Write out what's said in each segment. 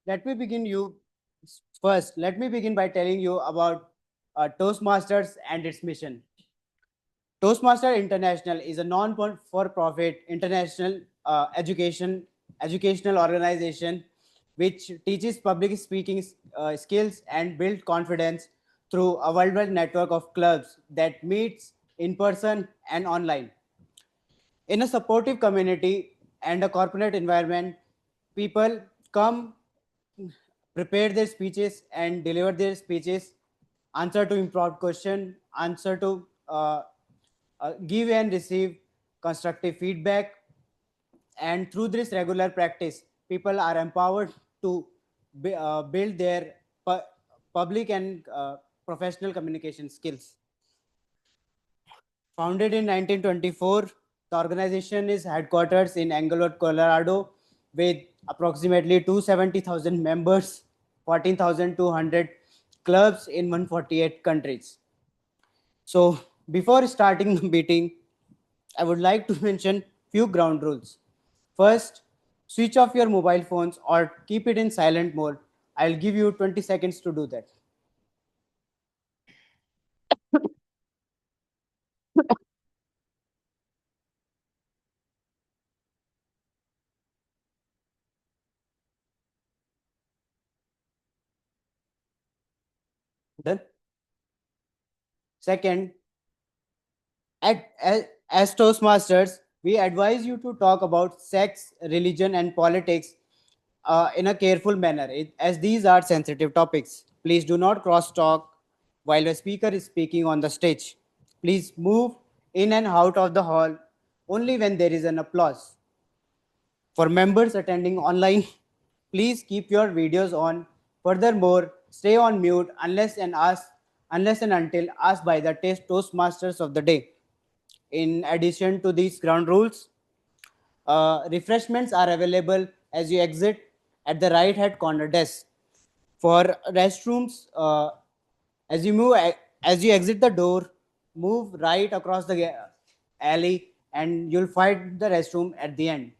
Let me begin you first. Let me begin by telling you about Toastmasters and its mission. Toastmaster International is a non-for-profit international educational organization which teaches public speaking skills and build confidence through a worldwide network of clubs that meets in person and online. In a supportive community and a corporate environment, people come prepare their speeches and deliver their speeches, answer to improv question, answer to give and receive constructive feedback, and through this regular practice, people are empowered to build their public and professional communication skills. Founded in 1924, the organization is headquartered in Englewood, Colorado, with approximately 270,000 members, 14,200 clubs in 148 countries. So, before starting the meeting, I would like to mention few ground rules. First, switch off your mobile phones or keep it in silent mode. I'll give you 20 seconds to do that. Done. Second, as Toastmasters, we advise you to talk about sex, religion, and politics in a careful manner, as these are sensitive topics. Please do not cross talk while a speaker is speaking on the stage. Please move in and out of the hall only when there is an applause. For members attending online, please keep your videos on. Furthermore, stay on mute unless and until asked by the Toastmasters of the day. In addition to these ground rules, refreshments are available as you exit at the right hand corner desk. For restrooms, as you move as you exit the door, move right across the alley, and you'll find the restroom at the end.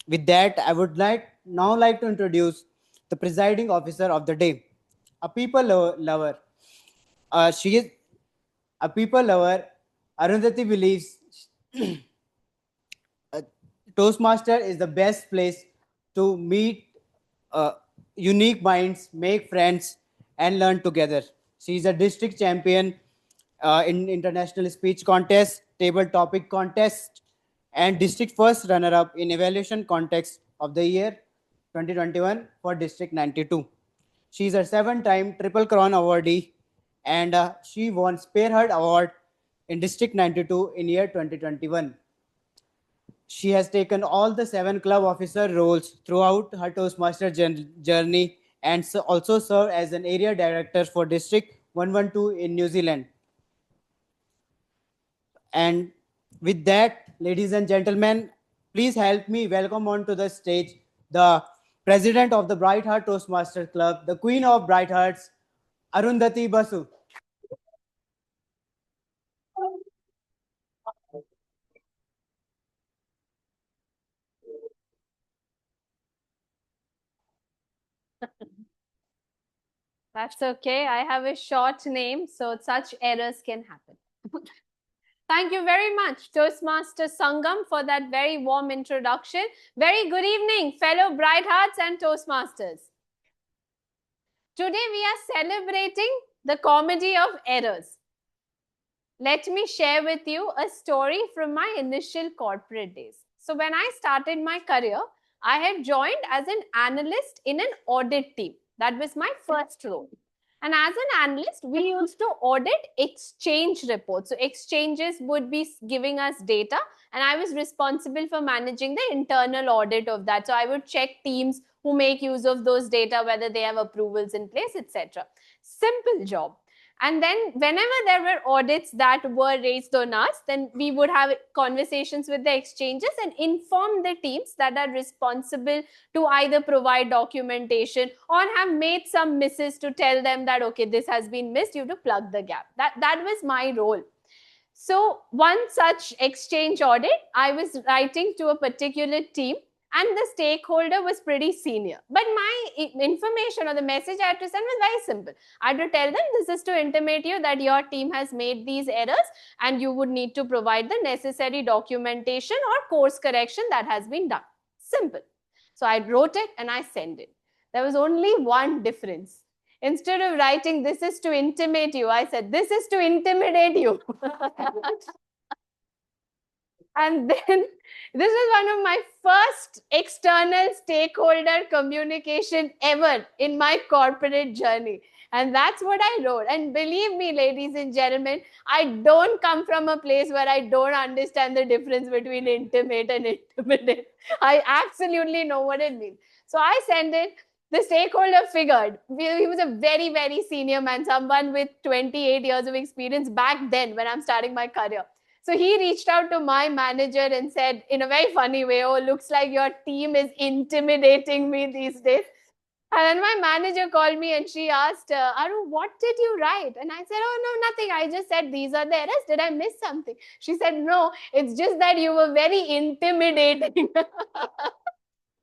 With that, I would like to introduce the presiding officer of the day, a people lover. She is a people lover. Arundhati believes Toastmaster is the best place to meet uh, unique minds, make friends, and learn together. She is a district champion in international speech contest, table topic contest, and district first runner-up in evaluation contest of the year 2021 for District 92. She is a seven-time Triple Crown awardee, and she won Spearhead Award in District 92 in year 2021. She has taken all the seven club officer roles throughout her Toastmaster journey and also served as an area director for District 112 in New Zealand. And with that, ladies and gentlemen, please help me welcome onto the stage the president of the Bright Heart Toastmaster Club, the queen of Bright Hearts, Arundhati Basu. That's okay. I have a short name, so such errors can happen. Thank you very much, Toastmaster Sangam, for that very warm introduction. Very good evening, fellow Bright Hearts and Toastmasters. Today we are celebrating the comedy of errors. Let me share with you a story from my initial corporate days. So when I started my career, I had joined as an analyst in an audit team. That was my first role. And as an analyst, we used to audit exchange reports. So exchanges would be giving us data, and I was responsible for managing the internal audit of that. So I would check teams who make use of those data, whether they have approvals in place, etc. Simple job. And then whenever there were audits that were raised on us, then we would have conversations with the exchanges and inform the teams that are responsible to either provide documentation or have made some misses to tell them that, okay, this has been missed, you have to plug the gap. That was my role. So one such exchange audit, I was writing to a particular team and the stakeholder was pretty senior. But my information or the message I had to send was very simple. I had to tell them this is to intimate you that your team has made these errors and you would need to provide the necessary documentation or course correction that has been done. Simple. So I wrote it and I sent it. There was only one difference. Instead of writing, this is to intimate you, I said, this is to intimidate you. And then this is one of my first external stakeholder communication ever in my corporate journey. And that's what I wrote. And believe me, ladies and gentlemen, I don't come from a place where I don't understand the difference between intimate and intimidate. I absolutely know what it means. So I sent it. The stakeholder figured, he was a very, very senior man, someone with 28 years of experience back then when I'm starting my career. So he reached out to my manager and said, in a very funny way, oh, looks like your team is intimidating me these days. And then my manager called me and she asked, Aru, what did you write? And I said, oh, no, nothing. I just said, these are the errors. Did I miss something? She said, no, it's just that you were very intimidating.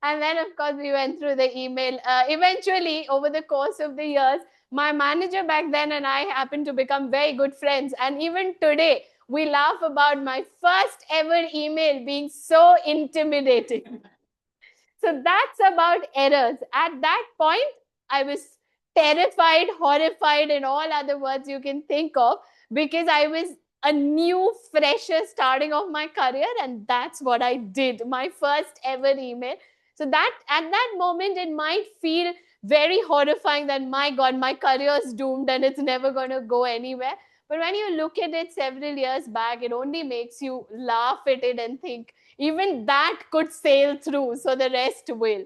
And then, of course, we went through the email. Eventually, over the course of the years, my manager back then and I happened to become very good friends. And even today, we laugh about my first ever email being so intimidating. So that's about errors. At that point, I was terrified, horrified, and all other words you can think of because I was a new fresher starting off my career, and that's what I did. My first ever email. So that at that moment, it might feel very horrifying that my God, my career is doomed and it's never going to go anywhere. But when you look at it several years back, it only makes you laugh at it and think, even that could sail through, so the rest will.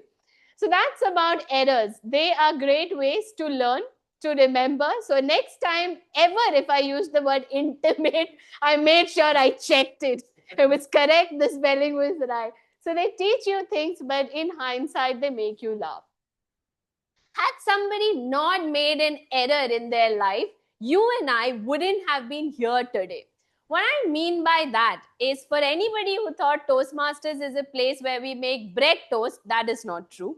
So that's about errors. They are great ways to learn, to remember. So next time ever, if I use the word intimate, I made sure I checked it. It was correct, the spelling was right. So they teach you things, but in hindsight, they make you laugh. Had somebody not made an error in their life, you and I wouldn't have been here today. What I mean by that is, for anybody who thought Toastmasters is a place where we make bread toast, that is not true.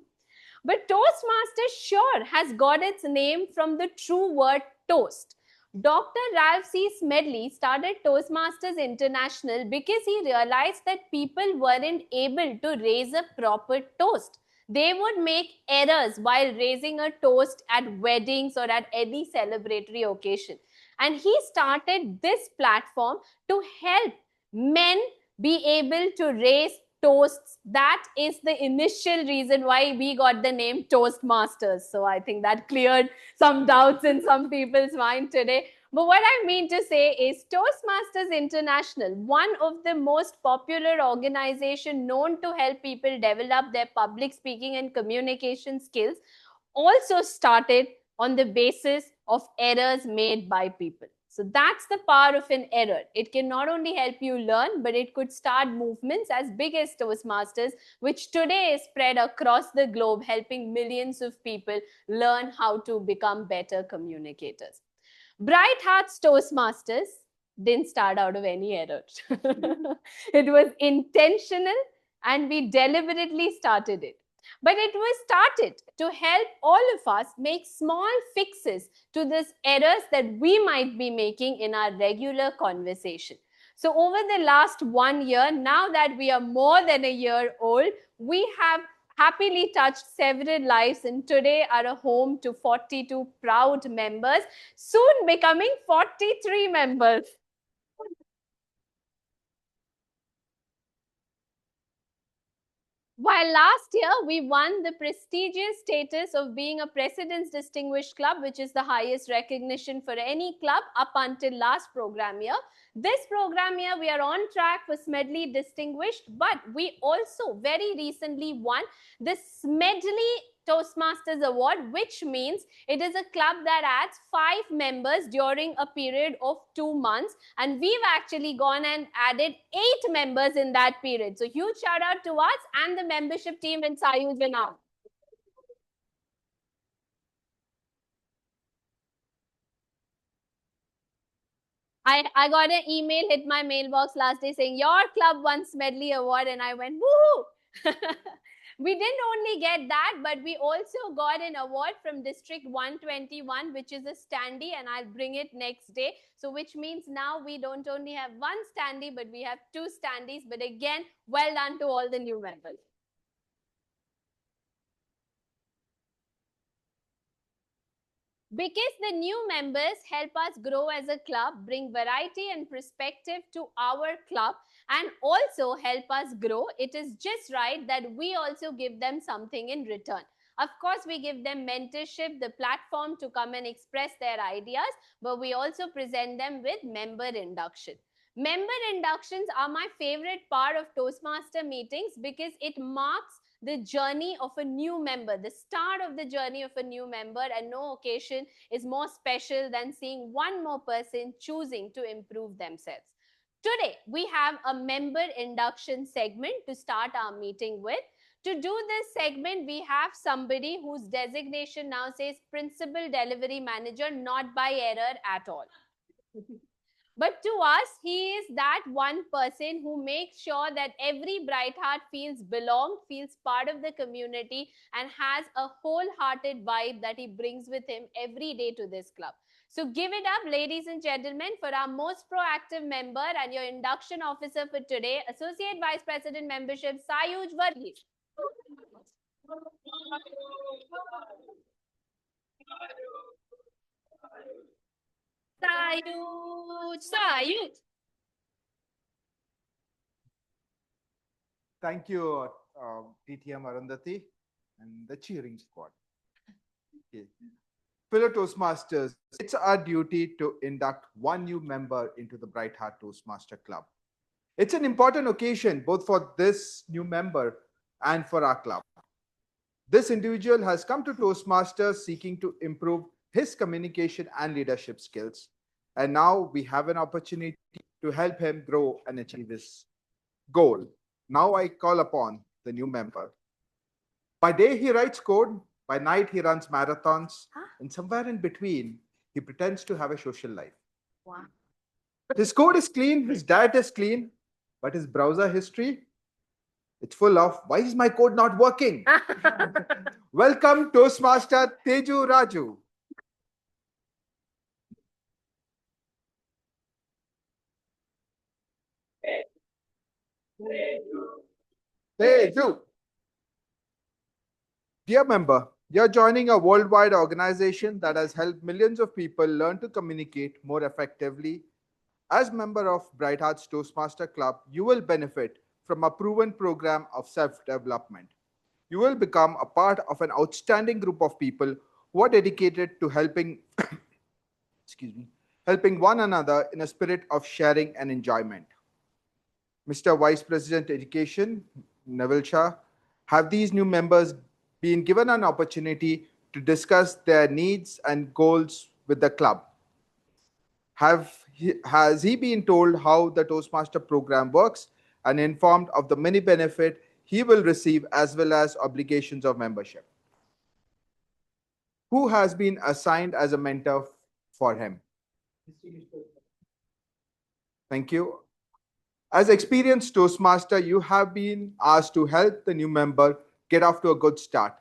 But Toastmasters sure has got its name from the true word toast. Dr. Ralph C. Smedley started Toastmasters International because he realized that people weren't able to raise a proper toast. They would make errors while raising a toast at weddings or at any celebratory occasion. And he started this platform to help men be able to raise toasts. That is the initial reason why we got the name Toastmasters. So I think that cleared some doubts in some people's mind today. But what I mean to say is, Toastmasters International, one of the most popular organization known to help people develop their public speaking and communication skills, also started on the basis of errors made by people. So that's the power of an error. It can not only help you learn, but it could start movements as big as Toastmasters, which today is spread across the globe, helping millions of people learn how to become better communicators. Bright Hearts Toastmasters didn't start out of any error. It was intentional and we deliberately started it. But it was started to help all of us make small fixes to these errors that we might be making in our regular conversation. So over the last 1 year, now that we are more than a year old, we have happily touched several lives and today are a home to 42 proud members, soon becoming 43 members. While last year we won the prestigious status of being a President's Distinguished Club, which is the highest recognition for any club up until last program year, this program year we are on track for Smedley Distinguished, but we also very recently won the Smedley Toastmasters Award, which means it is a club that adds 5 members during a period of 2 months. And we've actually gone and added 8 members in that period. So huge shout out to us and the membership team in Sayuj Vinay. I got an email hit my mailbox last day saying your club won Smedley Award, and I went woohoo. We didn't only get that, but we also got an award from District 121, which is a standee, and I'll bring it next day. So, which means now we don't only have one standee, but we have two standees. But again, well done to all the new members. Because the new members help us grow as a club, bring variety and perspective to our club, and also help us grow, it is just right that we also give them something in return. Of course, we give them mentorship, the platform to come and express their ideas, but we also present them with member induction. Member inductions are my favorite part of Toastmaster meetings because it marks the journey of a new member, the start of the journey of a new member, and no occasion is more special than seeing one more person choosing to improve themselves. Today, we have a member induction segment to start our meeting with. To do this segment, we have somebody whose designation now says Principal Delivery Manager, not by error at all. But to us, he is that one person who makes sure that every Bright Heart feels belonged, feels part of the community, and has a wholehearted vibe that he brings with him every day to this club. So give it up, ladies and gentlemen, for our most proactive member and your induction officer for today, Associate Vice President Membership, Sayuj Varghese. Sayuj. Thank you, TTM Arundhati and the cheering squad. Okay. Fellow Toastmasters, it's our duty to induct one new member into the Bright Heart Toastmaster Club. It's an important occasion both for this new member and for our club. This individual has come to Toastmasters seeking to improve his communication and leadership skills. And now we have an opportunity to help him grow and achieve his goal. Now I call upon the new member. By day, he writes code. By night, he runs marathons. And somewhere in between, he pretends to have a social life. Wow. His code is clean, his diet is clean, but his browser history, it's full of, why is my code not working? Welcome, Toastmaster Teju Raju. Teju. Dear member, you're joining a worldwide organization that has helped millions of people learn to communicate more effectively. As member of Bright Hearts Toastmaster Club, you will benefit from a proven program of self-development. You will become a part of an outstanding group of people who are dedicated to helping, helping one another in a spirit of sharing and enjoyment. Mr. Vice President Education, Neville Shah, have these new members been given an opportunity to discuss their needs and goals with the club? Has he been told how the Toastmaster program works and informed of the many benefits he will receive as well as obligations of membership? Who has been assigned as a mentor for him? Thank you. As experienced Toastmaster, you have been asked to help the new member get off to a good start.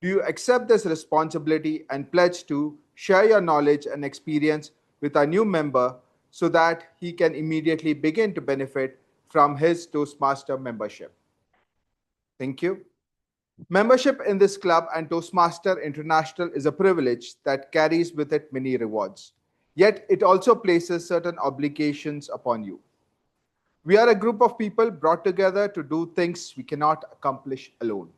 Do you accept this responsibility and pledge to share your knowledge and experience with our new member so that he can immediately begin to benefit from his Toastmaster membership? Thank you. Membership in this club and Toastmaster International is a privilege that carries with it many rewards. Yet it also places certain obligations upon you. We are a group of people brought together to do things we cannot accomplish alone.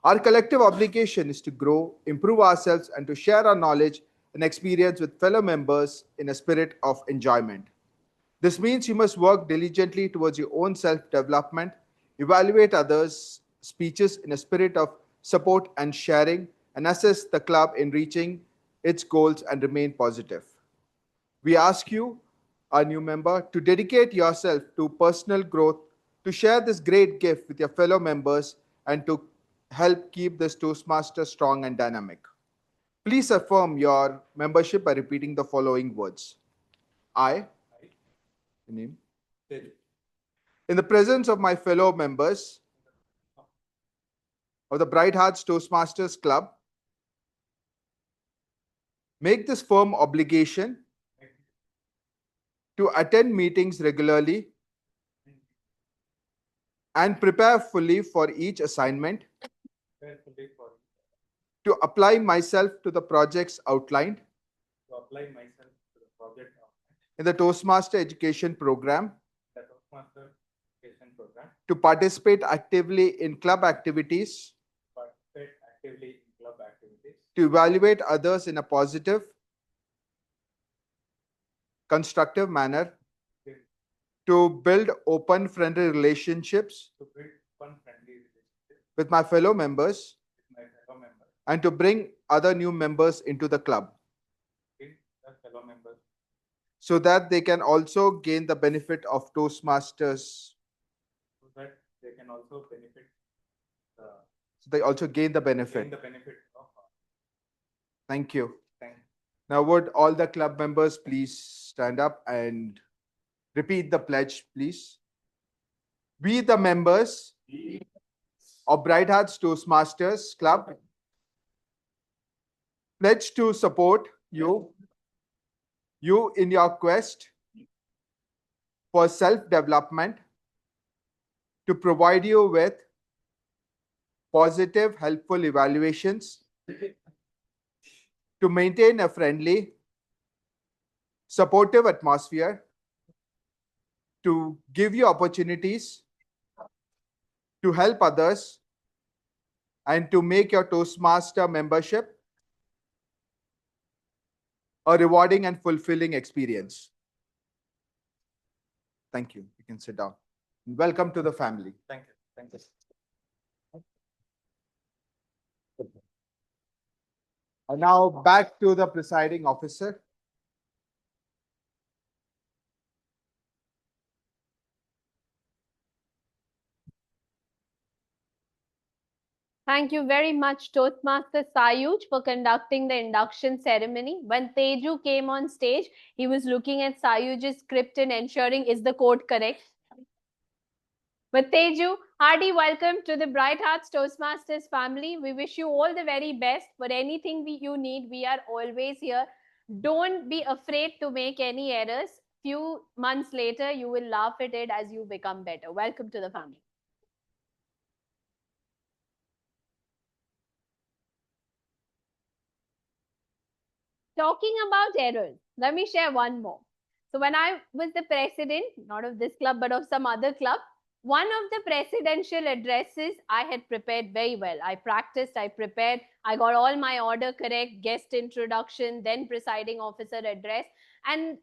Our collective obligation is to grow, improve ourselves, and to share our knowledge and experience with fellow members in a spirit of enjoyment. This means you must work diligently towards your own self-development, evaluate others' speeches in a spirit of support and sharing, and assist the club in reaching its goals and remain positive. We ask you, our new member, to dedicate yourself to personal growth, to share this great gift with your fellow members, and to help keep this Toastmaster strong and dynamic. Please affirm your membership by repeating the following words. I Your name? In the presence of my fellow members of the Bright Hearts Toastmasters Club, make this firm obligation to attend meetings regularly and prepare fully for each assignment, to apply myself to the projects outlined in the Toastmaster Education Program, to participate actively in club activities, to evaluate others in a positive, constructive manner, to build open, friendly relationships with my fellow members, and to bring other new members into the club so that they can also gain the benefit of Toastmasters. So they also gain the benefit. Thank you. Now, would all the club members please stand up and repeat the pledge, please? We, the members of Bright Hearts Toastmasters Club, pledge to support you in your quest for self-development, to provide you with positive, helpful evaluations, to maintain a friendly, supportive atmosphere, to give you opportunities to help others, and to make your Toastmaster membership a rewarding and fulfilling experience. Thank you. You can sit down. Welcome to the family. Thank you. Thank you. And now back to the presiding officer. Thank you very much, Toastmaster Sayuj, for conducting the induction ceremony. When Teju came on stage, he was looking at Sayuj's script and ensuring, is the code correct? But Teju, hearty welcome to the Bright Hearts Toastmasters family. We wish you all the very best. For anything you need, we are always here. Don't be afraid to make any errors. Few months later, you will laugh at it as you become better. Welcome to the family. Talking about errors, let me share one more. So when I was the president, not of this club, but of some other club, one of the presidential addresses I had prepared very well. I practiced, I prepared, I got all my order correct, guest introduction, then presiding officer address. And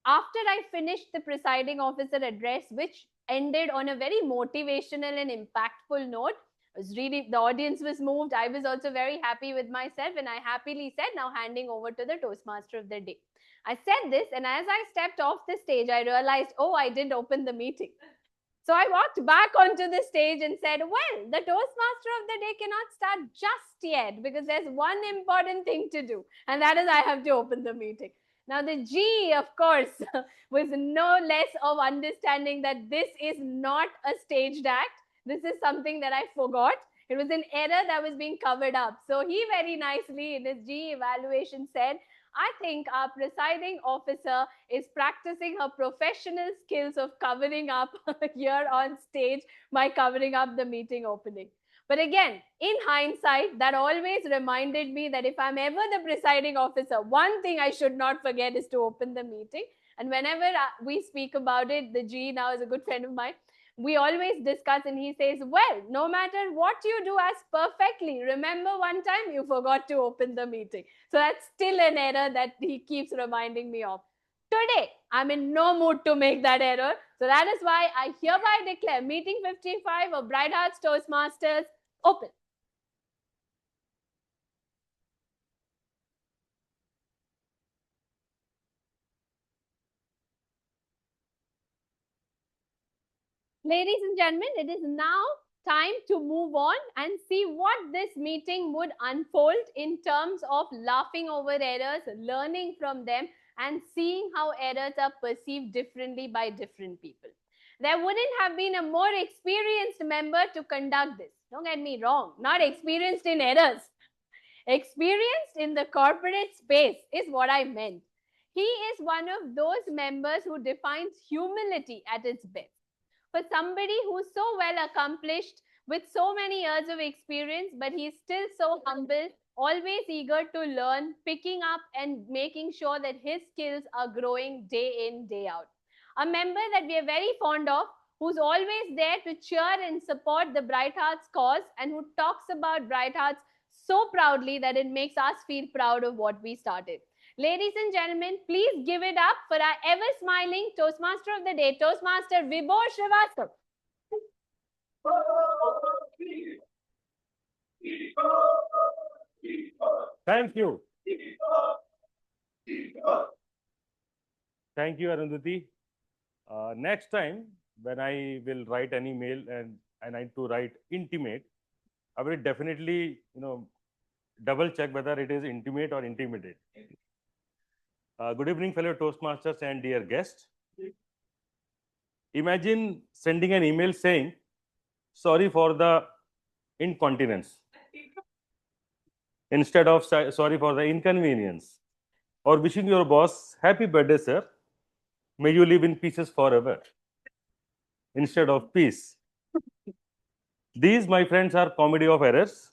after I finished the presiding officer address, which ended on a very motivational and impactful note, the audience was moved. I was also very happy with myself, and I happily said, now handing over to the Toastmaster of the day. I said this, and as I stepped off the stage, I realized, oh, I didn't open the meeting. So I walked back onto the stage and said, well, the Toastmaster of the day cannot start just yet because there's one important thing to do, and that is I have to open the meeting. Now, the G, of course, was no less of understanding that this is not a staged act. This is something that I forgot. It was an error that was being covered up. So he very nicely in his G evaluation said, I think our presiding officer is practicing her professional skills of covering up here on stage by covering up the meeting opening. But again, in hindsight, that always reminded me that if I'm ever the presiding officer, one thing I should not forget is to open the meeting. And whenever we speak about it, the G now is a good friend of mine, we always discuss, and he says, well, no matter what you do as perfectly, remember one time you forgot to open the meeting. So that's still an error that he keeps reminding me of. Today, I'm in no mood to make that error. So that is why I hereby declare meeting 55 of Bright Hearts Toastmasters open. Ladies and gentlemen, it is now time to move on and see what this meeting would unfold in terms of laughing over errors, learning from them, and seeing how errors are perceived differently by different people. There wouldn't have been a more experienced member to conduct this. Don't get me wrong, not experienced in errors. Experienced in the corporate space is what I meant. He is one of those members who defines humility at its best. For somebody who's so well accomplished with so many years of experience, but he's still so humble, always eager to learn, picking up and making sure that his skills are growing day in, day out. A member that we are very fond of, who's always there to cheer and support the Bright Hearts cause, and who talks about Bright Hearts so proudly that it makes us feel proud of what we started. Ladies and gentlemen, please give it up for our ever smiling Toastmaster of the Day, Toastmaster Vibhor Srivastava. Thank you. Thank you, Arundhati. Next time, when I will write an email and I need to write intimate, I will definitely, double check whether it is intimate or intimidate. Good evening, fellow Toastmasters and dear guests. Imagine sending an email saying, sorry for the incontinence, instead of sorry for the inconvenience, or wishing your boss, happy birthday, sir. May you live in pieces forever, instead of peace. These, my friends, are comedy of errors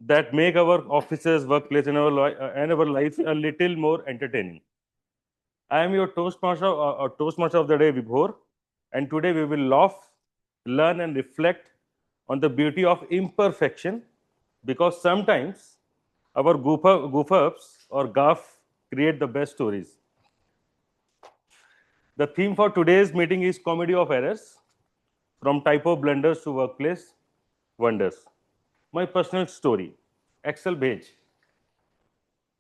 that make our offices, workplace, and our lives a little more entertaining. I am your Toastmaster of the Day, Vibhor, and today we will laugh, learn, and reflect on the beauty of imperfection, because sometimes our goof-ups or gaff create the best stories. The theme for today's meeting is comedy of errors, from typo blunders to workplace wonders. My personal story, Excel Bhej.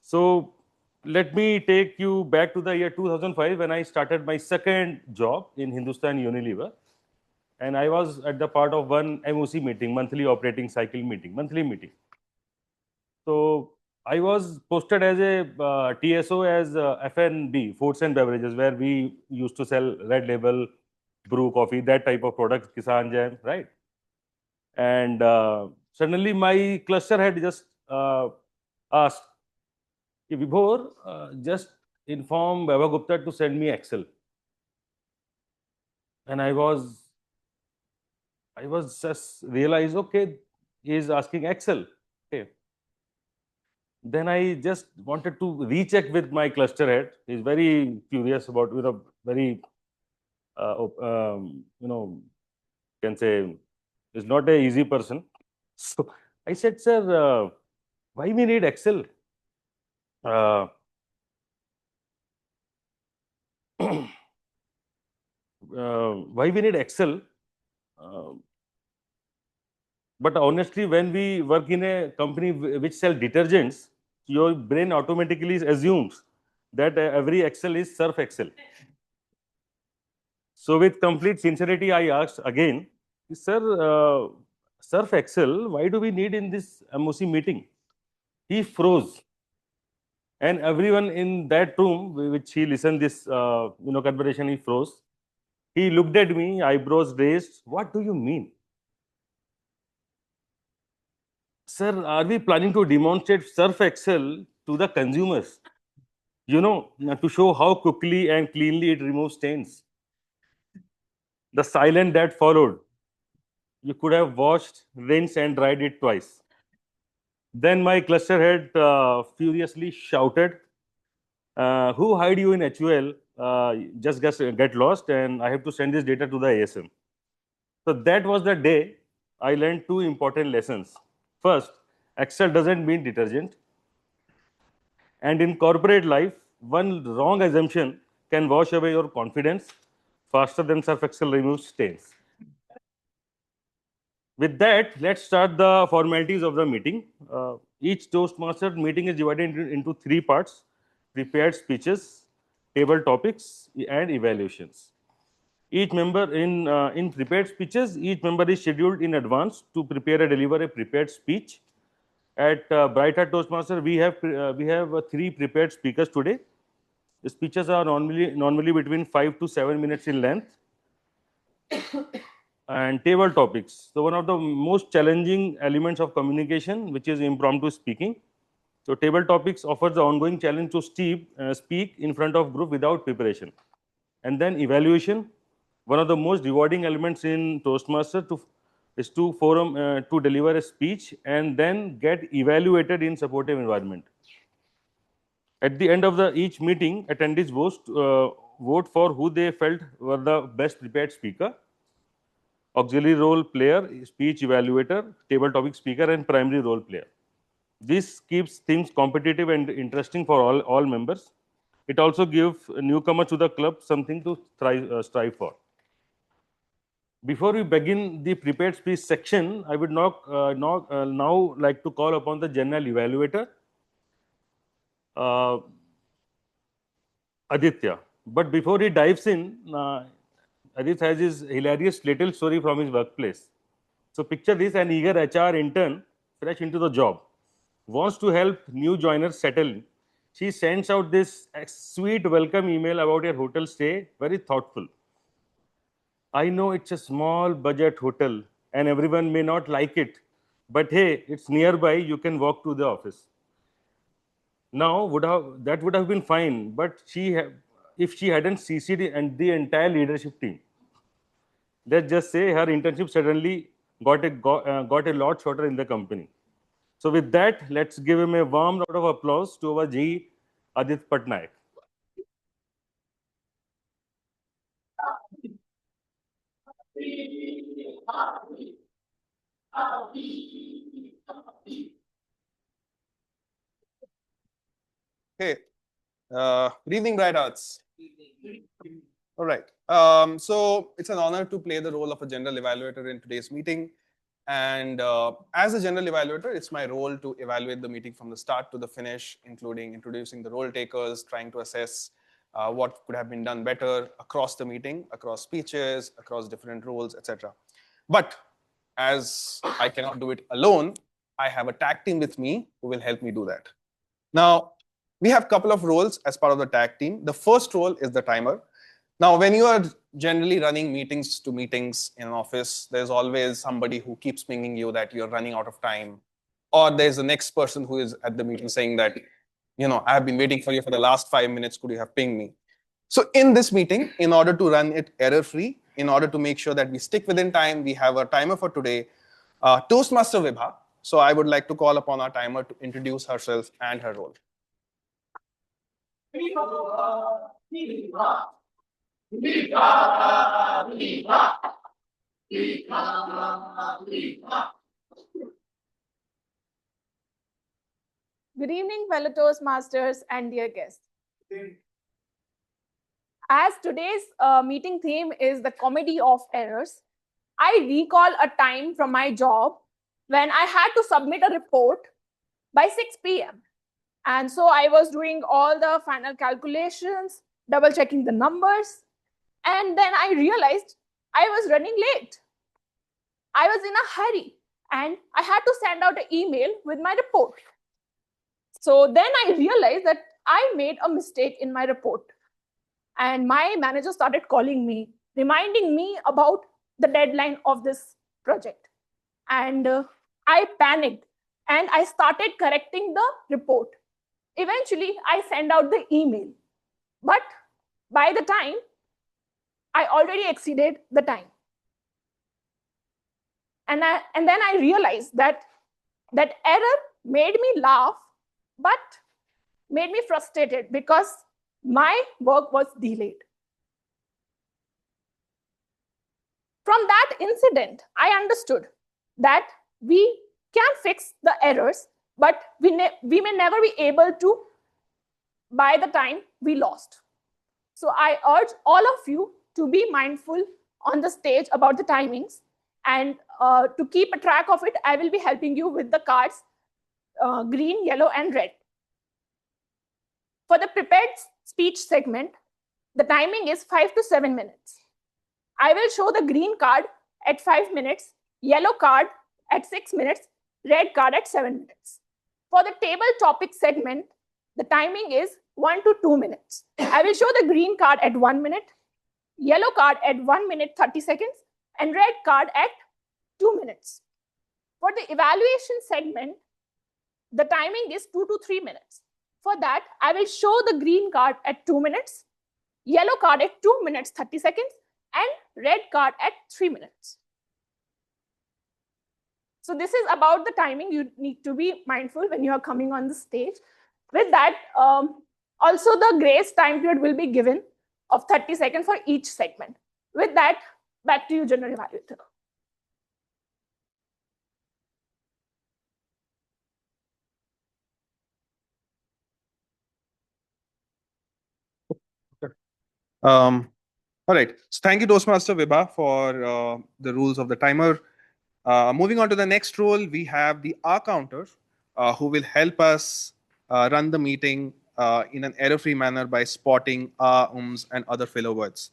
So let me take you back to the year 2005 when I started my second job in Hindustan Unilever. And I was at the part of one MOC meeting, monthly operating cycle meeting, monthly meeting. So I was posted as a TSO as FNB, foods and beverages, where we used to sell Red Label, brew coffee, that type of products, Kisan Jam, right? And suddenly my cluster head just asked, Vibhor, just inform Baba Gupta to send me Excel. And I was just realized, okay, he is asking Excel. Okay. Then I just wanted to recheck with my cluster head. He's very curious about, very, can say, is not an easy person. So I said, sir, why we need Excel? Why we need Excel? But honestly, when we work in a company which sell detergents, your brain automatically assumes that every Excel is Surf Excel. So with complete sincerity, I asked again, sir, Surf Excel, why do we need in this MOC meeting? He froze. And everyone in that room, which he listened this, conversation, he froze. He looked at me, eyebrows raised. What do you mean? Sir, are we planning to demonstrate Surf Excel to the consumers? To show how quickly and cleanly it removes stains. The silence that followed, you could have washed, rinsed, and dried it twice. Then my cluster head furiously shouted, who hired you in HUL? Just get lost, and I have to send this data to the ASM. So that was the day I learned two important lessons. First, Excel doesn't mean detergent. And in corporate life, one wrong assumption can wash away your confidence faster than Surf Excel removes stains. With that, let's start the formalities of the meeting. Each Toastmaster meeting is divided into three parts: prepared speeches, table topics, and evaluations. Each member in prepared speeches, each member is scheduled in advance to prepare and deliver a prepared speech. At Bright Heart Toastmaster, we have three prepared speakers today. The speeches are normally between 5 to 7 minutes in length. And table topics. So one of the most challenging elements of communication, which is impromptu speaking. So table topics offers the ongoing challenge to speak in front of group without preparation. And then evaluation. One of the most rewarding elements in Toastmaster is to deliver a speech and then get evaluated in supportive environment. At the end of each meeting, attendees vote for who they felt were the best prepared speaker, auxiliary role player, speech evaluator, table topic speaker, and primary role player. This keeps things competitive and interesting for all members. It also gives newcomers to the club something to strive for. Before we begin the prepared speech section, I would now like to call upon the general evaluator, Aditya. But before he dives in, Aditya has his hilarious little story from his workplace. So picture this: an eager HR intern, fresh into the job, wants to help new joiners settle. She sends out this sweet welcome email about her hotel stay, very thoughtful. I know it's a small budget hotel and everyone may not like it, but hey, it's nearby, you can walk to the office. Now, that would have been fine, but if she hadn't CC'd and the entire leadership team. Let's just say her internship suddenly got a lot shorter in the company. So with that, let's give him a warm round of applause to our GE, Adit Patnaik. Hey, good evening, Bright Arts. All right. So it's an honor to play the role of a general evaluator in today's meeting. And as a general evaluator, it's my role to evaluate the meeting from the start to the finish, including introducing the role takers, trying to assess what could have been done better across the meeting, across speeches, across different roles, etc. But as I cannot do it alone, I have a tag team with me who will help me do that. Now, we have a couple of roles as part of the tag team. The first role is the timer. Now, when you are generally running meetings to meetings in an office, there's always somebody who keeps pinging you that you're running out of time. Or there's the next person who is at the meeting saying that, I have been waiting for you for the last 5 minutes. Could you have pinged me? So in this meeting, in order to run it error-free, in order to make sure that we stick within time, we have a timer for today, Toastmaster Vibha. So I would like to call upon our timer to introduce herself and her role. Good evening, fellow Toastmasters and dear guests. As today's meeting theme is the comedy of errors, I recall a time from my job when I had to submit a report by 6 p.m. And so I was doing all the final calculations, double checking the numbers, and then I realized I was running late. I was in a hurry and I had to send out an email with my report. So then I realized that I made a mistake in my report. And my manager started calling me, reminding me about the deadline of this project. And I panicked and I started correcting the report. Eventually, I sent out the email. But by the time, I already exceeded the time. And then I realized that error made me laugh, but made me frustrated because my work was delayed. From that incident, I understood that we can fix the errors, but we may never be able to by the time we lost. So I urge all of you to be mindful on the stage about the timings, and to keep a track of it, I will be helping you with the cards, green, yellow, and red. For the prepared speech segment, the timing is 5 to 7 minutes. I will show the green card at 5 minutes, yellow card at 6 minutes, red card at 7 minutes. For the table topic segment, the timing is 1 to 2 minutes. I will show the green card at 1 minute, yellow card at 1 minute 30 seconds, and red card at 2 minutes. For the evaluation segment, the timing is 2 to 3 minutes. For that, I will show the green card at 2 minutes, yellow card at 2 minutes 30 seconds, and red card at 3 minutes. So this is about the timing. You need to be mindful when you are coming on the stage. With that, also the grace time period will be given of 30 seconds for each segment. With that, back to you, General Evaluator. All right. So thank you, Toastmaster Vibha, for the rules of the timer. Moving on to the next role, we have the R counter, who will help us run the meeting in an error-free manner by spotting ums, and other filler words.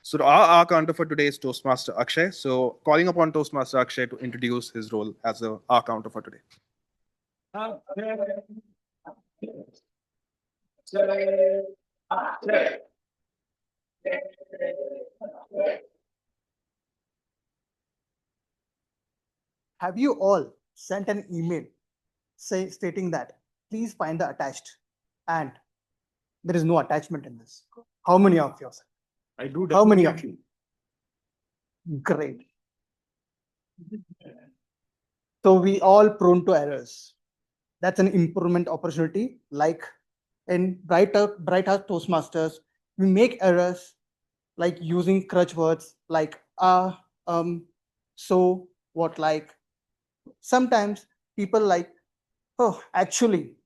So our R counter for today is Toastmaster Akshay. So calling upon Toastmaster Akshay to introduce his role as the R counter for today. Have you all sent an email stating that please find the attached, and there is no attachment in this? How many of you? I do. How many of you? Great. So we all prone to errors. That's an improvement opportunity. Like in Bright Heart Toastmasters, we make errors like using crutch words like so, what, like. Sometimes people like, oh, actually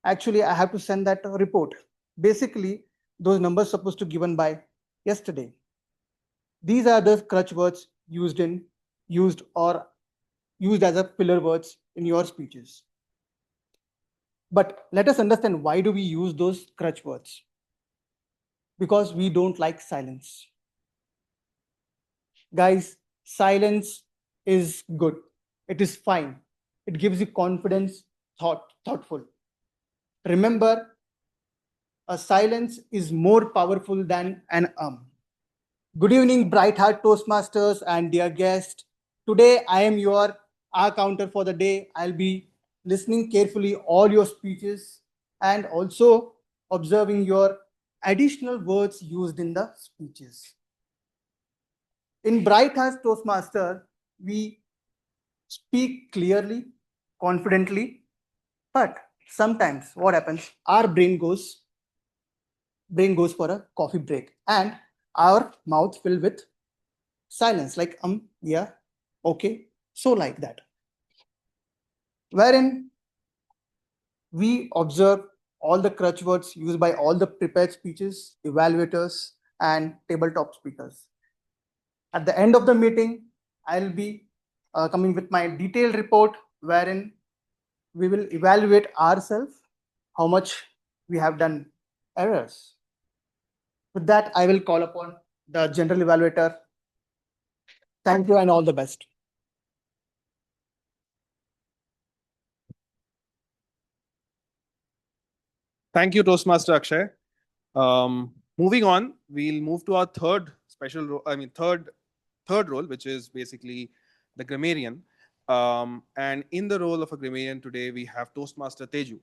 I have to send that report. Basically, those numbers supposed to given by yesterday. These are the crutch words used or used as a filler words in your speeches. But let us understand, why do we use those crutch words? Because we don't like silence. Guys, silence is good. It is fine. It gives you confidence, thoughtful. Remember, a silence is more powerful than an Good evening, Bright Heart Toastmasters and dear guest. Today, I am your R counter for the day. I'll be listening carefully all your speeches and also observing your additional words used in the speeches. In Bright Heart Toastmaster, we speak clearly, confidently, but sometimes what happens, our brain goes for a coffee break and our mouth filled with silence, like yeah, okay, so like that, wherein we observe all the crutch words used by all the prepared speeches, evaluators, and tabletop speakers. At the end of the meeting, I'll be coming with my detailed report, wherein we will evaluate ourselves, how much we have done errors. With that, I will call upon the general evaluator. Thank you and all the best. Thank you, Toastmaster Akshay. Moving on, we'll move to our third role, which is basically the grammarian. And in the role of a grammarian today, we have Toastmaster Teju.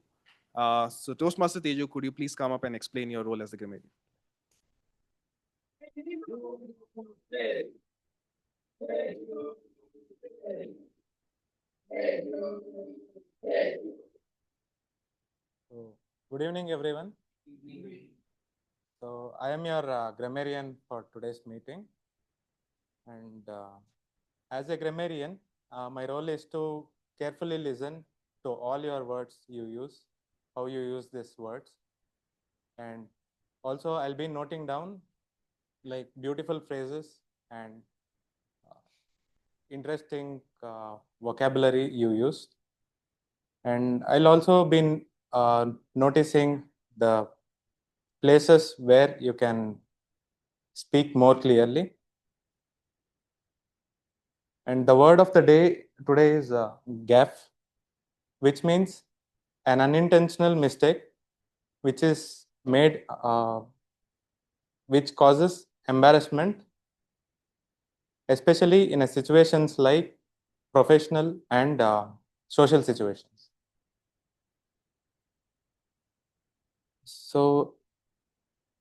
So Toastmaster Teju, could you please come up and explain your role as the grammarian? Good evening, everyone. So I am your grammarian for today's meeting. And as a grammarian, my role is to carefully listen to all your words you use, how you use these words. And also I'll be noting down like beautiful phrases and interesting vocabulary you use. And I'll also be noticing the places where you can speak more clearly. And the word of the day today is gaffe, which means an unintentional mistake which is made, which causes embarrassment, especially in a situations like professional and social situations. So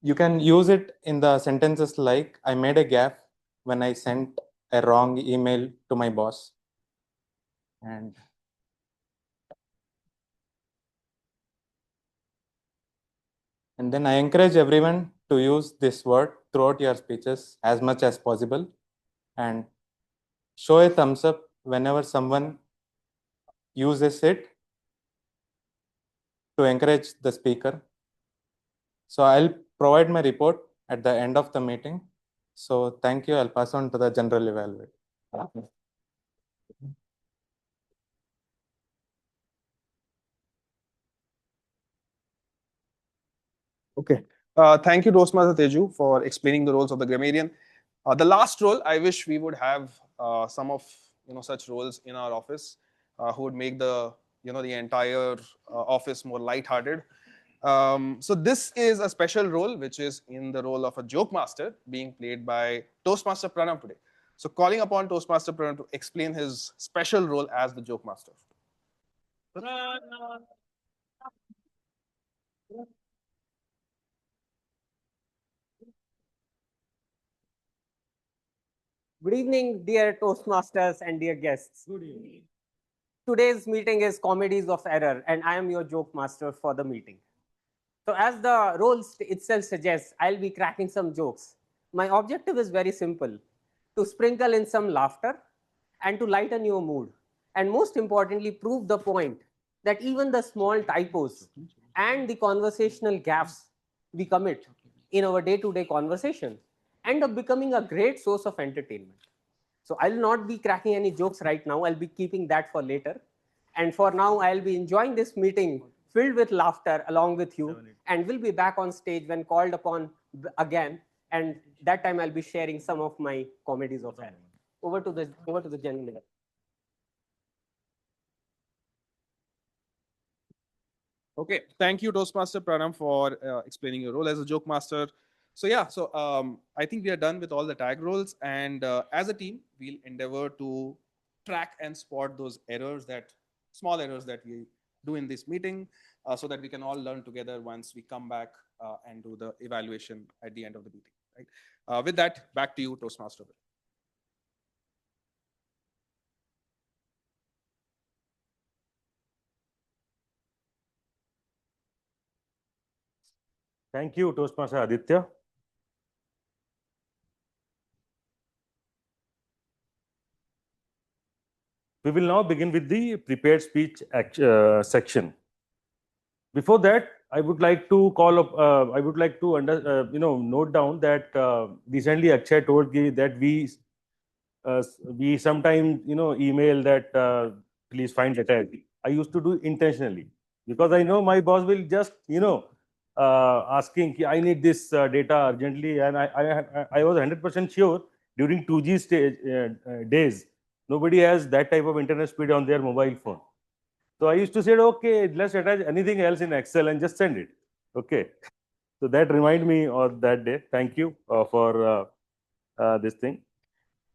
you can use it in the sentences like, I made a gaffe when I sent a wrong email to my boss. And then I encourage everyone to use this word throughout your speeches as much as possible, and show a thumbs up whenever someone uses it to encourage the speaker. So I'll provide my report at the end of the meeting. So thank you. I'll pass on to the general evaluator. Okay. Thank you, Toastmaster Teju, for explaining the roles of the grammarian. The last role, I wish we would have some of such roles in our office who would make the the entire office more lighthearted. So this is a special role, which is in the role of a joke master, being played by Toastmaster Pranav today. So calling upon Toastmaster Pranav to explain his special role as the joke master. Good evening, dear Toastmasters and dear guests. Good evening. Today's meeting is Comedies of Error, and I am your joke master for the meeting. So as the role itself suggests, I'll be cracking some jokes. My objective is very simple: to sprinkle in some laughter and to lighten your mood. And most importantly, prove the point that even the small typos and the conversational gaffes we commit in our day-to-day conversation end up becoming a great source of entertainment. So I'll not be cracking any jokes right now. I'll be keeping that for later. And for now, I'll be enjoying this meeting filled with laughter along with you. And we'll be back on stage when called upon again. And that time I'll be sharing some of my comedies of error. Over to the gentleman. Okay, thank you, Toastmaster Pranam, for explaining your role as a joke master. So yeah, I think we are done with all the tag roles, and as a team, we'll endeavor to track and spot those small errors that we do in this meeting, so that we can all learn together once we come back and do the evaluation at the end of the meeting. Right? With that, back to you, Toastmaster. Thank you, Toastmaster Aditya. We will now begin with the prepared speech section. Before that, I would like to call up. I would like to note down that recently Akshay told me that we sometimes email that please find letter. I used to do intentionally because I know my boss will just asking I need this data urgently, and I was 100% sure during 2G days nobody has that type of internet speed on their mobile phone. So I used to say, okay, let's attach anything else in Excel and just send it. Okay. So that reminded me of that day. Thank you for this thing.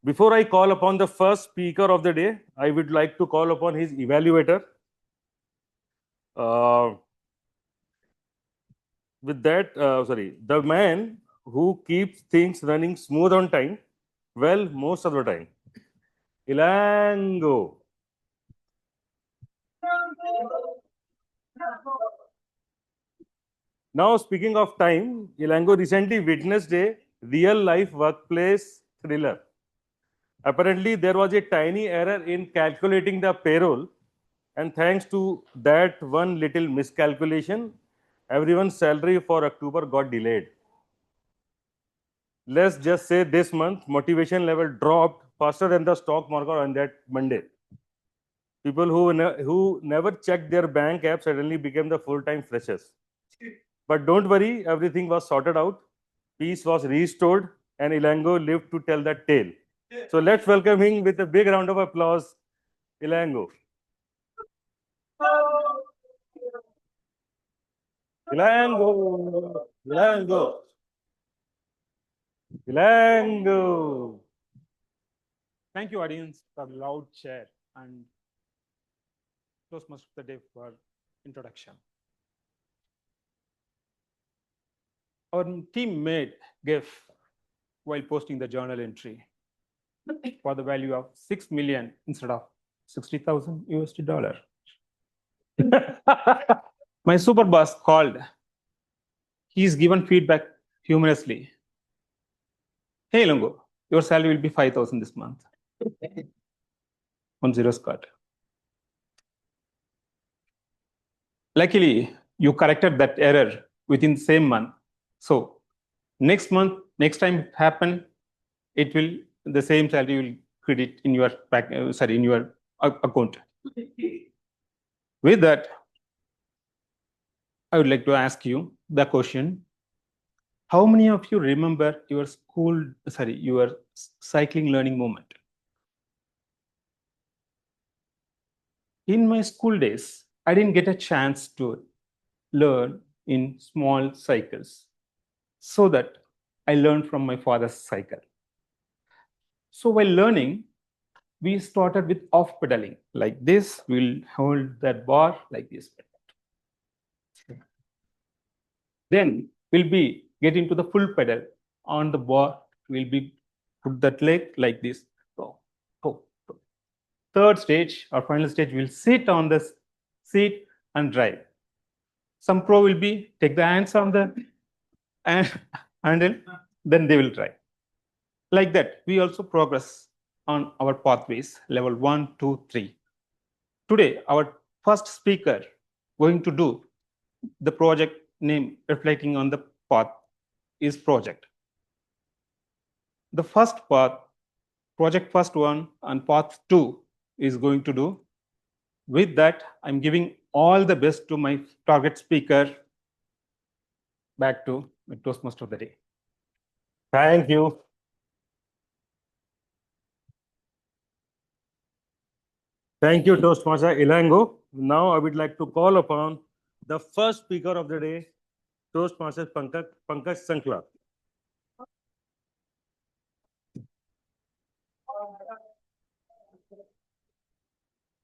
Before I call upon the first speaker of the day, I would like to call upon his evaluator. With that, the man who keeps things running smooth on time, well, most of the time. Ilango. Now, speaking of time, Ilango recently witnessed a real-life workplace thriller. Apparently, there was a tiny error in calculating the payroll, and thanks to that one little miscalculation, everyone's salary for October got delayed. Let's just say this month, motivation level dropped faster than the stock market on that Monday. People who never checked their bank app suddenly became the full-time freshers. But don't worry, everything was sorted out. Peace was restored, and Ilango lived to tell that tale. So let's welcome him with a big round of applause, Ilango. Ilango. Ilango. Ilango. Thank you, audience, for loud chair and Toastmaster of the Day for introduction. Our team made GIF while posting the journal entry for the value of 6 million instead of 60,000 USD dollar. My super boss called. He's given feedback humorously. Hey, Longo, your salary will be 5,000 this month. 10 cut. Luckily, you corrected that error within the same month. So next month, next time it happen, it will the same salary will credit in your in your account. With that, I would like to ask you the question: how many of you remember your your cycling learning moment? In my school days, I didn't get a chance to learn in small cycles, so that I learned from my father's cycle. So while learning, we started with off pedaling like this. We'll hold that bar like this. Then we'll be getting to the full pedal on the bar. We'll be put that leg like this. Go, go, go. Third stage or final stage, we'll sit on the seat and drive. Some pro will be take the hands on the handle, then they will drive. Like that, we also progress on our pathways, level 1, 2, 3. Today, our first speaker going to do the project name reflecting on the path is project. The first path, project first one and path 2 is going to do. With that, I'm giving all the best to my target speaker. Back to the Toastmaster of the Day. Thank you. Thank you, Toastmaster Ilango. Now I would like to call upon the first speaker of the day, Toastmaster Pankaj Sankla.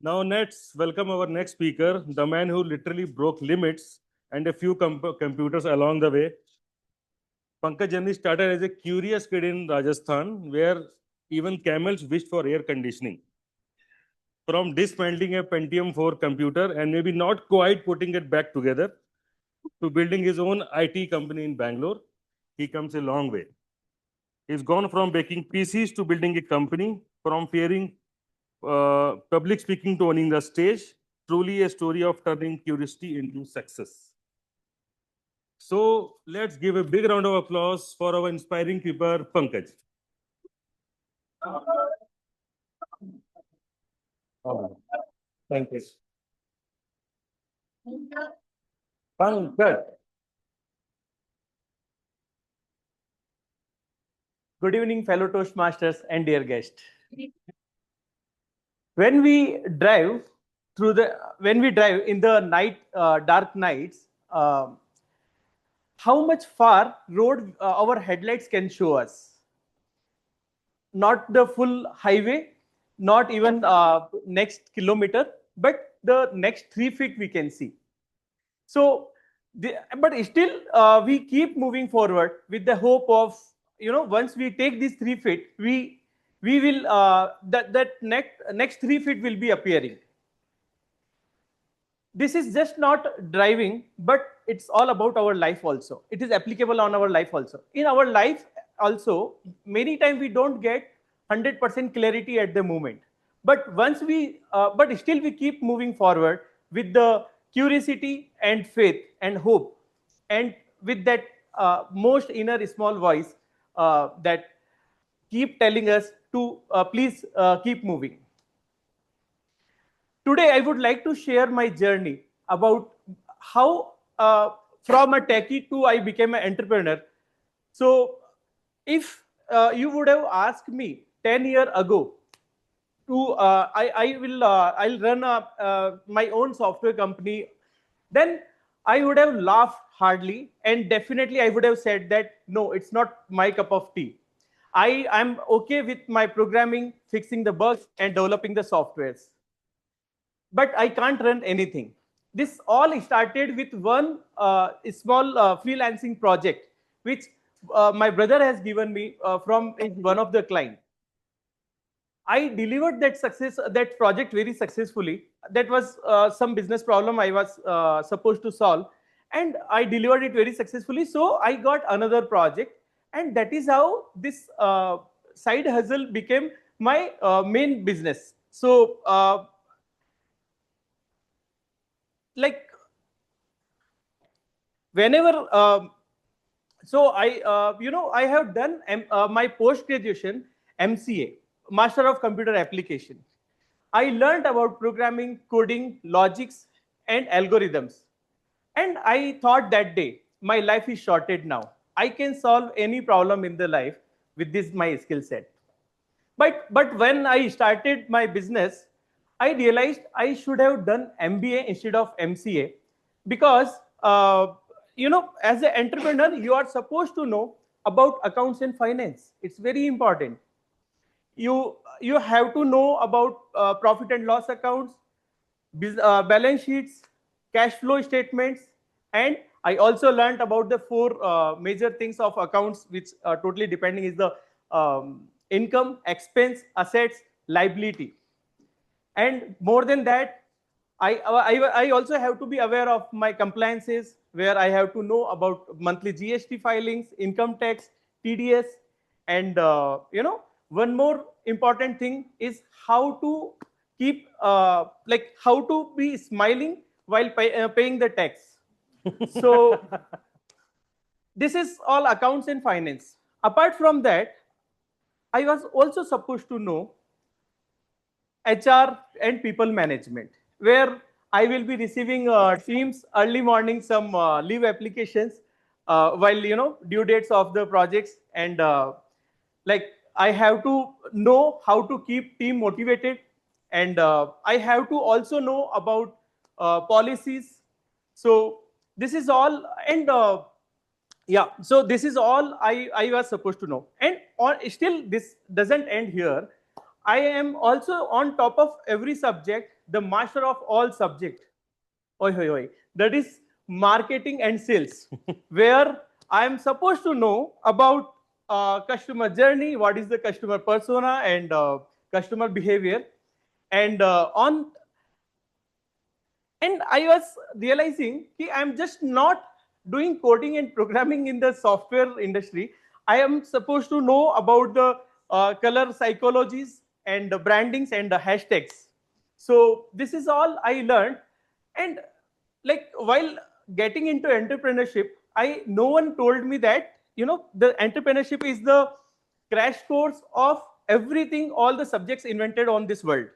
Now let's welcome our next speaker, the man who literally broke limits and a few computers along the way. Pankaj Jani started as a curious kid in Rajasthan, where even camels wished for air conditioning. From dismantling a Pentium 4 computer and maybe not quite putting it back together to building his own IT company in Bangalore, he comes a long way. He's gone from making PCs to building a company, from fearing public speaking to owning the stage. Truly a story of turning curiosity into success. So let's give a big round of applause for our inspiring keeper, Pankaj. Thank you. Pankaj. Good evening, fellow Toastmasters and dear guests. When we drive in the night, dark nights, how much far road our headlights can show us? Not the full highway, not even next kilometer, but the next 3 feet we can see. So, but still we keep moving forward with the hope of, once we take these 3 feet, we will that next 3 feet will be appearing. This is just not driving, but it's all about our life also. It is applicable on our life also. In our life also, many times we don't get 100% clarity at the moment. But once but still we keep moving forward with the curiosity and faith and hope, and with that most inner small voice that keep telling us to please keep moving. Today, I would like to share my journey about how from a techie to I became an entrepreneur. So if you would have asked me 10 years ago to I'll run my own software company, then I would have laughed hardly, and definitely I would have said that, no, it's not my cup of tea. I am okay with my programming, fixing the bugs, and developing the softwares. But I can't run anything. This all started with one small freelancing project, which my brother has given me from one of the clients. I delivered that project very successfully. That was some business problem I was supposed to solve, and I delivered it very successfully. So I got another project, and that is how this side hustle became my main business. So, like whenever, so I have done my post graduation MCA, Master of Computer Application. I learned about programming, coding, logics, and algorithms. And I thought that day, my life is sorted now. I can solve any problem in the life with this my skill set. But when I started my business, I realized I should have done MBA instead of MCA, because as an entrepreneur, you are supposed to know about accounts and finance. It's very important. You have to know about profit and loss accounts, balance sheets, cash flow statements, and I also learned about the four major things of accounts, which totally depending is the income, expense, assets, liability. And more than that, I also have to be aware of my compliances, where I have to know about monthly GST filings, income tax, TDS, and one more important thing is how to keep how to be smiling while paying the tax. So this is all accounts and finance. Apart from that, I was also supposed to know HR and people management, where I will be receiving Teams early morning some leave applications while due dates of the projects, and I have to know how to keep team motivated, and I have to also know about policies. So this is all, and yeah, so this is all I was supposed to know. And still this doesn't end here. I am also on top of every subject, the master of all subject. That is marketing and sales, where I am supposed to know about customer journey, what is the customer persona, and customer behavior. And and I was realizing I'm just not doing coding and programming in the software industry. I am supposed to know about the color psychologies and the brandings and the hashtags. So this is all I learned. And while getting into entrepreneurship, no one told me that the entrepreneurship is the crash course of everything, all the subjects invented on this world.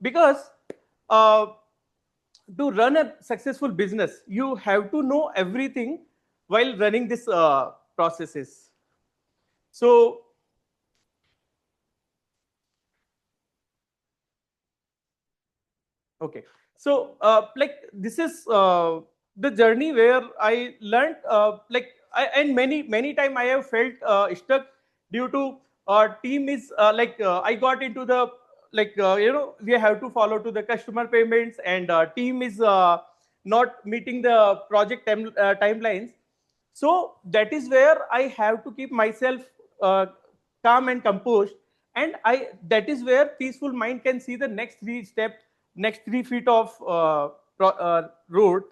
Because to run a successful business, you have to know everything while running this processes. So okay, so this is the journey where I learned and many time I have felt stuck due to our team is I got into the we have to follow to the customer payments, and team is not meeting the project timelines. So that is where I have to keep myself calm and composed, and that is where peaceful mind can see the next 3 feet of road.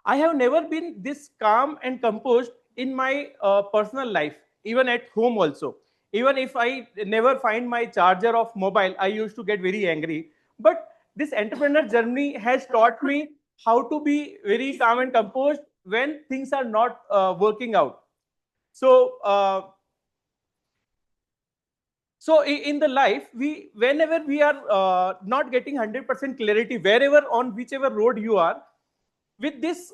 I have never been this calm and composed in my personal life, even at home also. Even if I never find my charger of mobile, I used to get very angry. But this entrepreneur journey has taught me how to be very calm and composed when things are not working out. So, so in the life, whenever we are not getting 100% clarity, wherever on whichever road you are, with this,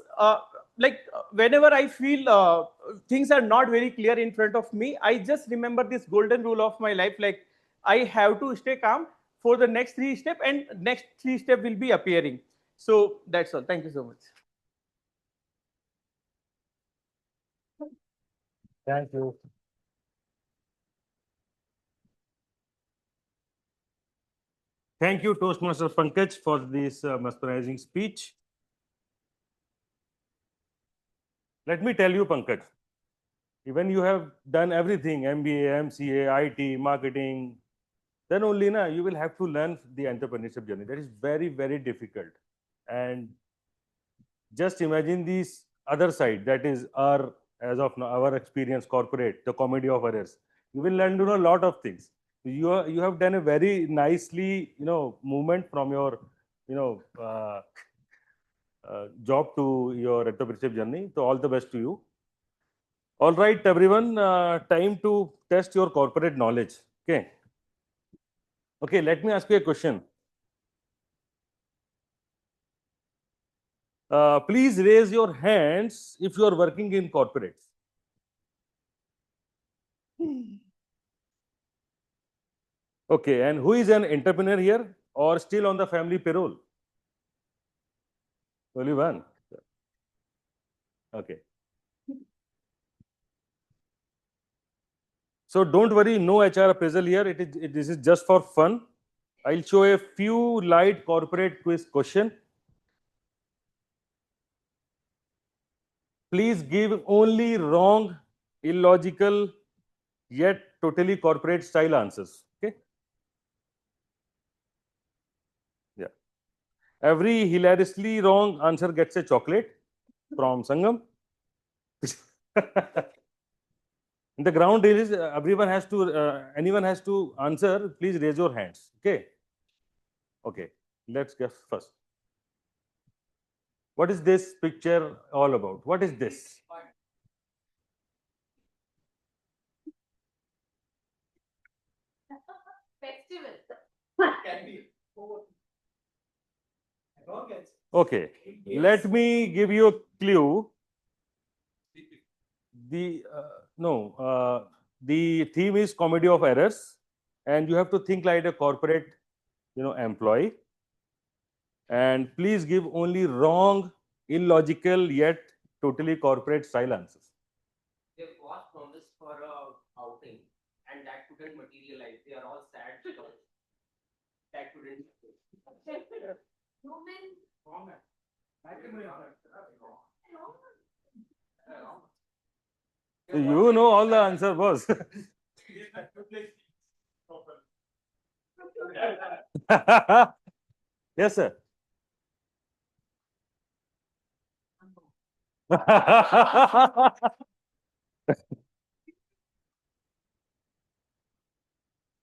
whenever I feel things are not very clear in front of me, I just remember this golden rule of my life, I have to stay calm for the next 3 steps, and next 3 steps will be appearing. So that's all. Thank you so much. Thank you. Thank you, Toastmaster Pankaj, for this mesmerizing speech. Let me tell you, Pankaj, even you have done everything, MBA, MCA, IT, marketing, then only you will have to learn the entrepreneurship journey. That is very, very difficult. And just imagine this other side, that is our, as of now, our experience, corporate, the comedy of errors. You will learn to know a lot of things. You have done a very nicely, movement from your, job to your entrepreneurship journey. So all the best to you. All right, everyone, time to test your corporate knowledge. Okay. Okay, let me ask you a question. Please raise your hands if you are working in corporates. Okay, and who is an entrepreneur here or still on the family payroll? Only one. Okay. So don't worry, no HR appraisal here. This is just for fun. I'll show a few light corporate quiz question. Please give only wrong, illogical, yet totally corporate style answers. Okay. Yeah. Every hilariously wrong answer gets a chocolate from Sangam. The ground rule is everyone has to, anyone has to answer. Please raise your hands. Okay. Okay. Let's guess first. What is this picture all about? What is this? Festival. Okay. Let me give you a clue. The the theme is comedy of errors, and you have to think like a corporate, employee. And please give only wrong, illogical, yet totally corporate style answers. Their boss promised for a outing, and that couldn't materialize. They are all sad because that couldn't. So you know all the answer, boss. Yes, sir.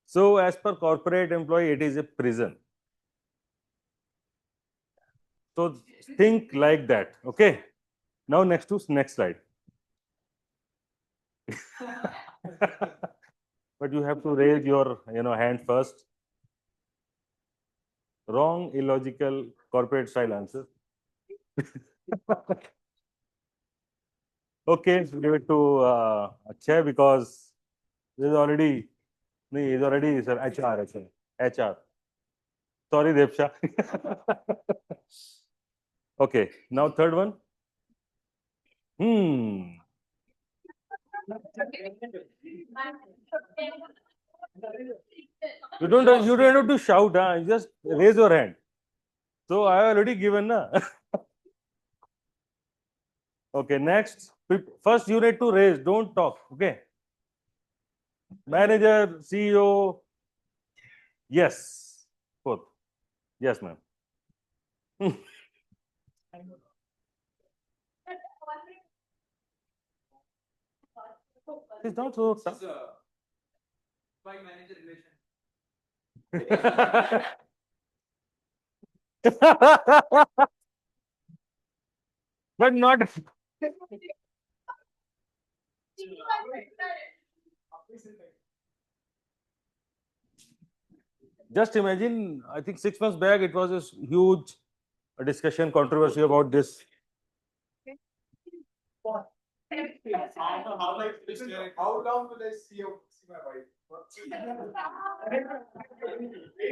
So, as per corporate employee, it is a prison. So, think like that. Okay. Now, next slide. But you have to raise your hand first. Wrong, illogical, corporate style answer. Okay, give it to Akshay because this is already, he's already sir, HR. Sorry, Devsha. Okay, now third one. You don't have to shout, you just raise your hand. So I have already given, na. Okay, next. First you need to raise, don't talk. Okay. Manager, CEO. Yes. Both. Yes, ma'am. It's not so tough. By manager relation. But not. Just imagine, I think 6 months back, it was a huge discussion, controversy about this. How long will I see my wife?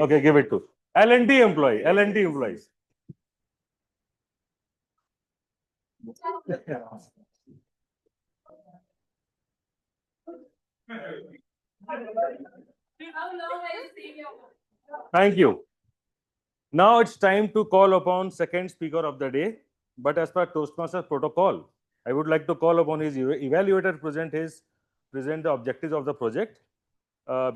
Okay, give it to L&T employee. L&T employees. Thank you. Now it's time to call upon second speaker of the day. But as per Toastmasters protocol, I would like to call upon his evaluator to present the objectives of the project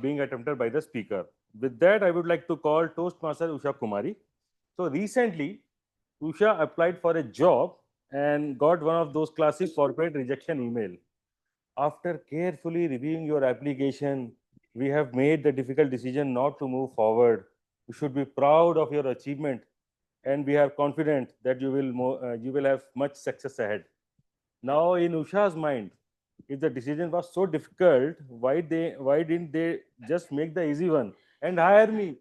being attempted by the speaker. With that, I would like to call Toastmaster Usha Kumari. So recently, Usha applied for a job and got one of those classic corporate rejection email. After carefully reviewing your application, we have made the difficult decision not to move forward. You should be proud of your achievement, and we are confident that you will have much success ahead. Now, in Usha's mind, if the decision was so difficult, why didn't they just make the easy one and hire me?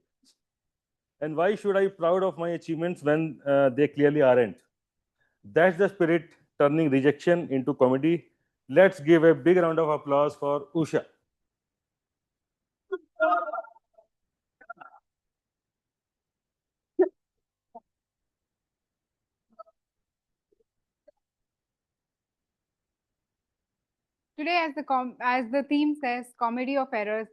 And why should I be proud of my achievements when they clearly aren't? That's the spirit turning rejection into comedy. Let's give a big round of applause for Usha. Today, as the theme says, comedy of errors,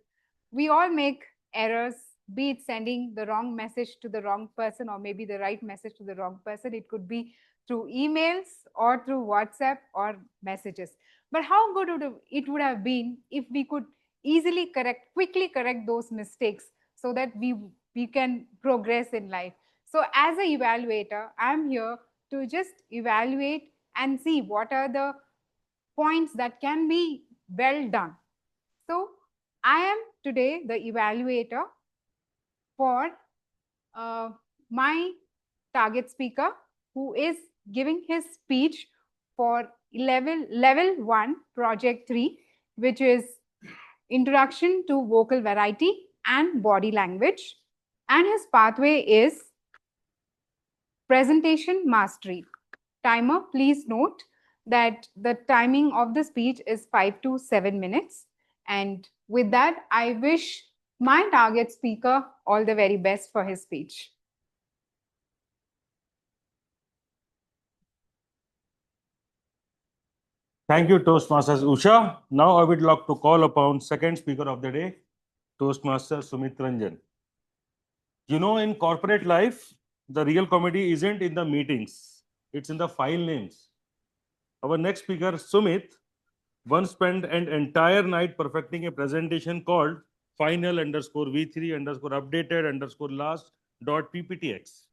we all make errors, be it sending the wrong message to the wrong person or maybe the right message to the wrong person. It could be through emails or through WhatsApp or messages. But how good it would have been if we could easily quickly correct those mistakes so that we can progress in life. So as an evaluator, I'm here to just evaluate and see what are the points that can be well done. So I am today the evaluator for my target speaker who is giving his speech for level 1 project 3, which is introduction to vocal variety and body language, and his pathway is presentation mastery. Timer, please note that the timing of the speech is 5 to 7 minutes. And with that, I wish my target speaker all the very best for his speech. Thank you, Toastmasters Usha. Now I would like to call upon second speaker of the day, Toastmaster Sumit Ranjan. You know, in corporate life, the real comedy isn't in the meetings, it's in the file names. Our next speaker, Sumit, once spent an entire night perfecting a presentation called final_v3_updated_last.pptx.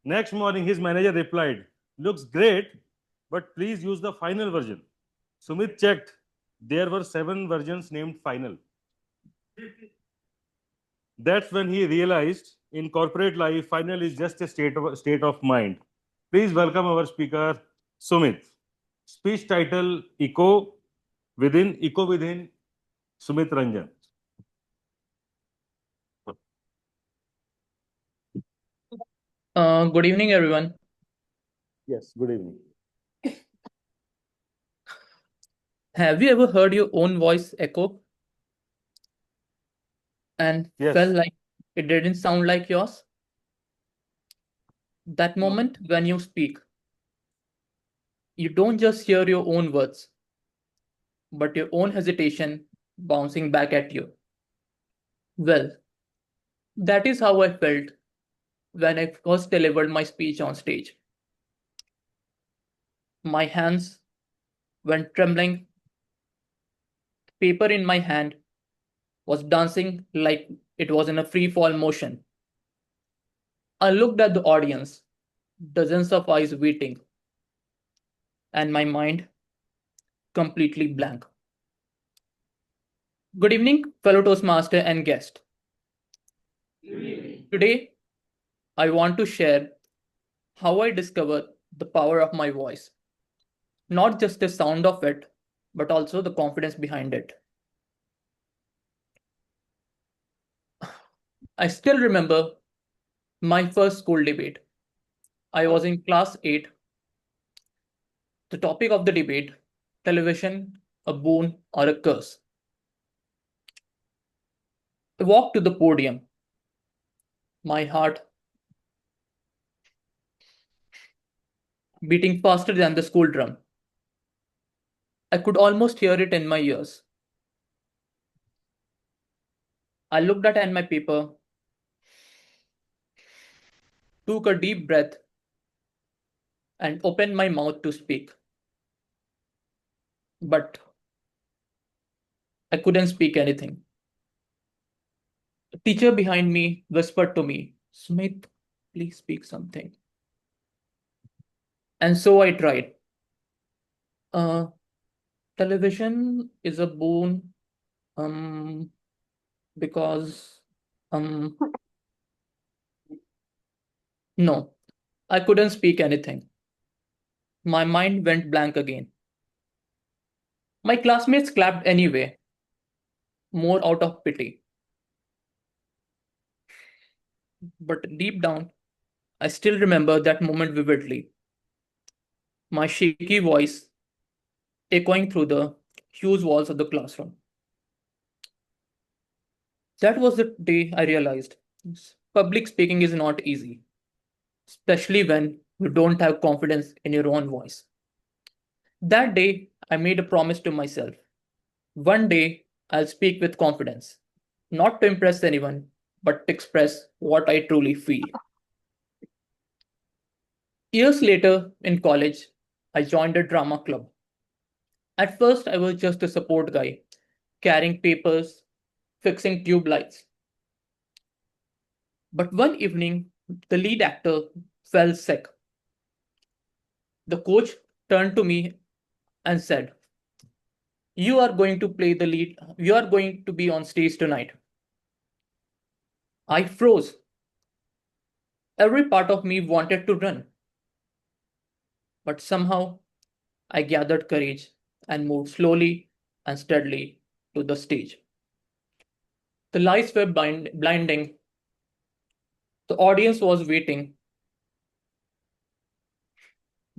Next morning, his manager replied, "Looks great, but please use the final version." Sumit checked. There were 7 versions named final. That's when he realized in corporate life, final is just a state of mind. Please welcome our speaker, Sumit. Speech title, Echo Within, Sumit Ranjan. Good evening, everyone. Yes, good evening. Have you ever heard your own voice echo and Yes. felt like it didn't sound like yours? That moment when you speak, you don't just hear your own words, but your own hesitation bouncing back at you. Well, that is how I felt when I first delivered my speech on stage. My hands went trembling, paper in my hand was dancing like it was in a free fall motion. I looked at the audience, dozens of eyes waiting, and my mind completely blank. Good evening, fellow Toastmaster and guest. Today, I want to share how I discovered the power of my voice. Not just the sound of it, but also the confidence behind it. I still remember my first school debate. I was in class 8. The topic of the debate, television, a boon or a curse. I walked to the podium, my heart beating faster than the school drum. I could almost hear it in my ears. I looked at my paper, took a deep breath, and opened my mouth to speak. But I couldn't speak anything. The teacher behind me whispered to me, Smith, please speak something. And so I tried. Uh, Television is a boon because no, I couldn't speak anything. My mind went blank again. My classmates clapped anyway, more out of pity. But deep down, I still remember that moment vividly. My shaky voice echoing through the huge walls of the classroom. That was the day I realized public speaking is not easy, especially when you don't have confidence in your own voice. That day, I made a promise to myself. One day, I'll speak with confidence, not to impress anyone, but to express what I truly feel. Years later, in college, I joined a drama club. At first, I was just a support guy, carrying papers, fixing tube lights. But one evening, the lead actor fell sick. The coach turned to me and said, You are going to play the lead, you are going to be on stage tonight. I froze. Every part of me wanted to run. But somehow, I gathered courage and moved slowly and steadily to the stage. The lights were blinding. The audience was waiting.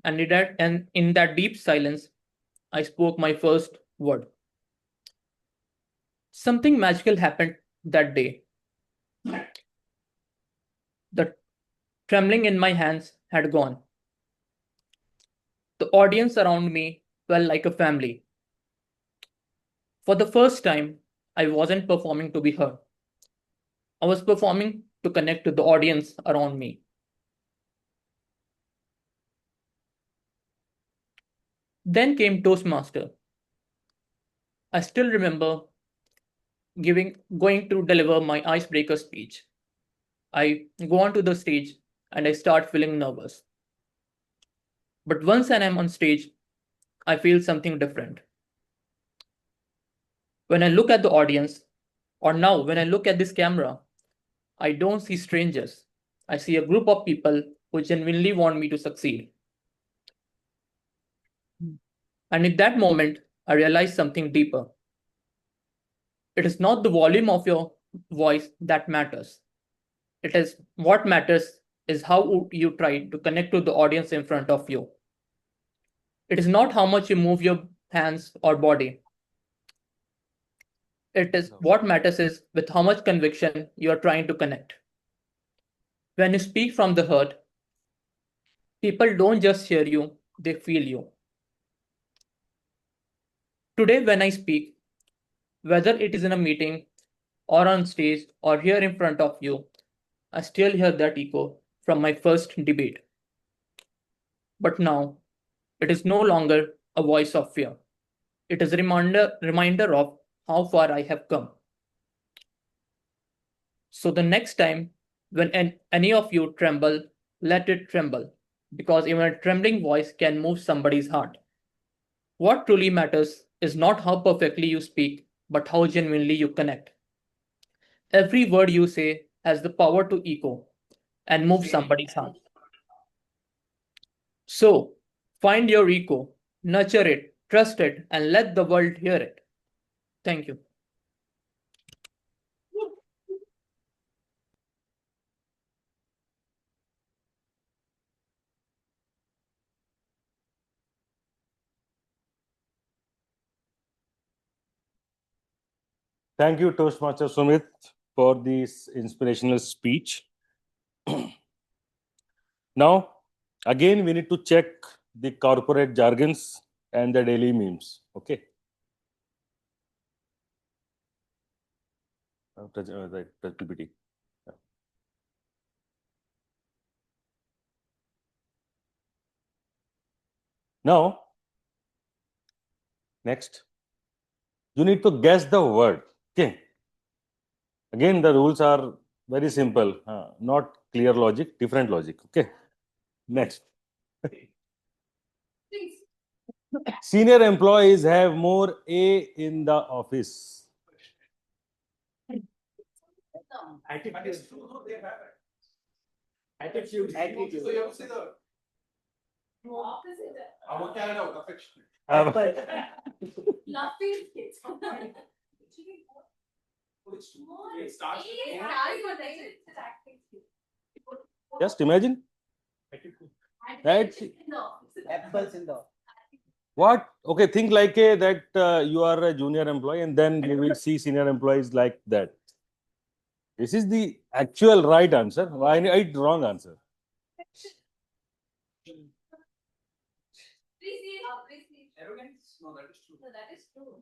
And in that deep silence, I spoke my first word. Something magical happened that day. The trembling in my hands had gone. The audience around me felt like a family. For the first time, I wasn't performing to be heard. I was performing to connect to the audience around me. Then came Toastmaster. I still remember going to deliver my icebreaker speech. I go onto the stage and I start feeling nervous. But once I'm on stage, I feel something different. When I look at the audience, or now when I look at this camera, I don't see strangers. I see a group of people who genuinely want me to succeed. And in that moment, I realized something deeper. It is not the volume of your voice that matters. It is what matters is how you try to connect to the audience in front of you. It is not how much you move your hands or body. It is what matters is with how much conviction you are trying to connect. When you speak from the heart, people don't just hear you, they feel you. Today, when I speak, whether it is in a meeting or on stage or here in front of you, I still hear that echo from my first debate. But now, it is no longer a voice of fear. It is a reminder of how far I have come. So the next time when any of you tremble, let it tremble, because even a trembling voice can move somebody's heart. What truly matters is not how perfectly you speak, but how genuinely you connect. Every word you say has the power to echo and move somebody's heart. So, find your echo, nurture it, trust it, and let the world hear it. Thank you. Thank you, Toastmaster Sumit, for this inspirational speech. Now, again, we need to check the corporate jargons and the daily memes. Okay. Right, touch PPT. Yeah. Now, next, you need to guess the word. Okay. Again, the rules are very simple, not clear logic, different logic. Okay. Next. Senior employees have more A in the office. Attitude. So you have to say the avocado affection. Just imagine. That's Apples in the. what? Okay, think like that you are a junior employee and then you will see senior employees like that. This is the actual right answer. Why it's wrong answer? Arrogance? No, that is true. No, that is true.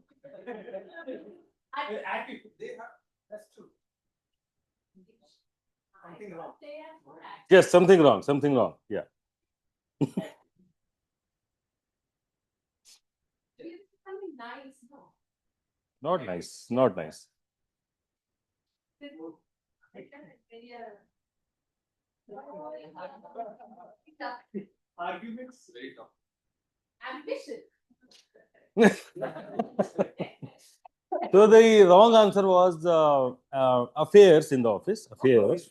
Attitude. They have. That's true. Something wrong. Yes, something wrong. Something wrong. Yeah. Something nice, no. Not nice. Not nice. Arguments? Very tough. Ambition. So the wrong answer was affairs in the office. Affairs.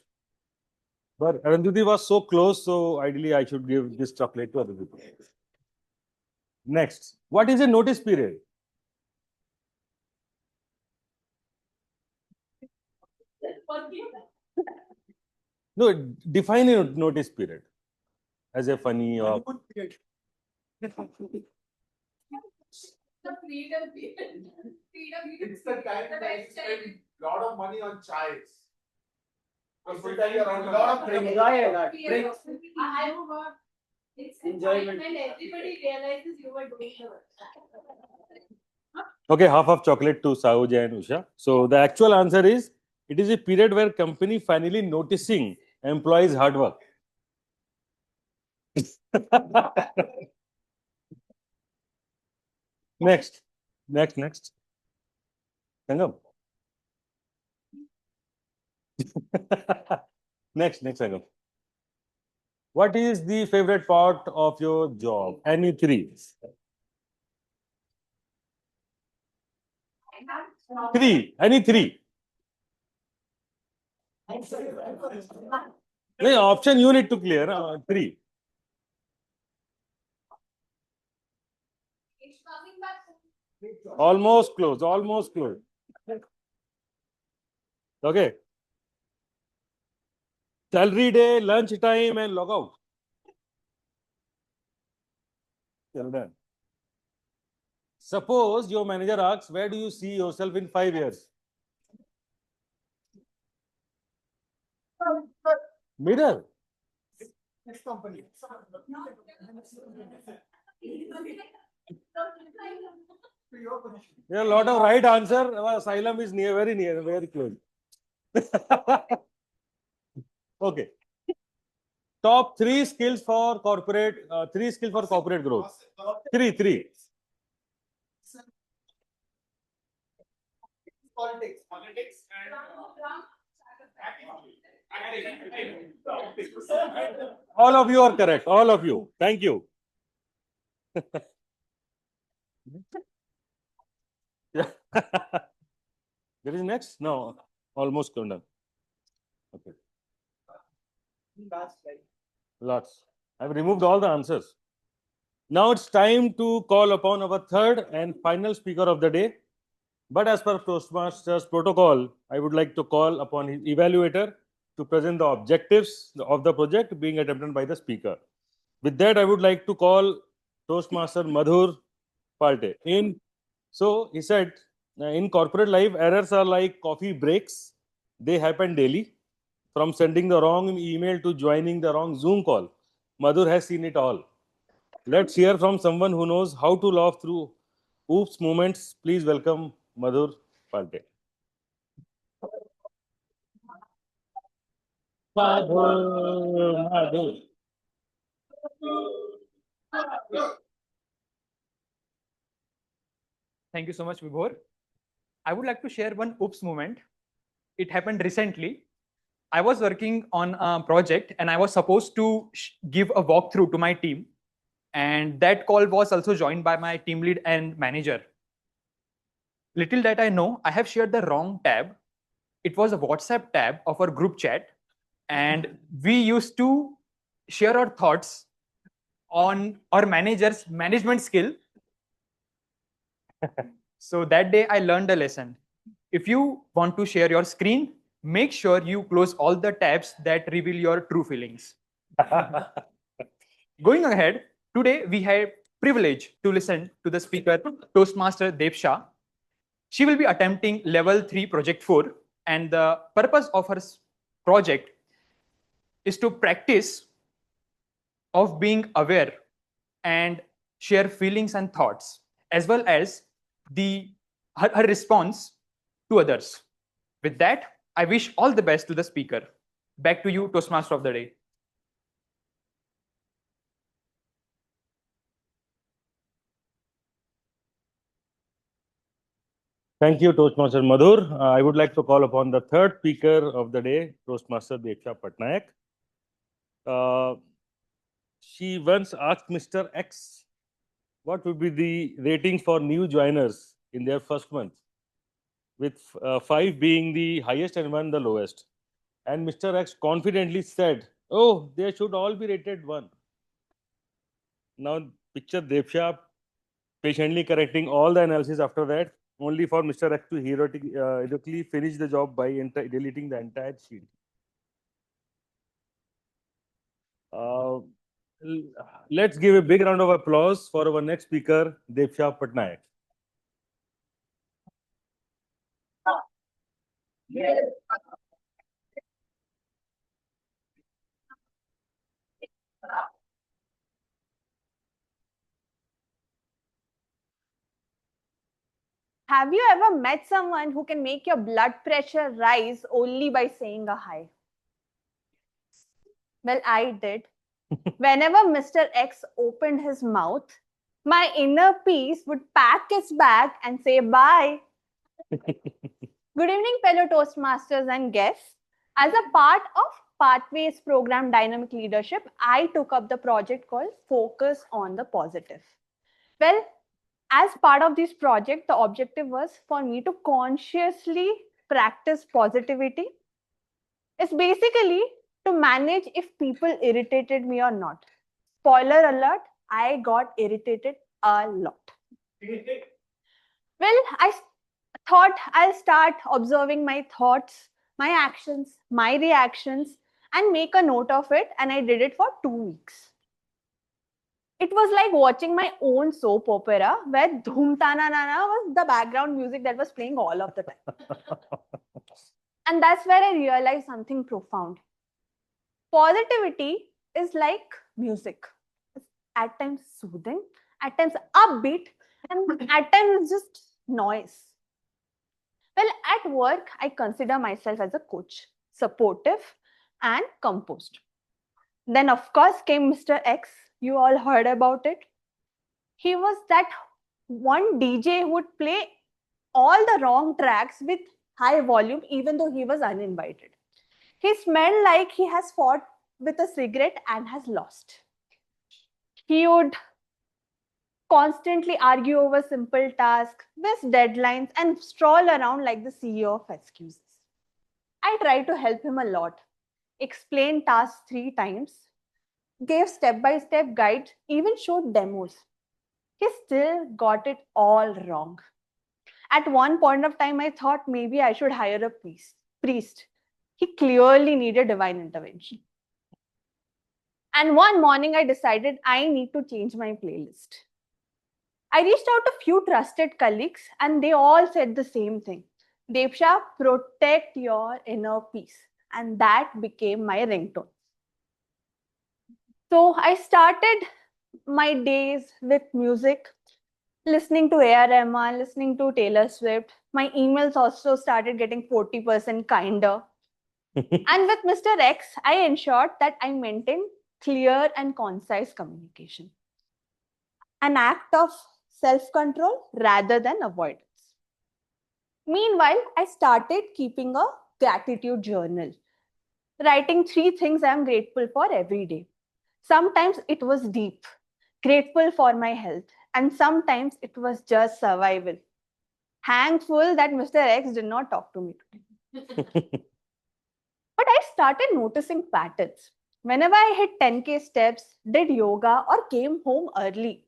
But Arundhati was so close, so ideally I should give this chocolate to other people. Next, what is a notice period? No, define a notice period as a funny or The freedom period. It's the time that you spend a lot of money on chais. Because full time you're on a lot of drinks. Drinks. I will work. It's Enjoyment. when everybody realizes you were doing the work. okay, half of chocolate to Sahuja and Usha. So the actual answer is it is a period where company finally noticing employees' hard work. Next. Sangam. next, Sangam. What is the favorite part of your job? Any three? Any three? No, option you need to clear. Three. Almost close. Okay. Salary day, lunch time, and logout. Well done. Suppose your manager asks, where do you see yourself in 5 years? Mirror. Next company. There are a lot of right answer. Asylum is very close. Okay. Top three skills for corporate growth. Three. Politics All of you are correct. All of you. Thank you. Yeah. There is next? No. Almost done. Okay. Lots. I've removed all the answers. Now it's time to call upon our third and final speaker of the day. But as per Toastmasters protocol, I would like to call upon his evaluator to present the objectives of the project being attempted by the speaker. With that, I would like to call Toastmaster Madhur Palte. So he said, in corporate life, errors are like coffee breaks. They happen daily, from sending the wrong email to joining the wrong Zoom call. Madhur has seen it all. Let's hear from someone who knows how to laugh through oops moments. Please welcome Madhur Pandey. Madhur. Thank you so much, Vibhor. I would like to share one oops moment. It happened recently. I was working on a project and I was supposed to give a walkthrough to my team. And that call was also joined by my team lead and manager. Little that I know, I have shared the wrong tab. It was a WhatsApp tab of our group chat. And we used to share our thoughts on our manager's management skill. So that day I learned a lesson. If you want to share your screen, make sure you close all the tabs that reveal your true feelings. Going ahead, today we have privilege to listen to the speaker, Toastmaster Devsha. She will be attempting level 3 project 4, and the purpose of her project is to practice of being aware and share feelings and thoughts, as well as her response to others. With that, I wish all the best to the speaker. Back to you, Toastmaster of the day. Thank you, Toastmaster Madhur. I would like to call upon the third speaker of the day, Toastmaster Devsha Patnaik. She once asked Mr. X what would be the rating for new joiners in their first month, with 5 being the highest and 1 the lowest. And Mr. X confidently said, "Oh, they should all be rated 1." Now, picture Devsha patiently correcting all the analysis after that, only for Mr. X to heroically finish the job by deleting the entire sheet. Let's give a big round of applause for our next speaker, Devsha Patnaik. Have you ever met someone who can make your blood pressure rise only by saying a hi? Well, I did. Whenever Mr. X opened his mouth, my inner peace would pack its bag and say bye. Good evening, fellow Toastmasters and guests. As a part of Pathways Program Dynamic Leadership, I took up the project called Focus on the Positive. Well, as part of this project, the objective was for me to consciously practice positivity. It's basically to manage if people irritated me or not. Spoiler alert, I got irritated a lot. Well, I thought I'll start observing my thoughts, my actions, my reactions, and make a note of it. And I did it for 2 weeks. It was like watching my own soap opera where Dhoom Tana Nana was the background music that was playing all of the time. And that's where I realized something profound. Positivity is like music. It's at times soothing, at times upbeat, and at times it's just noise. Well, at work, I consider myself as a coach, supportive and composed. Then, of course, came Mr. X. You all heard about it. He was that one DJ who would play all the wrong tracks with high volume, even though he was uninvited. He smelled like he has fought with a cigarette and has lost. He would constantly argue over simple tasks, miss deadlines, and stroll around like the CEO of excuses. I tried to help him a lot, explained tasks 3 times, gave step-by-step guides, even showed demos. He still got it all wrong. At one point of time, I thought maybe I should hire a priest. He clearly needed divine intervention. And one morning, I decided I need to change my playlist. I reached out to a few trusted colleagues, and they all said the same thing. Devsha, protect your inner peace. And that became my ringtone. So I started my days with music, listening to A.R. Rahman, listening to Taylor Swift. My emails also started getting 40% kinder. And with Mr. X, I ensured that I maintained clear and concise communication. An act of self-control rather than avoidance. Meanwhile, I started keeping a gratitude journal, writing 3 things I am grateful for every day. Sometimes it was deep, grateful for my health, and sometimes it was just survival. Thankful that Mr. X did not talk to me today. But I started noticing patterns. Whenever I hit 10K steps, did yoga, or came home early,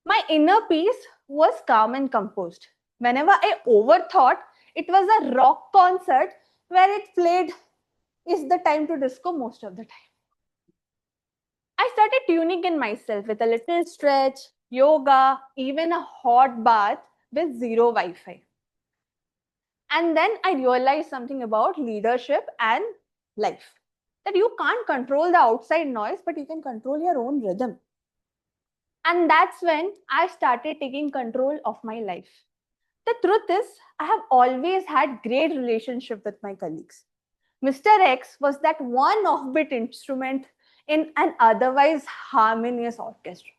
my inner peace was calm and composed. Whenever I overthought, it was a rock concert where it played Is the Time to Disco most of the time. I started tuning in myself with a little stretch, yoga, even a hot bath with zero Wi-Fi. And then I realized something about leadership and life. That you can't control the outside noise, but you can control your own rhythm. And that's when I started taking control of my life. The truth is, I have always had great relationship with my colleagues. Mr. X was that one offbeat instrument in an otherwise harmonious orchestra.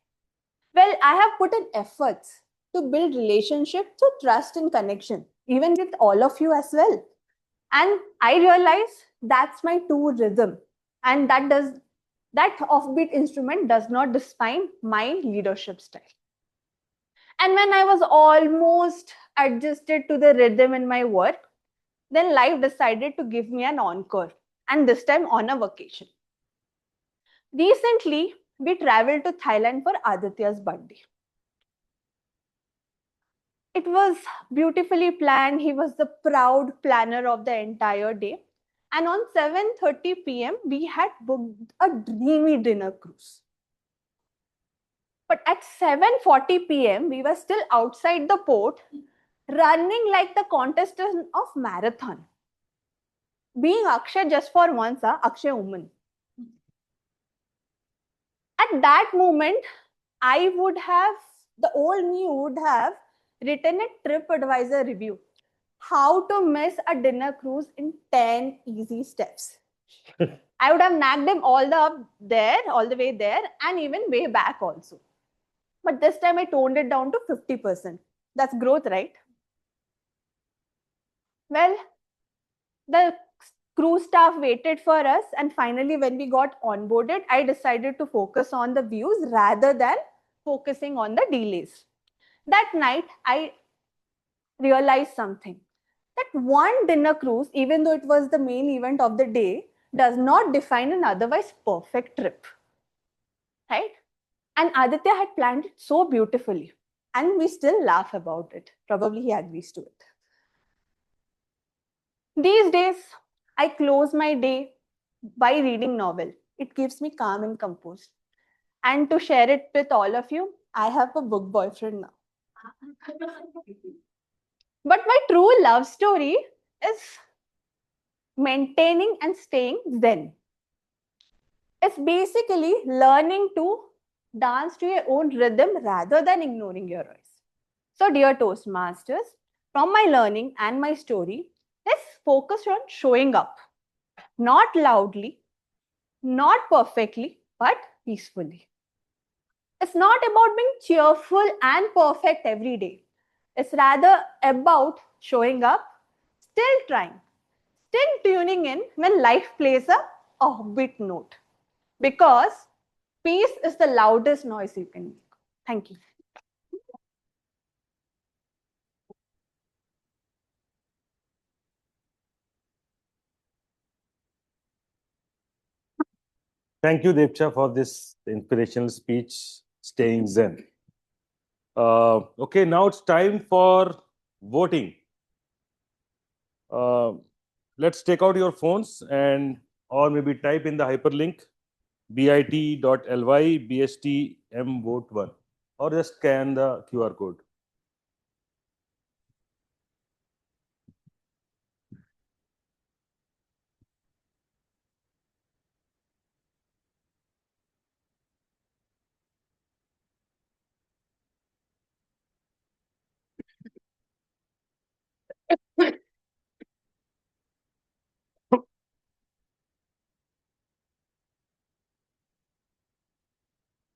Well, I have put in efforts to build relationship through trust and connection, even with all of you as well. And I realize that's my true rhythm. And that offbeat instrument does not define my leadership style. And when I was almost adjusted to the rhythm in my work, then life decided to give me an encore, and this time on a vacation. Recently, we traveled to Thailand for Aditya's birthday. It was beautifully planned. He was the proud planner of the entire day. And on 7:30 p.m., we had booked a dreamy dinner cruise. But at 7:40 p.m., we were still outside the port, running like the contestant of marathon. Being Akshay just for once, Akshay woman. At that moment, the old me would have written a TripAdvisor review. How to miss a dinner cruise in 10 easy steps. I would have nagged him all the way there, and even way back also. But this time I toned it down to 50%. That's growth, right? Well, the cruise staff waited for us, and finally when we got onboarded, I decided to focus on the views rather than focusing on the delays. That night, I realized something. That one dinner cruise, even though it was the main event of the day, does not define an otherwise perfect trip. Right? And Aditya had planned it so beautifully. And we still laugh about it. Probably he agrees to it. These days, I close my day by reading novel. It keeps me calm and composed. And to share it with all of you, I have a book boyfriend now. But my true love story is maintaining and staying zen. It's basically learning to dance to your own rhythm rather than ignoring your voice. So, dear Toastmasters, from my learning and my story, let's focus on showing up. Not loudly, not perfectly, but peacefully. It's not about being cheerful and perfect every day. It's rather about showing up, still trying, still tuning in when life plays a offbeat note. Because peace is the loudest noise you can make. Thank you. Thank you, Devcha, for this inspirational speech, Staying Zen. Okay, now it's time for voting. Let's take out your phones or maybe type in the hyperlink bit.ly bstmvote1 or just scan the QR code.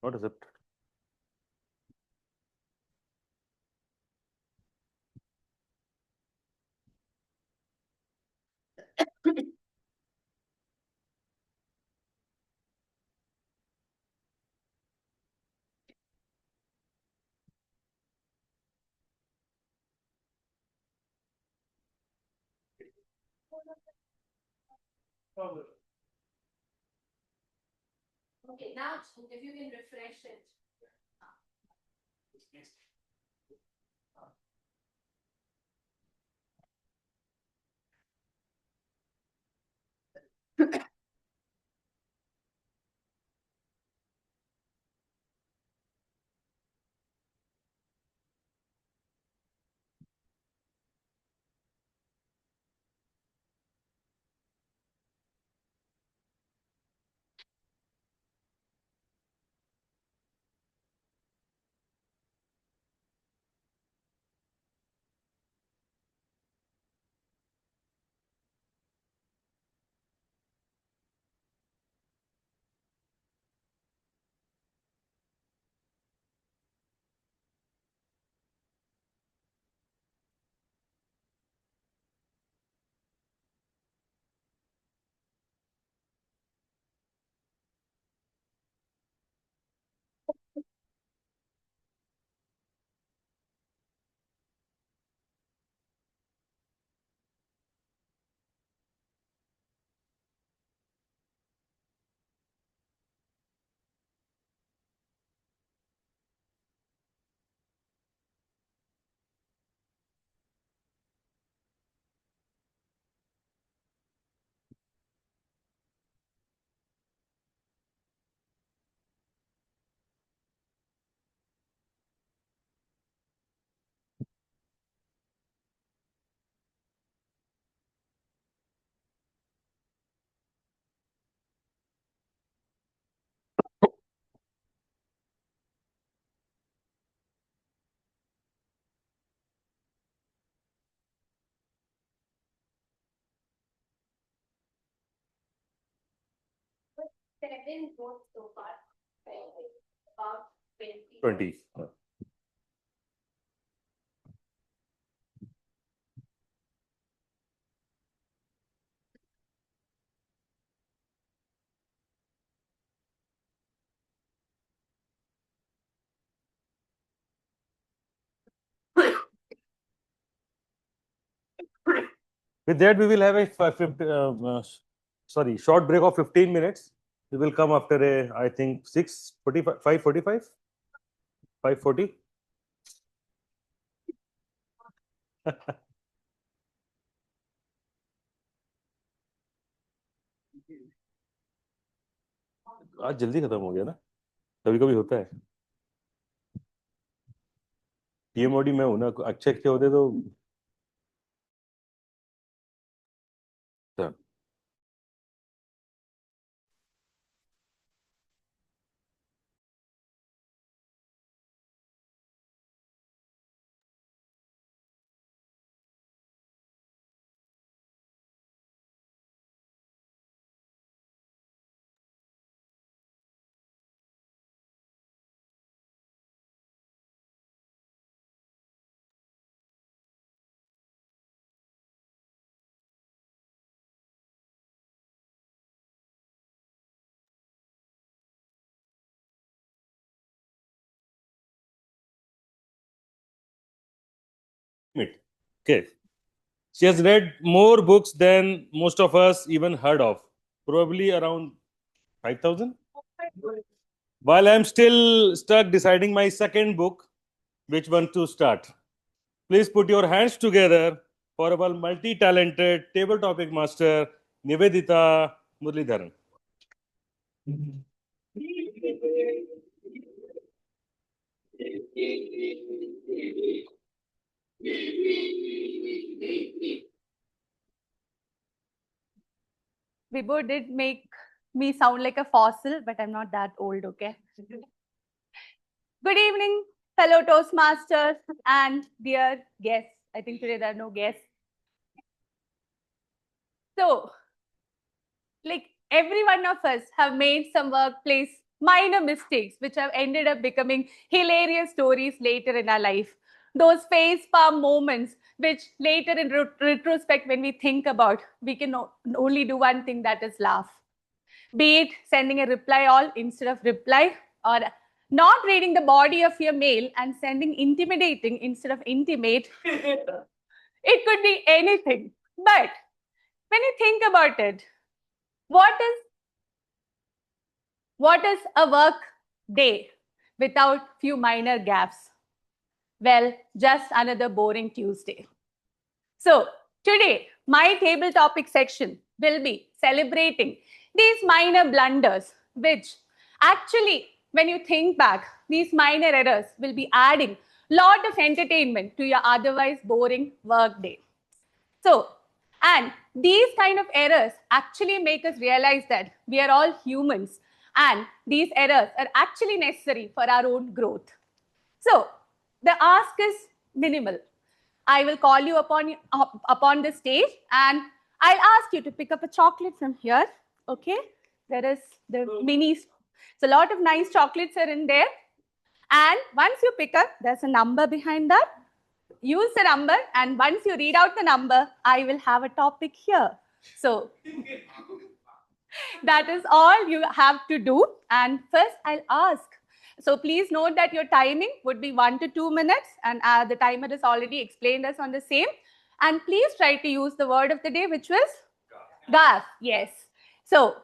Not accepted. Okay, now if you can refresh it. Seven votes so far. About 20. 20. With that, we will have a short break of 15 minutes. We will come after a, I think, 6:45, 5:45, 5:40. आज जल्दी खत्म हो गया ना, कभी कभी होता है। टीएमओडी में हूं ना, अच्छे अच्छे होते तो okay. She has read more books than most of us even heard of, probably around 5,000. While I'm still stuck deciding my second book, which one to start. Please put your hands together for our multi-talented table topic master, Nivedita Muralidharan. Vibhu did make me sound like a fossil, but I'm not that old, okay? Good evening, fellow Toastmasters and dear guests. I think today there are no guests. So, like every one of us have made some workplace minor mistakes which have ended up becoming hilarious stories later in our life. Those face palm moments which later in retrospect, when we think about, we can only do one thing, that is laugh. Be it sending a reply all instead of reply, or not reading the body of your mail and sending intimidating instead of intimate. It could be anything. But when you think about it, what is a work day without few minor gaps? Well, just another boring Tuesday. So today, my table topic section will be celebrating these minor blunders, which actually, when you think back, these minor errors will be adding lot of entertainment to your otherwise boring work day. So, and these kind of errors actually make us realize that we are all humans and these errors are actually necessary for our own growth. So, the ask is minimal. I will call you upon the stage and I'll ask you to pick up a chocolate from here. Okay, there is the minis. So a lot of nice chocolates are in there. And once you pick up, there's a number behind that. Use the number, and once you read out the number, I will have a topic here. So that is all you have to do. And first I'll ask. So please note that your timing would be 1 to 2 minutes, and the timer has already explained us on the same. And please try to use the word of the day, which was GAF. Yes. So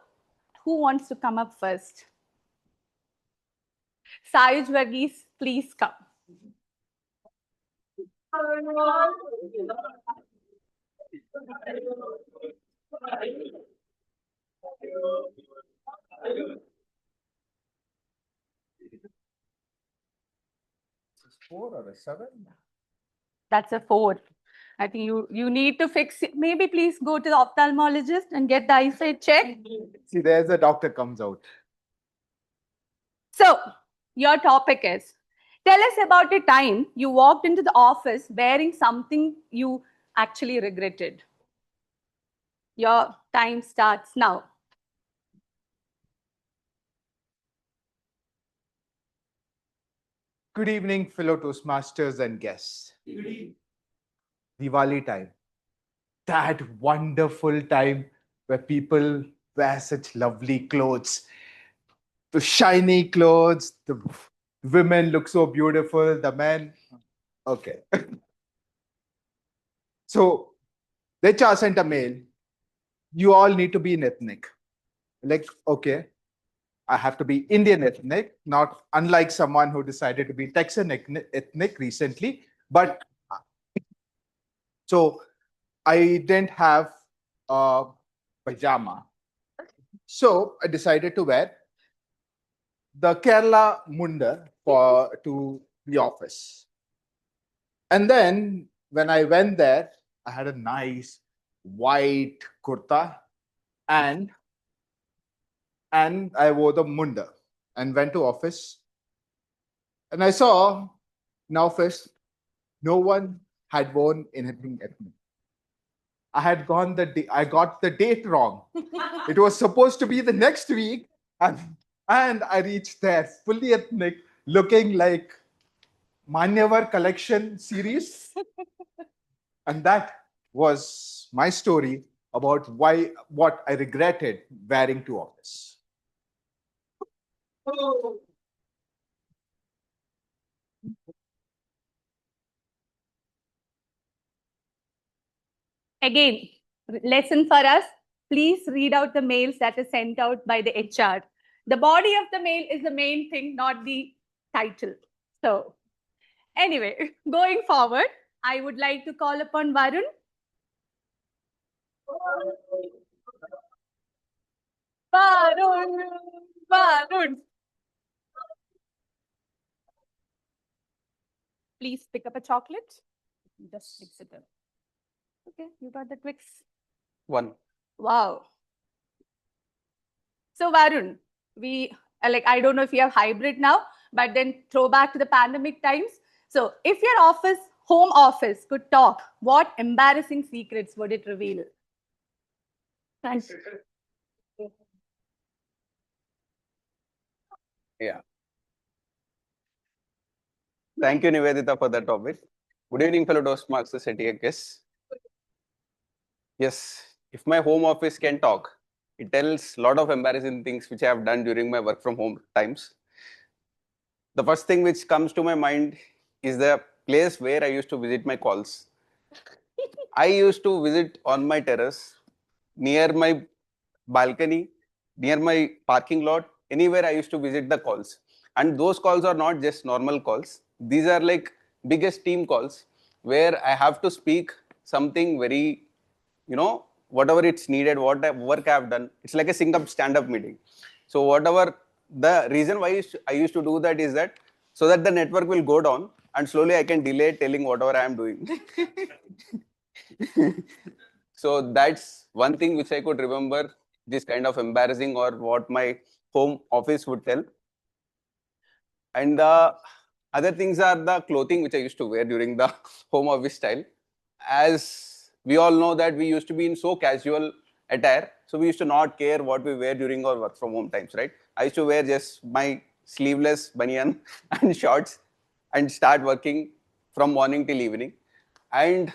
who wants to come up first? Sayuj Varghese, please come. Four or a 7? That's a 4. I think you need to fix it. Maybe please go to the ophthalmologist and get the eyesight checked. See, there's a doctor comes out. So, your topic is, tell us about a time you walked into the office wearing something you actually regretted. Your time starts now. Good evening, fellow Toastmasters and guests. Diwali time. That wonderful time where people wear such lovely clothes. The shiny clothes, the women look so beautiful, the men. Okay. So, the HR sent a mail. You all need to be in ethnic. Like, okay, I have to be Indian ethnic, not unlike someone who decided to be Texan ethnic recently. But so I didn't have a pajama. So I decided to wear the Kerala Munda to the office. And then when I went there, I had a nice white kurta and I wore the munda and went to office. And I saw in office, no one had worn anything ethnic. I got the date wrong. It was supposed to be the next week, and I reached there fully ethnic, looking like Manyavar collection series. And that was my story about what I regretted wearing to office. Again, lesson for us, please read out the mails that is sent out by the HR. The body of the mail is the main thing, not the title. So anyway, going forward, I would like to call upon Varun. Varun. Please pick up a chocolate. Just mix it up. Okay, you got the Twix. 1. Wow. So Varun, I don't know if you have hybrid now, but then throw back to the pandemic times. So if your home office could talk, what embarrassing secrets would it reveal? Thanks. Yeah. Thank you, Nivedita, for that topic. Good evening, fellow Toastmasters and dear guests. Yes, if my home office can talk, it tells a lot of embarrassing things which I have done during my work from home times. The first thing which comes to my mind is the place where I used to visit my calls. I used to visit on my terrace, near my balcony, near my parking lot, anywhere I used to visit the calls. And those calls are not just normal calls. These are like biggest team calls where I have to speak something very, whatever it's needed, what work I have done. It's like a stand-up meeting. So whatever the reason why I used to do that is that so that the network will go down and slowly I can delay telling whatever I am doing. So that's one thing which I could remember, this kind of embarrassing or what my home office would tell. And the other things are the clothing which I used to wear during the home office style. As we all know that we used to be in so casual attire, so we used to not care what we wear during our work from home times, right? I used to wear just my sleeveless banyan and shorts and start working from morning till evening. And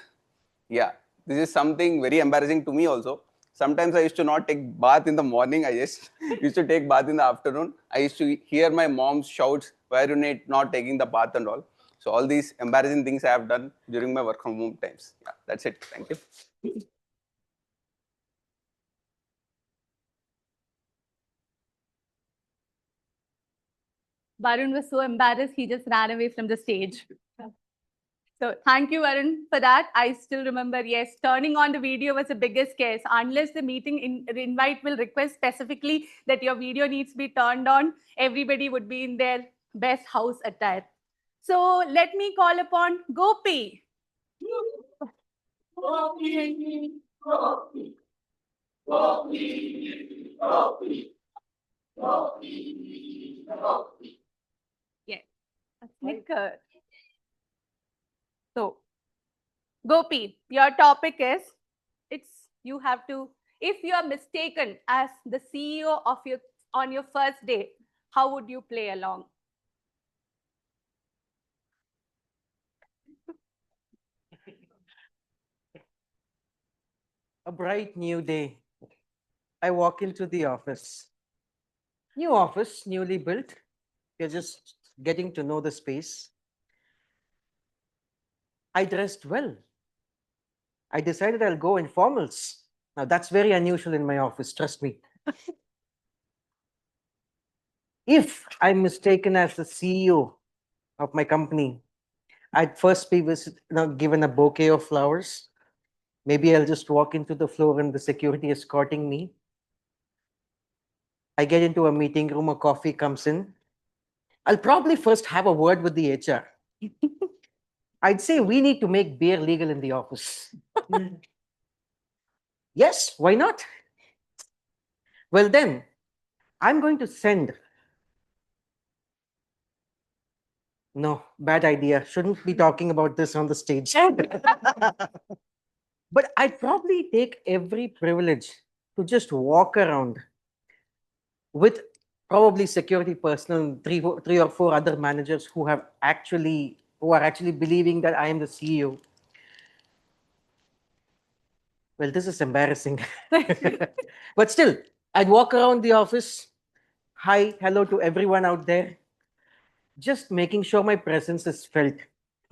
yeah, this is something very embarrassing to me also. Sometimes I used to not take bath in the morning. I just used to take bath in the afternoon. I used to hear my mom's shouts, why are you not taking the bath and all. So all these embarrassing things I have done during my work from home times. Yeah, that's it. Thank you. Varun was so embarrassed, he just ran away from the stage. So thank you, Varun, for that. I still remember, yes, turning on the video was the biggest case. Unless the meeting invite will request specifically that your video needs to be turned on, everybody would be in their best house attire. So let me call upon Gopi. Gopi, Gopi, Gopi, Gopi, Gopi, Gopi. Yes, a snicker. So, Gopi, your topic is, you have to, if you are mistaken as the CEO of on your first day, how would you play along? A bright new day. I walk into the office. New office, newly built. You're just getting to know the space. I dressed well. I decided I'll go in formals. Now that's very unusual in my office, trust me. If I'm mistaken as the CEO of my company, I'd first be given a bouquet of flowers. Maybe I'll just walk into the floor and the security escorting me. I get into a meeting room, a coffee comes in. I'll probably first have a word with the HR. I'd say we need to make beer legal in the office. Yes, why not? Well then, I'm going to send. No, bad idea. Shouldn't be talking about this on the stage. But I'd probably take every privilege to just walk around with probably security personnel, three or four other managers who are actually believing that I am the CEO. Well, this is embarrassing. But still, I'd walk around the office. Hi, hello to everyone out there. Just making sure my presence is felt.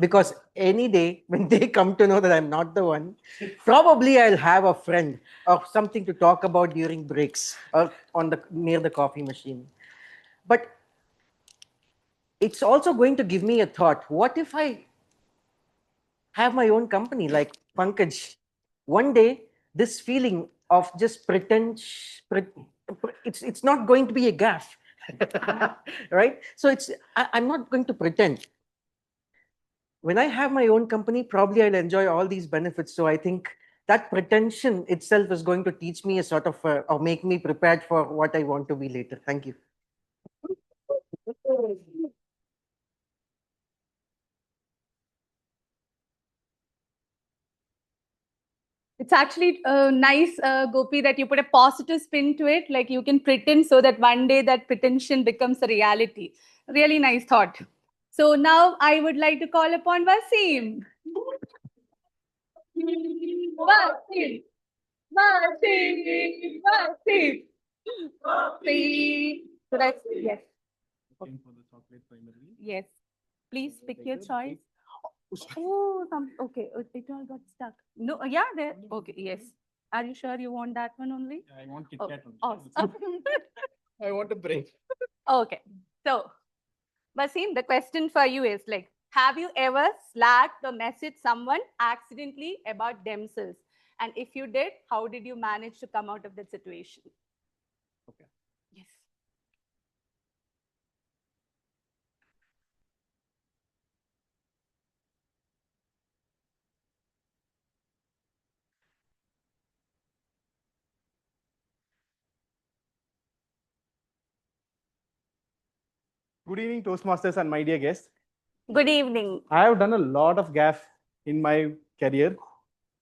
Because any day when they come to know that I'm not the one, probably I'll have a friend or something to talk about during breaks or near the coffee machine. But it's also going to give me a thought. What if I have my own company like Pankaj? One day, this feeling of just it's not going to be a gaffe, right? So I'm not going to pretend. When I have my own company, probably I'll enjoy all these benefits. So I think that pretension itself is going to teach me a sort of, or make me prepared for what I want to be later. Thank you. It's actually nice, Gopi, that you put a positive spin to it. Like you can pretend so that one day that pretension becomes a reality. Really nice thought. So now I would like to call upon Wasim. Wasim. Wasim. Wasim. Wasim. So that's, yes. Yes. Please pick your choice. Oh, okay. It all got stuck. No, yeah, there. Okay, yes. Are you sure you want that one only? I want Kit Oh, Kat only. awesome. I want a break. Okay. So, Wasim, the question for you is like, have you ever slacked or messaged someone accidentally about themselves? And if you did, how did you manage to come out of that situation? Okay. Yes. Good evening, Toastmasters and my dear guests. Good evening. I have done a lot of gaff in my career,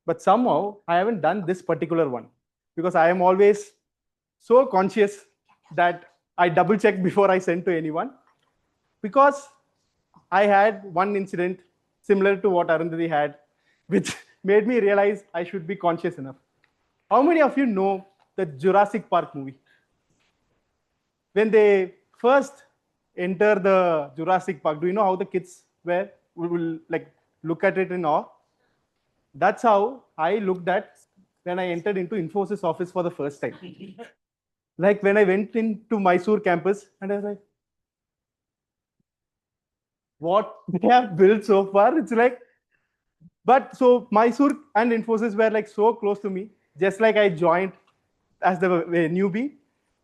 but somehow I haven't done this particular one because I am always so conscious that I double check before I send to anyone. Because I had one incident similar to what Arundhati had, which made me realize I should be conscious enough. How many of you know the Jurassic Park movie? When they first enter the Jurassic Park, do you know how the kids will like look at it in awe? That's how I looked at when I entered into Infosys office for the first time. Like when I went into Mysore campus and I was like, what they have built so far, it's like, but so Mysore and Infosys were like so close to me, just like I joined as the newbie,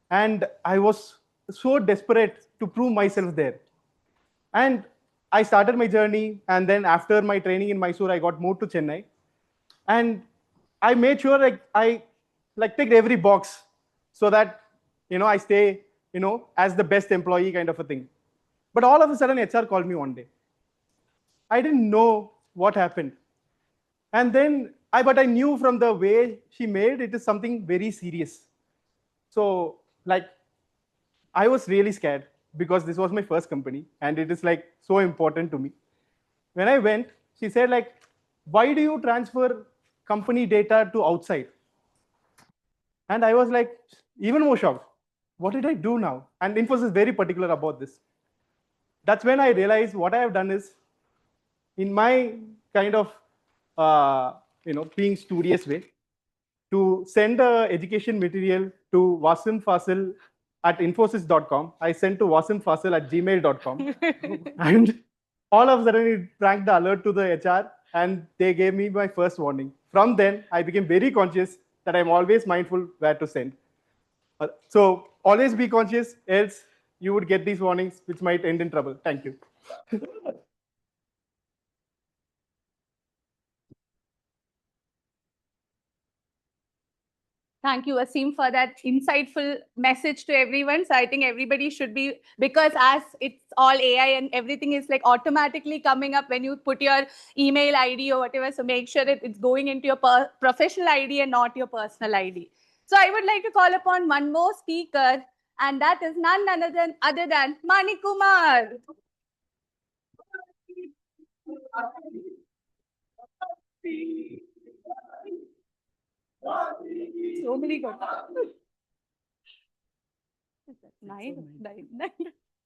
and I was so desperate to prove myself there. And I started my journey, and then after my training in Mysore, I got moved to Chennai, and I made sure like I like ticked every box so that I stay as the best employee kind of a thing. But all of a sudden, HR called me one day. I didn't know what happened. And then but I knew from the way she made it is something very serious. So like, I was really scared because this was my first company and it is like so important to me. When I went, she said like, why do you transfer company data to outside? And I was like, even more shocked. What did I do now? And Infosys is very particular about this. That's when I realized what I have done is, in my kind of being studious way, to send education material to Wasim Fasil at infosys.com. I sent to Wasim Fasil at gmail.com. And all of a sudden it rang the alert to the HR and they gave me my first warning. From then, I became very conscious that I'm always mindful where to send. So always be conscious, else you would get these warnings which might end in trouble. Thank you. Thank you, Asim, for that insightful message to everyone. So I think everybody should be, because as it's all AI and everything is like automatically coming up when you put your email ID or whatever. So make sure that it's going into your professional ID and not your personal ID. So I would like to call upon one more speaker, and that is none other than Mani Kumar. So many good. Nine? Nine.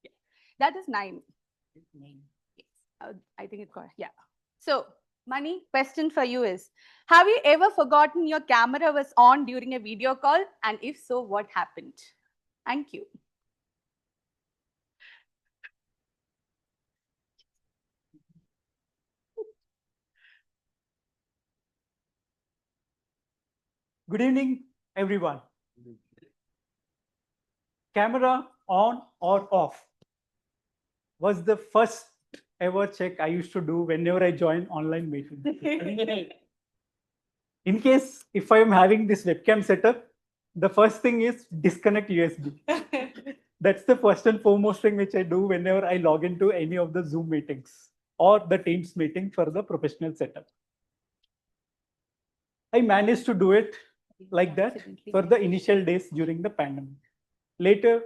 Yeah. That is 9. Yes. I think it's correct. Yeah. So, Mani, question for you is, have you ever forgotten your camera was on during a video call? And if so, what happened? Thank you. Good evening, everyone. Camera on or off was the first ever check I used to do whenever I join online meetings. In case if I am having this webcam setup, the first thing is disconnect USB. That's the first and foremost thing which I do whenever I log into any of the Zoom meetings or the Teams meeting for the professional setup. I managed to do it like that for the initial days during the pandemic. Later,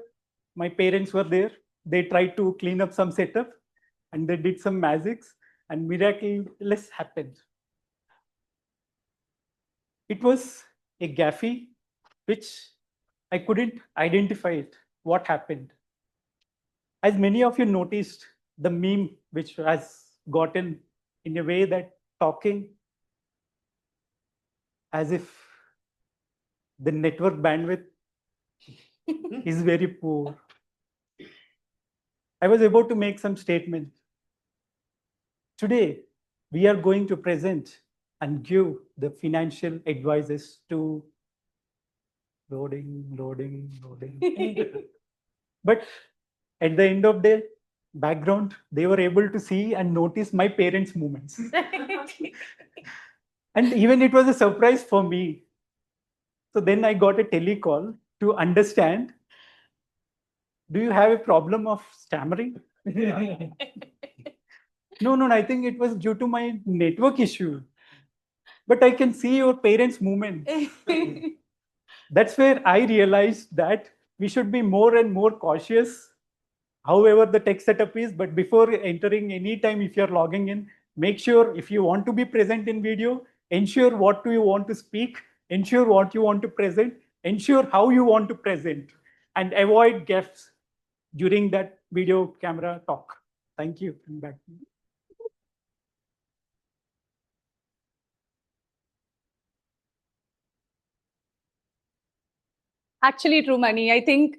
my parents were there. They tried to clean up some setup and they did some magics and miraculous happened. It was a gaffy which I couldn't identify it, what happened. As many of you noticed, the meme which has gotten in a way that talking as if the network bandwidth is very poor. I was about to make some statement. Today, we are going to present and give the financial advices to loading. But at the end of the background, they were able to see and notice my parents' movements. And even it was a surprise for me. So then I got a telecall to understand, do you have a problem of stammering? No, I think it was due to my network issue. But I can see your parents' movement. That's where I realized that we should be more and more cautious, however the tech setup is. But before entering any time, if you're logging in, make sure if you want to be present in video, ensure what do you want to speak, ensure what you want to present, ensure how you want to present, and avoid gaffes during that video camera talk. Thank you. And back to you. Actually, true, Mani. I think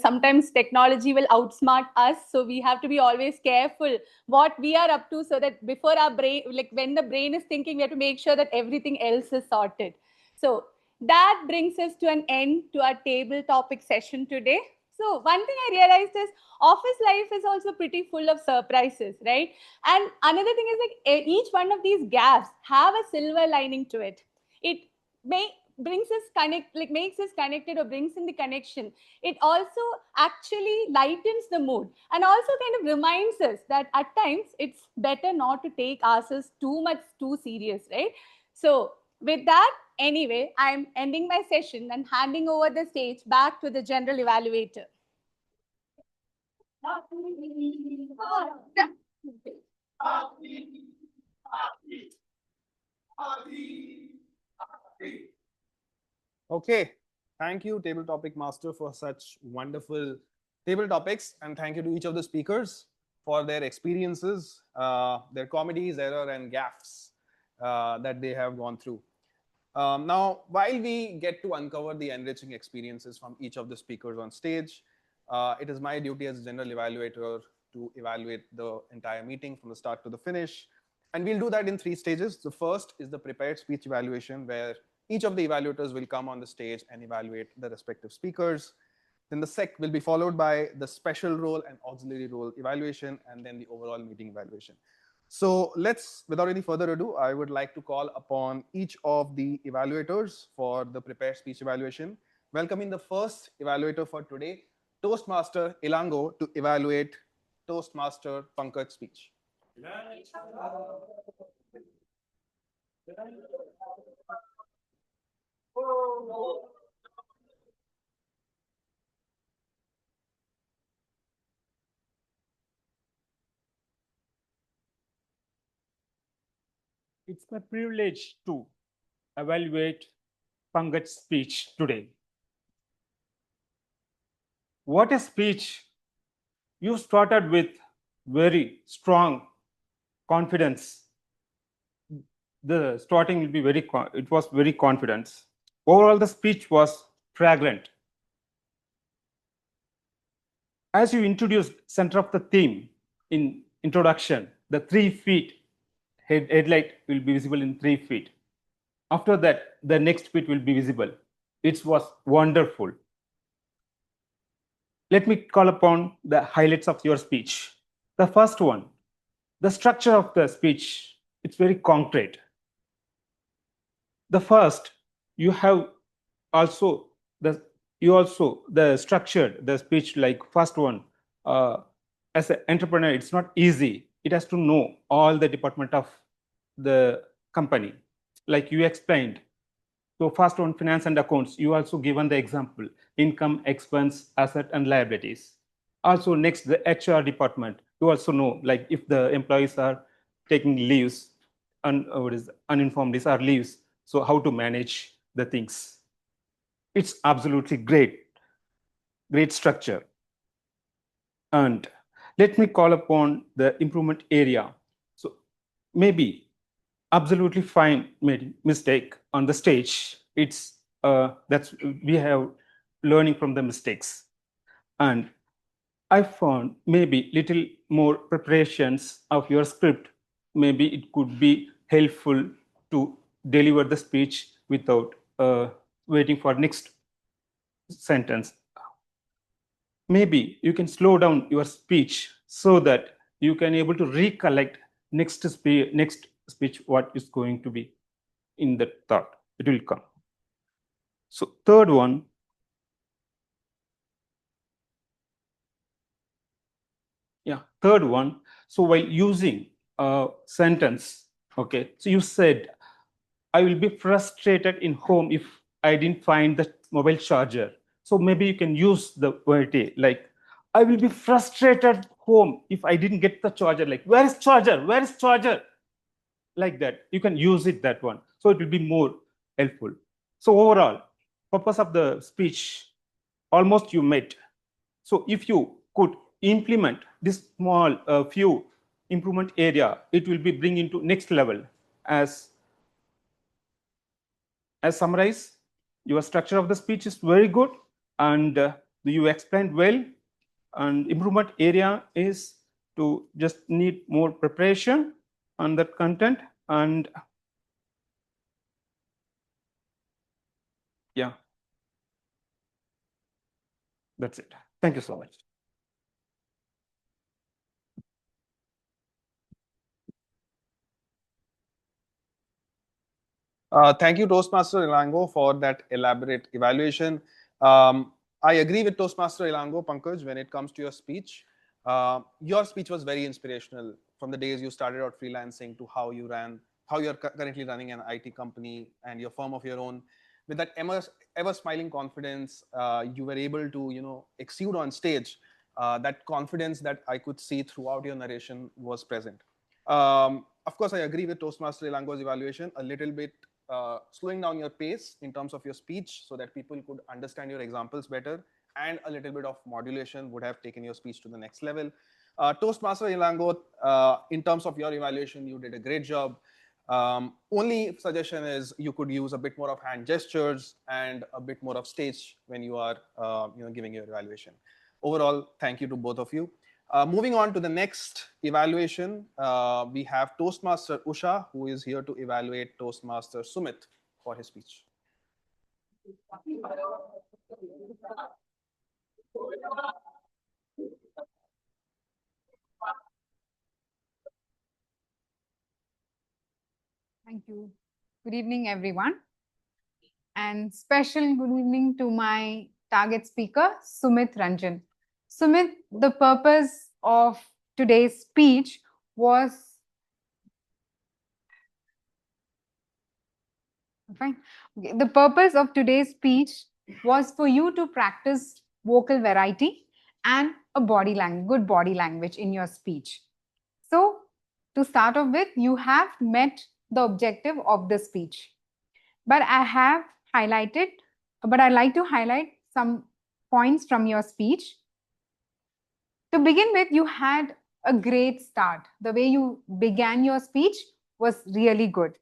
sometimes technology will outsmart us, so we have to be always careful what we are up to, so that before our brain, like when the brain is thinking, we have to make sure that everything else is sorted. So that brings us to an end to our table topic session today. So one thing I realized is office life is also pretty full of surprises, right? And another thing is like each one of these gaps have a silver lining to it. It makes us connected or brings in the connection. It also actually lightens the mood and also kind of reminds us that at times it's better not to take ourselves too serious, right? So with that, anyway, I'm ending my session and handing over the stage back to the general evaluator. Okay, thank you, Table Topic Master, for such wonderful table topics, and thank you to each of the speakers for their experiences, their comedies, error, and gaffes that they have gone through. Now, while we get to uncover the enriching experiences from each of the speakers on stage, it is my duty as a general evaluator to evaluate the entire meeting from the start to the finish. And we'll do that in 3 stages. The first is the prepared speech evaluation, where each of the evaluators will come on the stage and evaluate the respective speakers. Then the SEC will be followed by the special role and auxiliary role evaluation, and then the overall meeting evaluation. So without any further ado, I would like to call upon each of the evaluators for the prepared speech evaluation. Welcoming the first evaluator for today, Toastmaster Ilango, to evaluate Toastmaster Pankaj's speech. It's my privilege to evaluate Pankaj's speech today. What a speech! You started with very strong confidence. The starting will be it was very confident. Overall, the speech was fragrant. As you introduced center of the theme in introduction, the 3 feet headlight will be visible in 3 feet. After that, the next feet will be visible. It was wonderful. Let me call upon the highlights of your speech. The first one, the structure of the speech, it's very concrete. The first, you structured the speech like first one. As an entrepreneur, it's not easy. It has to know all the department of the company. Like you explained, So first on finance and accounts, you also given the example, income, expense, asset, and liabilities. Also next, the HR department. You also know, like if the employees are taking leaves, uninformed leaves or leaves, so how to manage the things. It's absolutely great structure. And let me call upon the improvement area. So maybe absolutely fine made mistake on the stage. It's that's we have learning from the mistakes. And I found maybe little more preparations of your script. Maybe it could be helpful to deliver the speech without waiting for next sentence. Maybe you can slow down your speech so that you can able to recollect next speech what is going to be in the thought. It will come. So third one, so while using a sentence, okay, so you said, I will be frustrated in home if I didn't find the mobile charger. So maybe you can use the word like, I will be frustrated home if I didn't get the charger. Like, where is charger? Where is charger? Like that. You can use it, that one. So it will be more helpful. So overall, purpose of the speech, almost you met. So if you could implement this small few improvement area, it will be bring into next level. As summarize, your structure of the speech is very good, and you explained well, and improvement area is to just need more preparation on that content. And yeah, that's it. Thank you so much. Thank you, Toastmaster Ilango, for that elaborate evaluation. I agree with Toastmaster Ilango, Pankaj, when it comes to your speech. Your speech was very inspirational from the days you started out freelancing to how you're currently running an IT company and your firm of your own. With that ever smiling confidence, you were able to, exude on stage. That confidence that I could see throughout your narration was present. Of course, I agree with Toastmaster Ilango's evaluation, a little bit slowing down your pace in terms of your speech so that people could understand your examples better, and a little bit of modulation would have taken your speech to the next level. Toastmaster Ilango, in terms of your evaluation, you did a great job. Only suggestion is you could use a bit more of hand gestures and a bit more of stage when you are giving your evaluation. Overall, thank you to both of you. Moving on to the next evaluation, we have Toastmaster Usha, who is here to evaluate Toastmaster Sumit for his speech. Thank you. Good evening, everyone. And special good evening to my target speaker, Sumit Ranjan. Sumit, the purpose of today's speech was fine. Okay. The purpose of today's speech was for you to practice vocal variety and a good body language in your speech. So, to start off with, you have met the objective of the speech. But I'd like to highlight some points from your speech. To begin with, you had a great start. The way you began your speech was really good.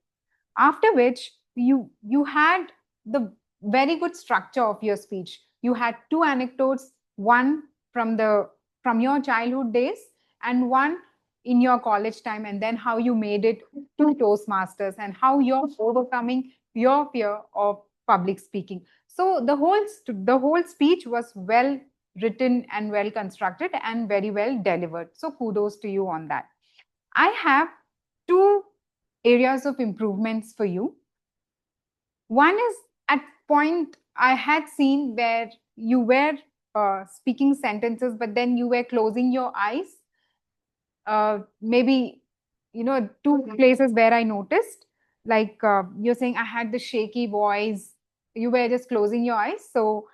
After which, you had the very good structure of your speech. You had two anecdotes, one from your childhood days and one in your college time, and then how you made it to Toastmasters and how you're overcoming your fear of public speaking. So the whole speech was well written and well constructed and very well delivered. So kudos to you on that. I have two areas of improvements for you. One is at point I had seen where you were speaking sentences, but then you were closing your eyes. Maybe, two places where I noticed. like you're saying I had the shaky voice, you were just closing your eyes. So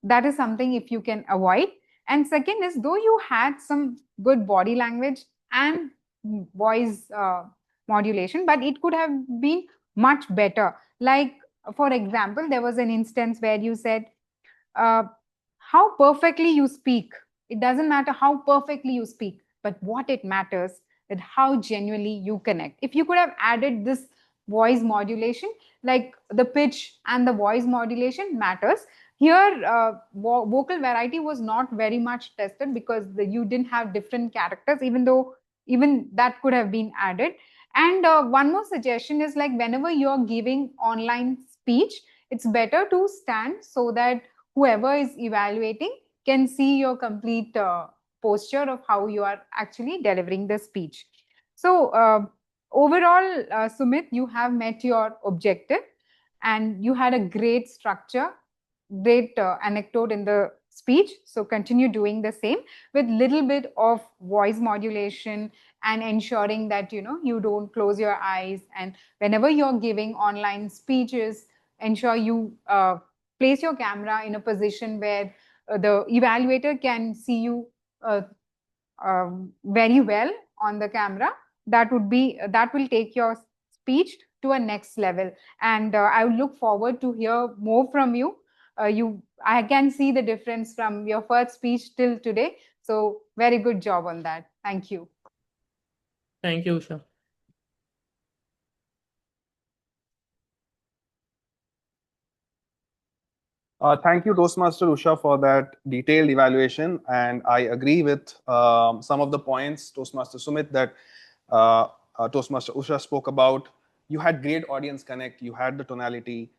that is something if you can avoid. And second is, though you had some good body language and voice modulation, but it could have been much better. Like, for example, there was an instance where you said, how perfectly you speak. It doesn't matter how perfectly you speak, but what it matters is how genuinely you connect. If you could have added this voice modulation, like the pitch and the voice modulation matters. Here, vocal variety was not very much tested because you didn't have different characters, even though even that could have been added. And one more suggestion is, like, whenever you're giving online speech, it's better to stand so that whoever is evaluating can see your complete posture of how you are actually delivering the speech. So overall, Sumit, you have met your objective and you had a great structure, great anecdote in the speech. So continue doing the same with little bit of voice modulation and ensuring that you don't close your eyes. And whenever you're giving online speeches, ensure you place your camera in a position where the evaluator can see you very well on the camera. That will take your speech to a next level. And I would look forward to hear more from you. I can see the difference from your first speech till today. So very good job on that. Thank you. Thank you, Usha. Thank you, Toastmaster Usha, for that detailed evaluation. And I agree with some of the points, Toastmaster Sumit, that Toastmaster Usha spoke about. You had great audience connect, you had the tonality,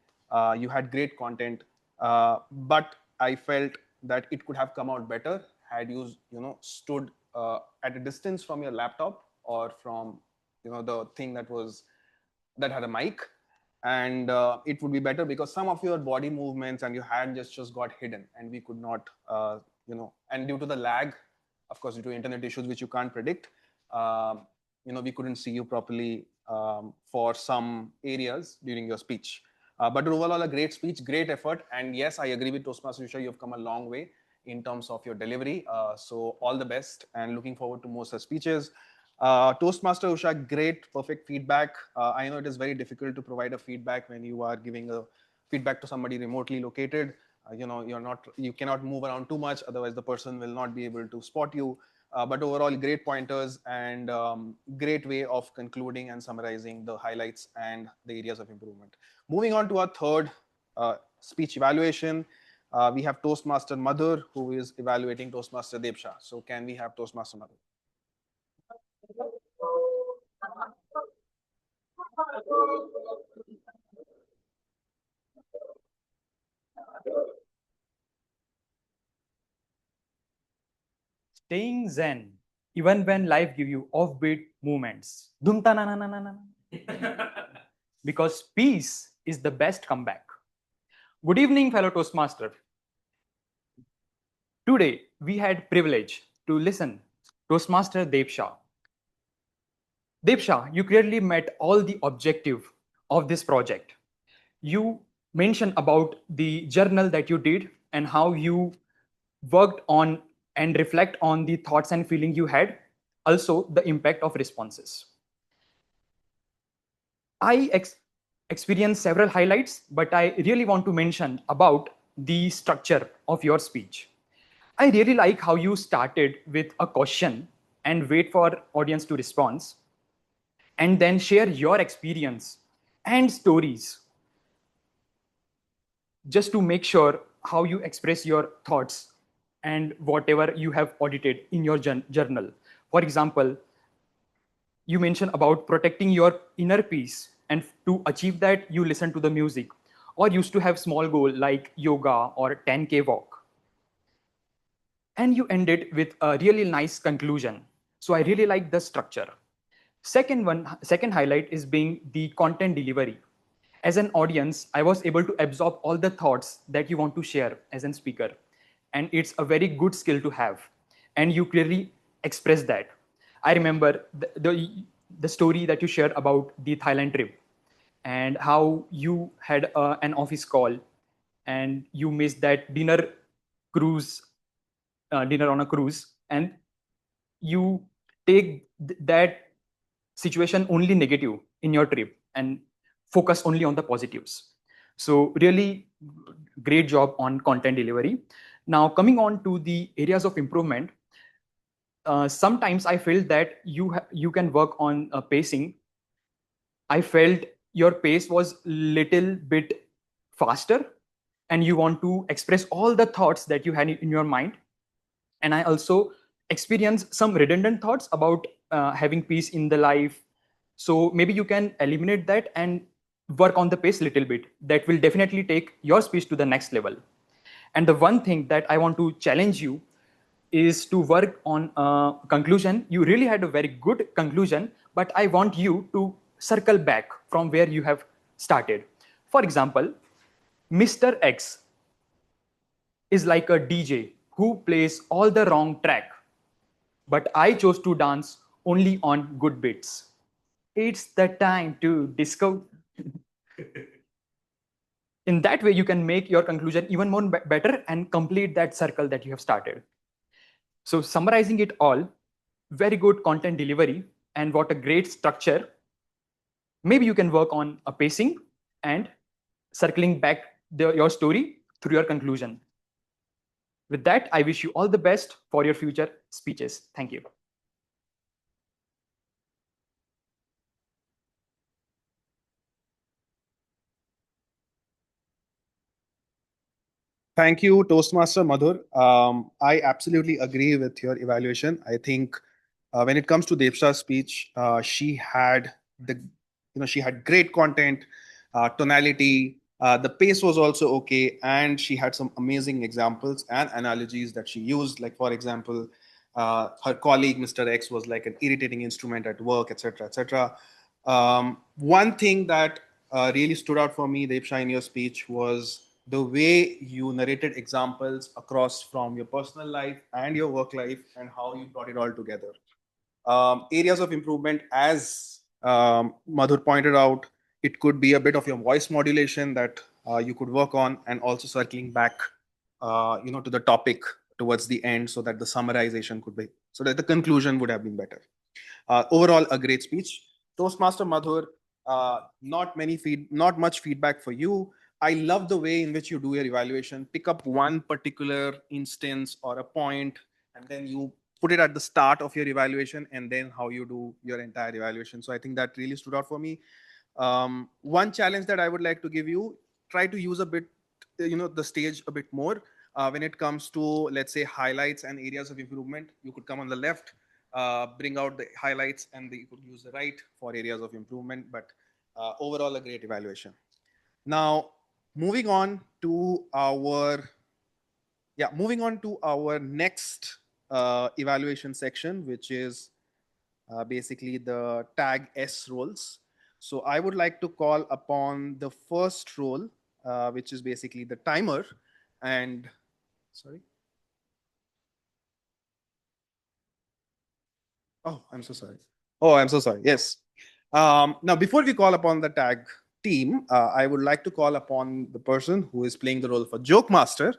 you had great content, but I felt that it could have come out better had you, stood at a distance from your laptop or from, the thing that had a mic. And it would be better because some of your body movements and your hand gestures got hidden and we could not, and due to the lag, of course, due to internet issues, which you can't predict, we couldn't see you properly for some areas during your speech. But overall, a great speech, great effort. And yes, I agree with Toastmaster Usha, you've come a long way in terms of your delivery. So all the best and looking forward to more such speeches. Toastmaster Usha, great, perfect feedback. I know it is very difficult to provide a feedback when you are giving a feedback to somebody remotely located. You cannot move around too much, otherwise the person will not be able to spot you. But overall, great pointers and great way of concluding and summarizing the highlights and the areas of improvement. Moving on to our third speech evaluation, we have Toastmaster Madhur, who is evaluating Toastmaster Debsha. So can we have Toastmaster Madhur? Staying zen, even when life give you offbeat movements. Dum ta na na na na na. Because peace is the best comeback. Good evening, fellow Toastmaster. Today, we had privilege to listen Toastmaster Debsha. Debsha, you clearly met all the objective of this project. You mentioned about the journal that you did and how you worked on and reflect on the thoughts and feeling you had, also the impact of responses. I experienced several highlights, but I really want to mention about the structure of your speech. I really like how you started with a question and wait for audience to respond, and then share your experience and stories just to make sure how you express your thoughts and whatever you have audited in your journal. For example, you mentioned about protecting your inner peace, and to achieve that, you listen to the music or used to have small goal like yoga or 10K walk. And you ended with a really nice conclusion. So I really like the structure. Second highlight is being the content delivery. As an audience, I was able to absorb all the thoughts that you want to share as a speaker. And it's a very good skill to have. And you clearly express that. I remember the story that you shared about the Thailand trip. and how you had an office call and you missed that dinner on a cruise, and you take that situation only negative in your trip and focus only on the positives. So really great job on content delivery. Now coming on to the areas of improvement, sometimes I felt that you can work on pacing. I felt your pace was little bit faster and you want to express all the thoughts that you had in your mind. And I also experienced some redundant thoughts about having peace in the life. So maybe you can eliminate that and work on the pace a little bit. That will definitely take your speech to the next level. And the one thing that I want to challenge you is to work on a conclusion. You really had a very good conclusion, but I want you to circle back from where you have started. For example, Mr. X is like a DJ who plays all the wrong track, but I chose to dance only on good beats. It's the time to disco. In that way, you can make your conclusion even more better and complete that circle that you have started. So summarizing it all, very good content delivery and what a great structure. Maybe you can work on a pacing and circling back your story through your conclusion. With that, I wish you all the best for your future speeches. Thank you. Thank you, Toastmaster Madhur. I absolutely agree with your evaluation. I think when it comes to Devsha's speech, she had she had great content, tonality. The pace was also okay, and she had some amazing examples and analogies that she used. Like for example, her colleague Mr. X was like an irritating instrument at work, etc., etc. One thing that really stood out for me, Devsha, in your speech was the way you narrated examples across from your personal life and your work life and how you brought it all together. Areas of improvement, as Madhur pointed out, it could be a bit of your voice modulation that you could work on, and also circling back to the topic towards the end so that the summarization could be, so that the conclusion would have been better. Overall, a great speech. Toastmaster Madhur, not much feedback for you. I love the way in which you do your evaluation. Pick up one particular instance or a point, and then you put it at the start of your evaluation, and then how you do your entire evaluation. So I think that really stood out for me. One challenge that I would like to give you: try to use a bit, the stage a bit more. When it comes to, let's say, highlights and areas of improvement, you could come on the left, bring out the highlights, and you could use the right for areas of improvement. But overall, a great evaluation. Now, moving on to our next evaluation section, which is basically the tag S roles. So I would like to call upon the first role, which is basically the timer. And sorry. Oh, I'm so sorry. Oh, I'm so sorry. Yes. Now, before we call upon the tag team, I would like to call upon the person who is playing the role for Joke Master,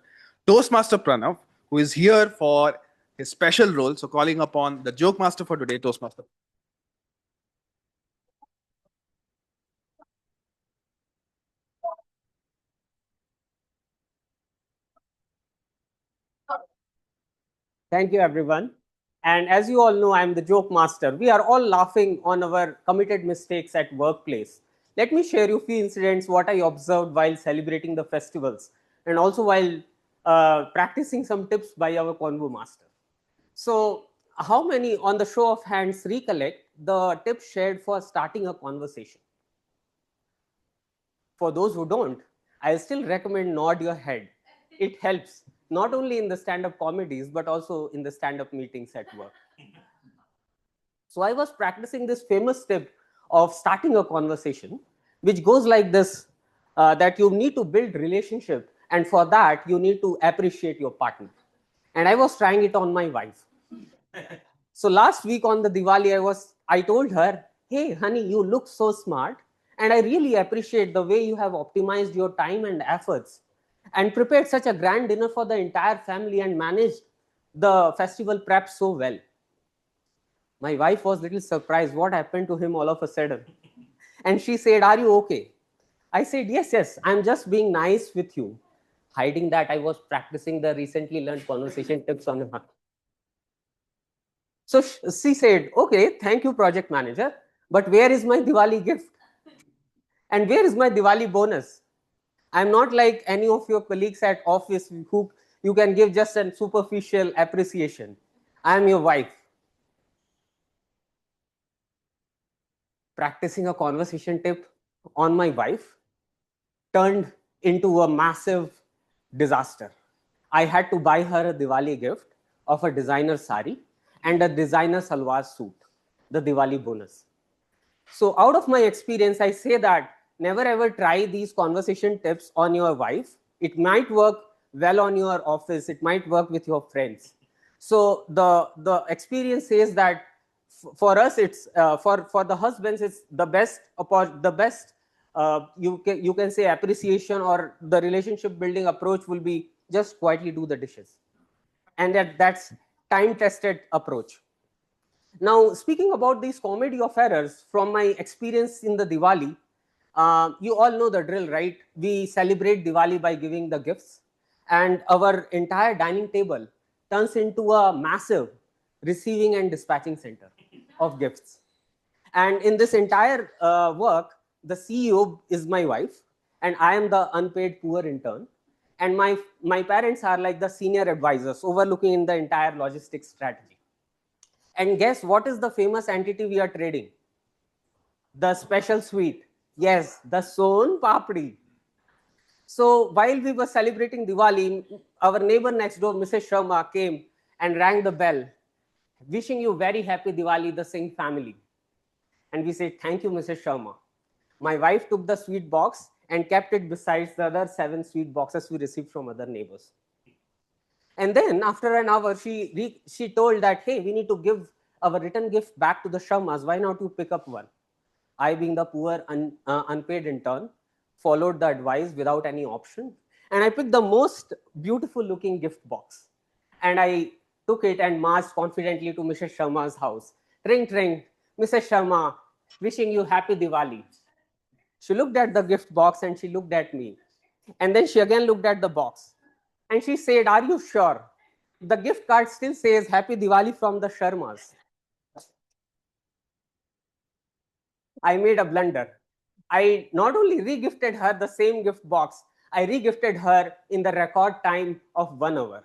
Toastmaster Pranav, who is here for his special role. So calling upon the Joke Master for today, Toastmaster. Thank you, everyone. And as you all know, I'm the joke master. We are all laughing on our committed mistakes at workplace. Let me share you a few incidents, what I observed while celebrating the festivals, and also while practicing some tips by our Convo master. So how many, on the show of hands, recollect the tips shared for starting a conversation? For those who don't, I still recommend nod your head. It helps, not only in the stand-up comedies, but also in the stand-up meetings at work. So I was practicing this famous tip of starting a conversation, which goes like this, that you need to build relationship, and for that, you need to appreciate your partner. And I was trying it on my wife. So last week on the Diwali, I told her, hey, honey, you look so smart. And I really appreciate the way you have optimized your time and efforts and prepared such a grand dinner for the entire family and managed the festival prep so well. My wife was a little surprised what happened to him all of a sudden. And she said, "Are you okay?" I said, yes, I'm just being nice with you. Hiding that I was practicing the recently learned conversation tips on her. So she said, "Okay, thank you, project manager, but where is my Diwali gift? And where is my Diwali bonus? I'm not like any of your colleagues at office who you can give just a superficial appreciation. I'm your wife." Practicing a conversation tip on my wife turned into a massive disaster. I had to buy her a Diwali gift of a designer sari and a designer salwar suit, the Diwali bonus. So out of my experience, I say that never ever try these conversation tips on your wife. It might work well on your office. It might work with your friends. So the experience says that for us, it's for the husbands, it's the best you can say appreciation or the relationship building approach will be just quietly do the dishes, and that's time tested approach. Now, speaking about these comedy of errors from my experience in the Diwali, you all know the drill, right? We celebrate Diwali by giving the gifts, and our entire dining table turns into a massive receiving and dispatching center of gifts. And in this entire work, the CEO is my wife, and I am the unpaid poor intern. And my parents are like the senior advisors overlooking in the entire logistics strategy. And guess what is the famous entity we are trading? The special sweet. Yes, the Son Papdi. So while we were celebrating Diwali, our neighbor next door, Mrs. Sharma, came and rang the bell, wishing you very happy Diwali, the Singh family. And we said, "Thank you, Mrs. Sharma." My wife took the sweet box and kept it besides the other 7 sweet boxes we received from other neighbors. And then after an hour, she told that, "Hey, we need to give our return gift back to the Sharmas. Why not you pick up one?" I, being the poor unpaid intern, followed the advice without any option. And I picked the most beautiful looking gift box. And I took it and marched confidently to Mrs. Sharma's house. Ring, ring, "Mrs. Sharma, wishing you happy Diwali." She looked at the gift box and she looked at me. And then she again looked at the box. And she said, "Are you sure? The gift card still says Happy Diwali from the Sharmas." I made a blunder. I not only re-gifted her the same gift box, I re-gifted her in the record time of 1 hour.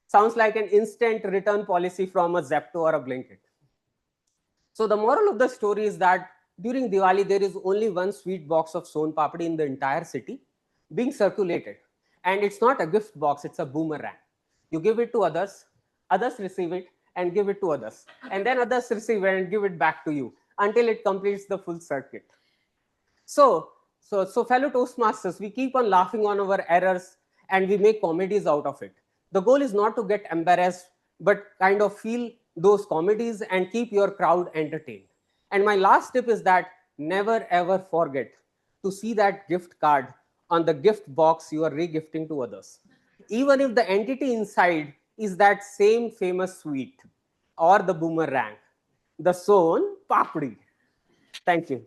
Sounds like an instant return policy from a Zepto or a Blinkit. So the moral of the story is that during Diwali, there is only one sweet box of Son Papdi in the entire city being circulated. And it's not a gift box, it's a boomerang. You give it to others, others receive it and give it to others. And then others receive it and give it back to you until it completes the full circuit. So fellow Toastmasters, we keep on laughing on our errors and we make comedies out of it. The goal is not to get embarrassed, but kind of feel those comedies and keep your crowd entertained. And my last tip is that never ever forget to see that gift card on the gift box you are regifting to others. Even if the entity inside is that same famous sweet or the boomerang, the Son Papdi. Thank you.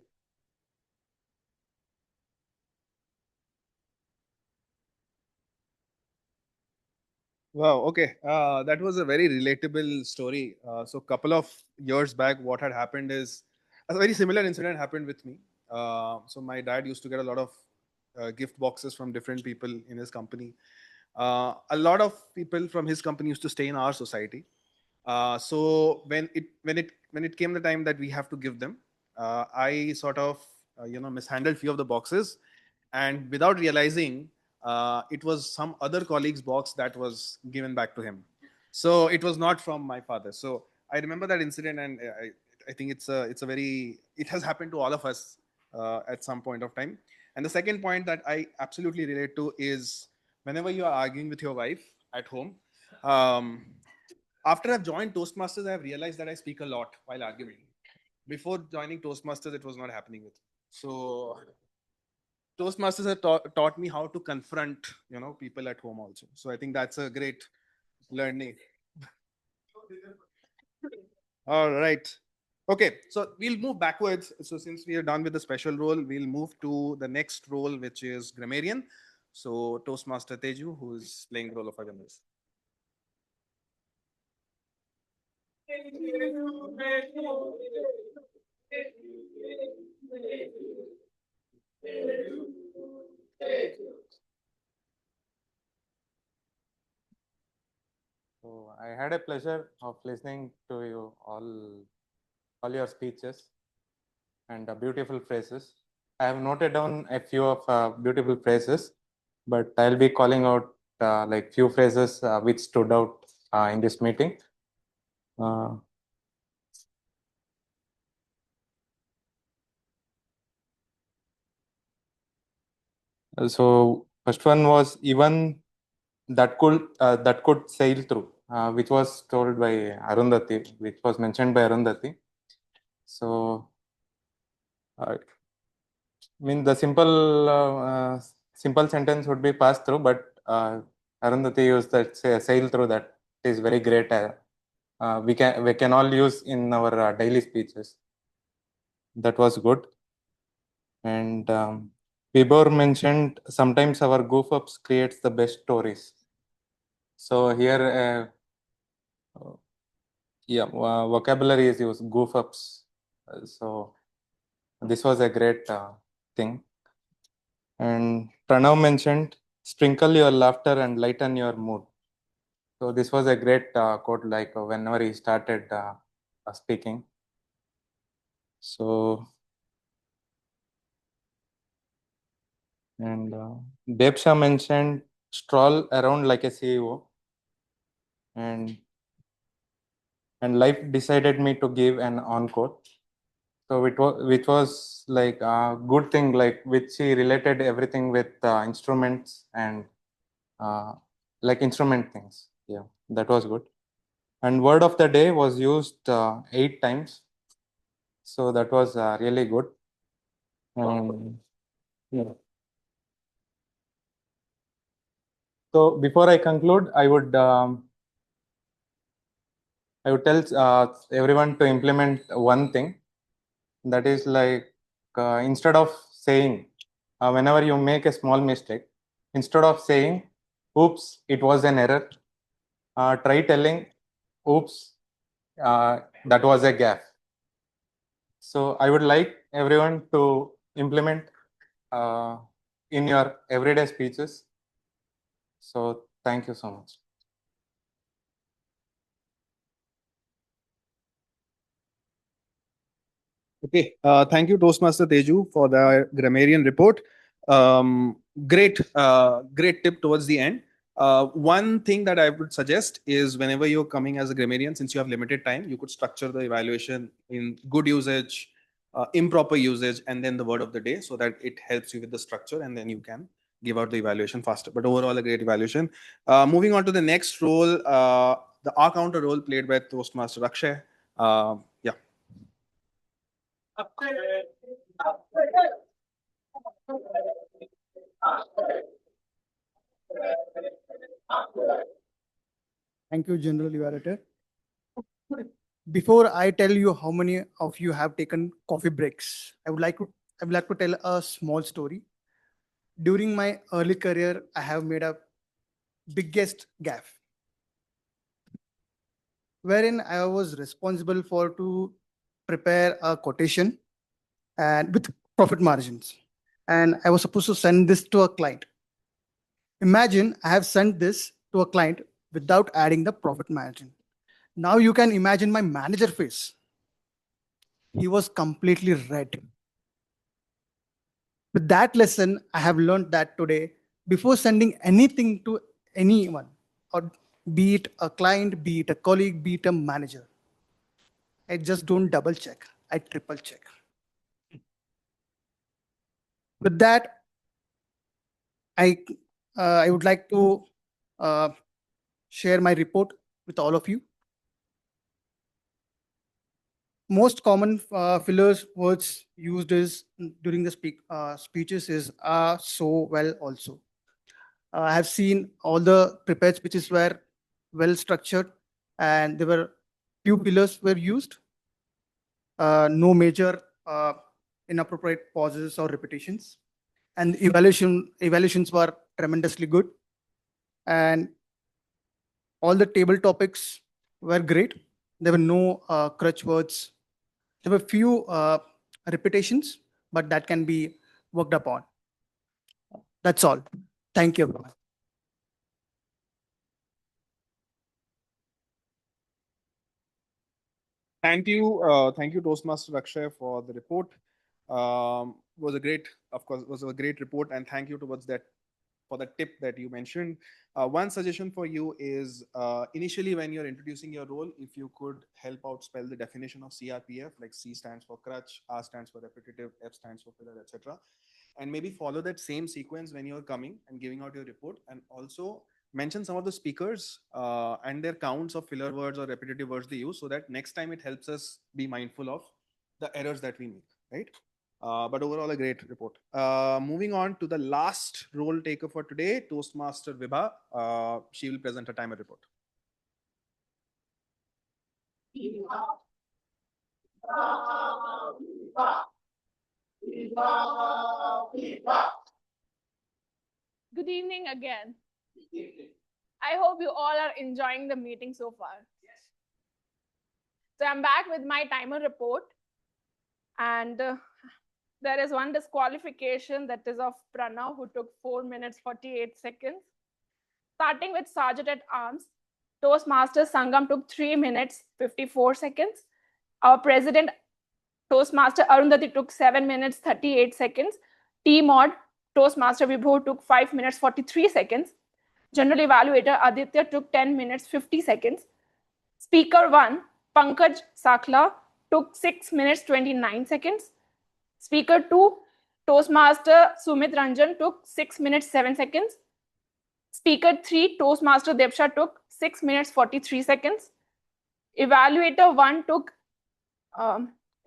Wow. Okay. That was a very relatable story. So, couple of years back, what had happened is a very similar incident happened with me. So, my dad used to get a lot of gift boxes from different people in his company. A lot of people from his company used to stay in our society. So, when it came the time that we have to give them, I sort of mishandled few of the boxes, and without realizing, it was some other colleague's box that was given back to him. So it was not from my father. So I remember that incident, and I think it has happened to all of us at some point of time. And the second point that I absolutely relate to is whenever you are arguing with your wife at home. After I've joined Toastmasters, I've realized that I speak a lot while arguing. Before joining Toastmasters, it was not happening with me. So Toastmasters have taught me how to confront, people at home also. So I think that's a great learning. All right. Okay, so we'll move backwards. So since we are done with the special role, we'll move to the next role, which is grammarian. So Toastmaster Teju, who is playing the role of a grammarian. So I had a pleasure of listening to you all your speeches and beautiful phrases. I have noted down a few of beautiful phrases, but I'll be calling out like few phrases which stood out in this meeting. So first one was even that could sail through, which was told by Arundhati, which was mentioned by Arundhati. So I mean the simple sentence would be pass through, but Arundhati used that say sail through. That is very great. We can all use in our daily speeches. That was good. And Vibor mentioned sometimes our goof ups creates the best stories. So here, vocabulary is used, goof ups. So this was a great thing. And Pranav mentioned sprinkle your laughter and lighten your mood. So this was a great quote, like whenever he started speaking. So, and Debsha mentioned stroll around like a CEO, and life decided me to give an encore. So which was like a good thing, like which he related everything with instruments and like instrument things. Yeah, that was good. And word of the day was used 8 times. So that was really good. Yeah. So before I conclude, I would tell everyone to implement one thing. That is like instead of saying, whenever you make a small mistake, instead of saying, oops, it was an error, try telling, oops, that was a gaffe. So I would like everyone to implement in your everyday speeches. So thank you so much. Okay, thank you, Toastmaster Teju, for the grammarian report. Great tip towards the end. One thing that I would suggest is whenever you're coming as a grammarian, since you have limited time, you could structure the evaluation in good usage, improper usage, and then the word of the day, so that it helps you with the structure, and then you can give out the evaluation faster. But overall, a great evaluation. Moving on to the next role, the R counter role played by Toastmaster Akshay. Yeah. Thank you, General Evaluator. Before I tell you how many of you have taken coffee breaks, I would like to tell a small story. During my early career, I have made a biggest gaffe, wherein I was responsible for to prepare a quotation and with profit margins, and I was supposed to send this to a client. Imagine I have sent this to a client without adding the profit margin. Now you can imagine my manager face. He was completely red. With that lesson, I have learned that today, before sending anything to anyone, or be it a client, be it a colleague, be it a manager, I just don't double check, I triple check. With that, I would like to share my report with all of you. most common fillers words used is during the speeches is so well also. I have seen all the prepared speeches were well structured and there were few pillars were used. No major inappropriate pauses or repetitions. And evaluations were tremendously good. And all the table topics were great. There were no crutch words. There were few repetitions, but that can be worked upon. That's all. Thank you, everyone. Thank you, Toastmaster Akshay, for the report. Was a great, of course, was a great report, and thank you towards that for the tip that you mentioned. One suggestion for you is initially when you're introducing your role, if you could help out spell the definition of CRPF, like C stands for crutch, R stands for repetitive, F stands for filler, etc. And maybe follow that same sequence when you're coming and giving out your report, and also mention some of the speakers and their counts of filler words or repetitive words they use, so that next time it helps us be mindful of the errors that we make, right? But overall, a great report. Moving on to the last role taker for today, Toastmaster Vibha. She will present a timer report. Good evening again. I hope you all are enjoying the meeting so far. Yes. So I'm back with my timer report, and there is one disqualification that is of Pranav, who took 4 minutes 48 seconds. Starting with Sergeant at Arms, Toastmaster Sangam took 3 minutes 54 seconds. Our President Toastmaster Arundhati took 7 minutes 38 seconds. T-Mod Toastmaster Vibhu took 5 minutes 43 seconds. General Evaluator Aditya took 10 minutes 50 seconds. Speaker 1 Pankaj Sakla took 6 minutes 29 seconds. Speaker 2 Toastmaster Sumit Ranjan took 6 minutes 7 seconds. Speaker 3 Toastmaster Debsha took 6 minutes 43 seconds. Evaluator 1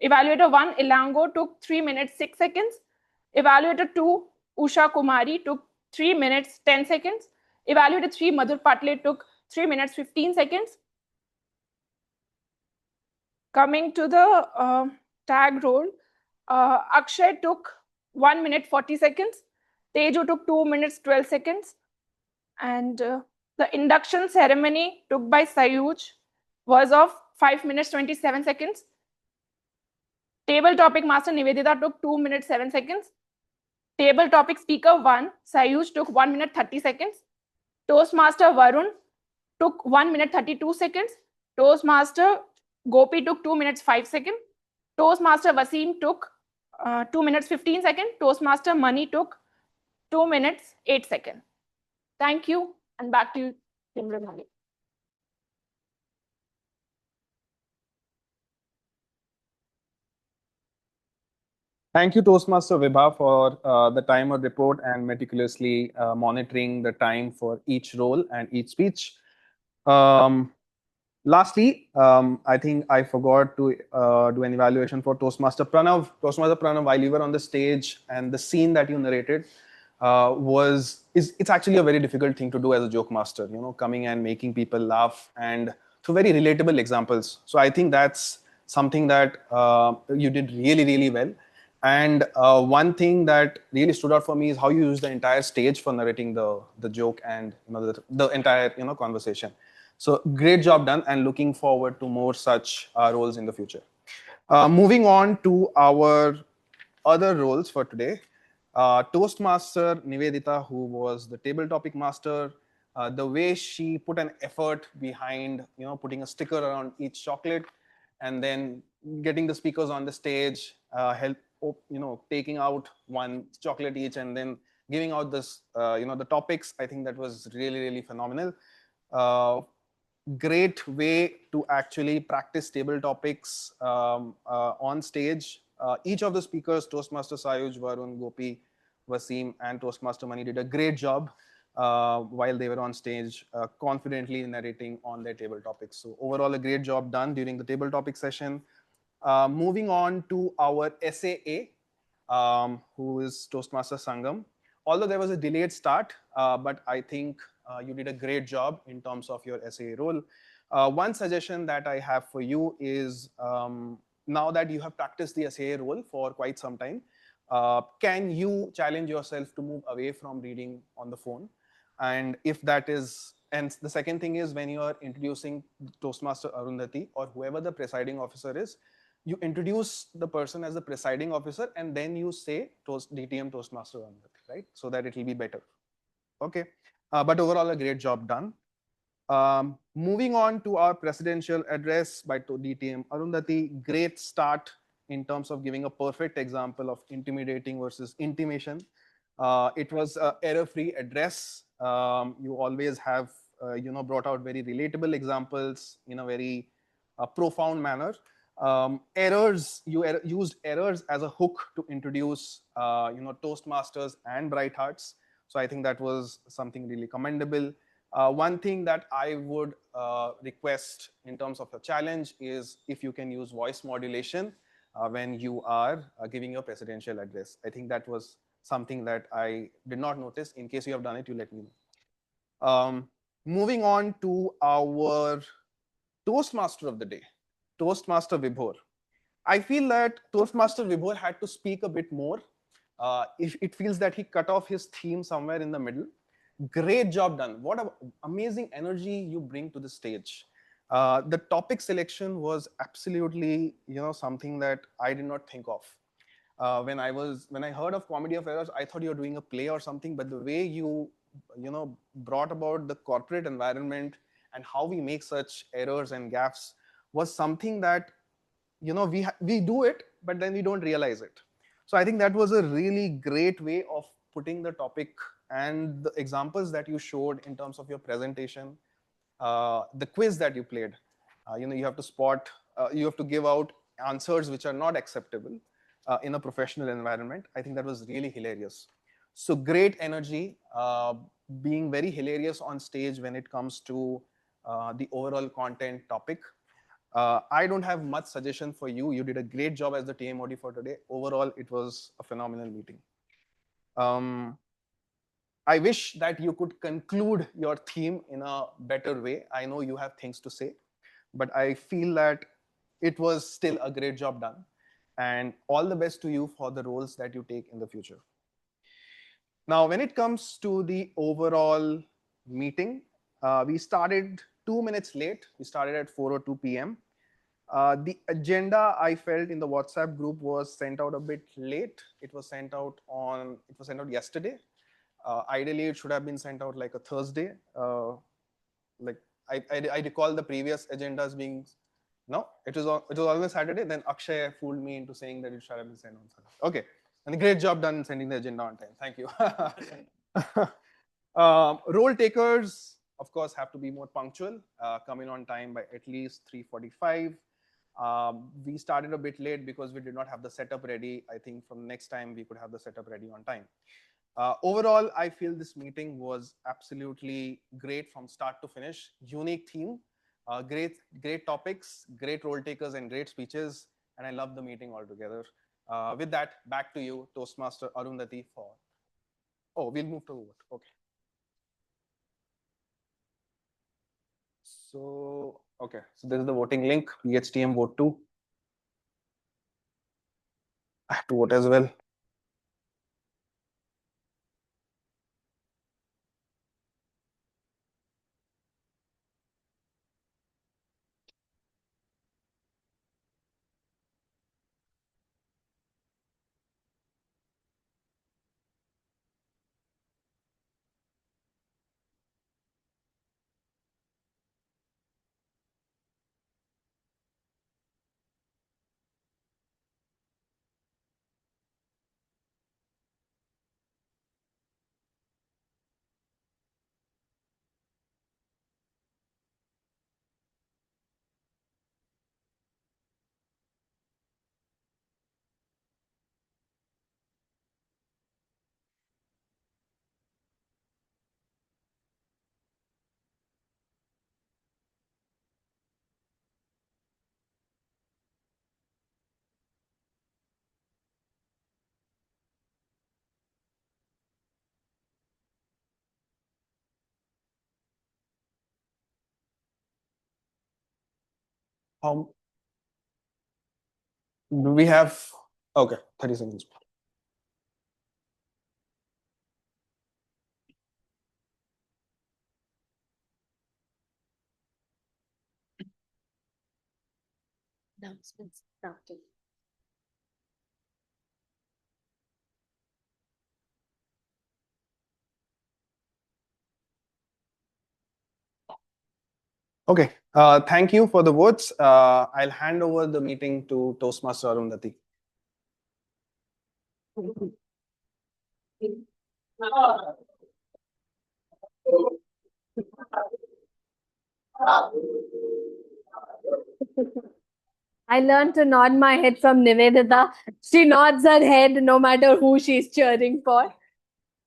Ilango took 3 minutes 6 seconds. Evaluator 2 Usha Kumari took 3 minutes 10 seconds. Evaluator 3 Madhur Patle took 3 minutes 15 seconds. Coming to the tag role, Akshay took 1 minute 40 seconds. Teju took 2 minutes 12 seconds. And the induction ceremony took by Sayuj was of 5 minutes 27 seconds. Table topic master Nivedita took 2 minutes 7 seconds. Table topic speaker 1 Sayuj took 1 minute 30 seconds. Toastmaster Varun took 1 minute 32 seconds. Toastmaster Gopi took 2 minutes 5 seconds. Toastmaster Wasim took 2 minutes 15 seconds. Toastmaster Mani took 2 minutes 8 seconds. Thank you, and back to you, Simran Malik. Thank you, Toastmaster Vibha, for the timer report and meticulously monitoring the time for each role and each speech. Lastly, I think I forgot to do an evaluation for Toastmaster Pranav. Toastmaster Pranav, while you were on the stage and the scene that you narrated it's actually a very difficult thing to do as a joke master, you know, coming and making people laugh and through very relatable examples. So I think that's something that you did really, really well. And one thing that really stood out for me is how you use the entire stage for narrating the joke and the entire conversation. So great job done, and looking forward to more such roles in the future. Moving on to our other roles for today. Toastmaster Nivedita, who was the table topic master, the way she put an effort behind putting a sticker around each chocolate and then getting the speakers on the stage, taking out one chocolate each and then giving out this the topics. I think that was really, really phenomenal. Great way to actually practice table topics on stage. Each of the speakers, Toastmaster Sayuj, Varun, Gopi, Wasim, and Toastmaster Mani, did a great job while they were on stage, confidently narrating on their table topics. So overall, a great job done during the table topic session. Moving on to our SAA, who is Toastmaster Sangam. Although there was a delayed start, but I think you did a great job in terms of your SAA role. One suggestion that I have for you is now that you have practiced the SAA role for quite some time, can you challenge yourself to move away from reading on the phone? And if that is, and the second thing is when you are introducing Toastmaster Arundhati or whoever the presiding officer is, you introduce the person as the presiding officer and then you say DTM Toastmaster Arundhati, right? So that it will be better. Okay. But overall, a great job done. Moving on to our presidential address by DTM Arundhati, great start in terms of giving a perfect example of intimidating versus intimation. It was an error-free address. You always have, brought out very relatable examples in a very profound manner. Errors, you used errors as a hook to introduce, Toastmasters and Bright Hearts. So I think that was something really commendable. One thing that I would request in terms of your challenge is if you can use voice modulation when you are giving your presidential address. I think that was something that I did not notice. In case you have done it, you let me know. Moving on to our Toastmaster of the day, Toastmaster Vibhor. I feel that Toastmaster Vibhor had to speak a bit more. If it feels that he cut off his theme somewhere in the middle. Great job done. What an amazing energy you bring to the stage. The topic selection was absolutely, something that I did not think of. When I heard of Comedy of Errors, I thought you were doing a play or something, but the way you brought about the corporate environment and how we make such errors and gaffes was something that, we do it, but then we don't realize it. So I think that was a really great way of putting the topic and the examples that you showed in terms of your presentation, the quiz that you played. You have to spot, you have to give out answers which are not acceptable in a professional environment. I think that was really hilarious. So great energy, being very hilarious on stage when it comes to the overall content topic. I don't have much suggestion for you. You did a great job as the TMOD for today. Overall, it was a phenomenal meeting. I wish that you could conclude your theme in a better way. I know you have things to say, but I feel that it was still a great job done. And all the best to you for the roles that you take in the future. Now, when it comes to the overall meeting, we started 2 minutes late. We started at 4:02 p.m. The agenda I felt in the WhatsApp group was sent out a bit late. It was sent out yesterday. Ideally, it should have been sent out like a Thursday. I recall the previous agendas being, no, it was always Saturday. Then Akshay fooled me into saying that it should have been sent on Saturday. Okay, and a great job done in sending the agenda on time. Thank you. Role takers, of course, have to be more punctual, come in on time by at least 3:45. We started a bit late because we did not have the setup ready. I think from next time we could have the setup ready on time. Overall, I feel this meeting was absolutely great from start to finish. Unique theme, great topics, great role takers, and great speeches. And I love the meeting altogether. With that, back to you, Toastmaster Arundhati for. Oh, we'll move to vote. Okay. So this is the voting link. PHTM vote 2. I have to vote as well. Do we have, okay, 30 seconds. Announcements started. Okay, thank you for the votes. I'll hand over the meeting to Toastmaster Arundhati. I learned to nod my head from Nivedita. She nods her head no matter who she's cheering for.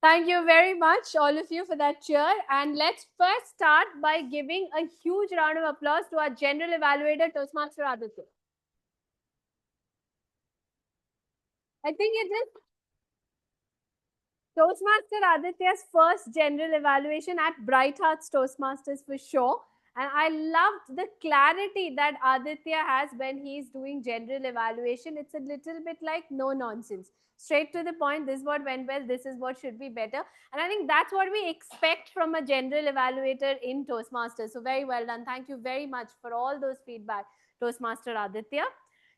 Thank you very much, all of you, for that cheer. And let's first start by giving a huge round of applause to our general evaluator, Toastmaster Aditya. I think it is Toastmaster Aditya's first general evaluation at Bright Hearts Toastmasters for sure. And I loved the clarity that Aditya has when he's doing general evaluation. It's a little bit like no nonsense. Straight to the point, this is what went well, this is what should be better. And I think that's what we expect from a general evaluator in Toastmasters. So very well done. Thank you very much for all those feedback, Toastmaster Aditya.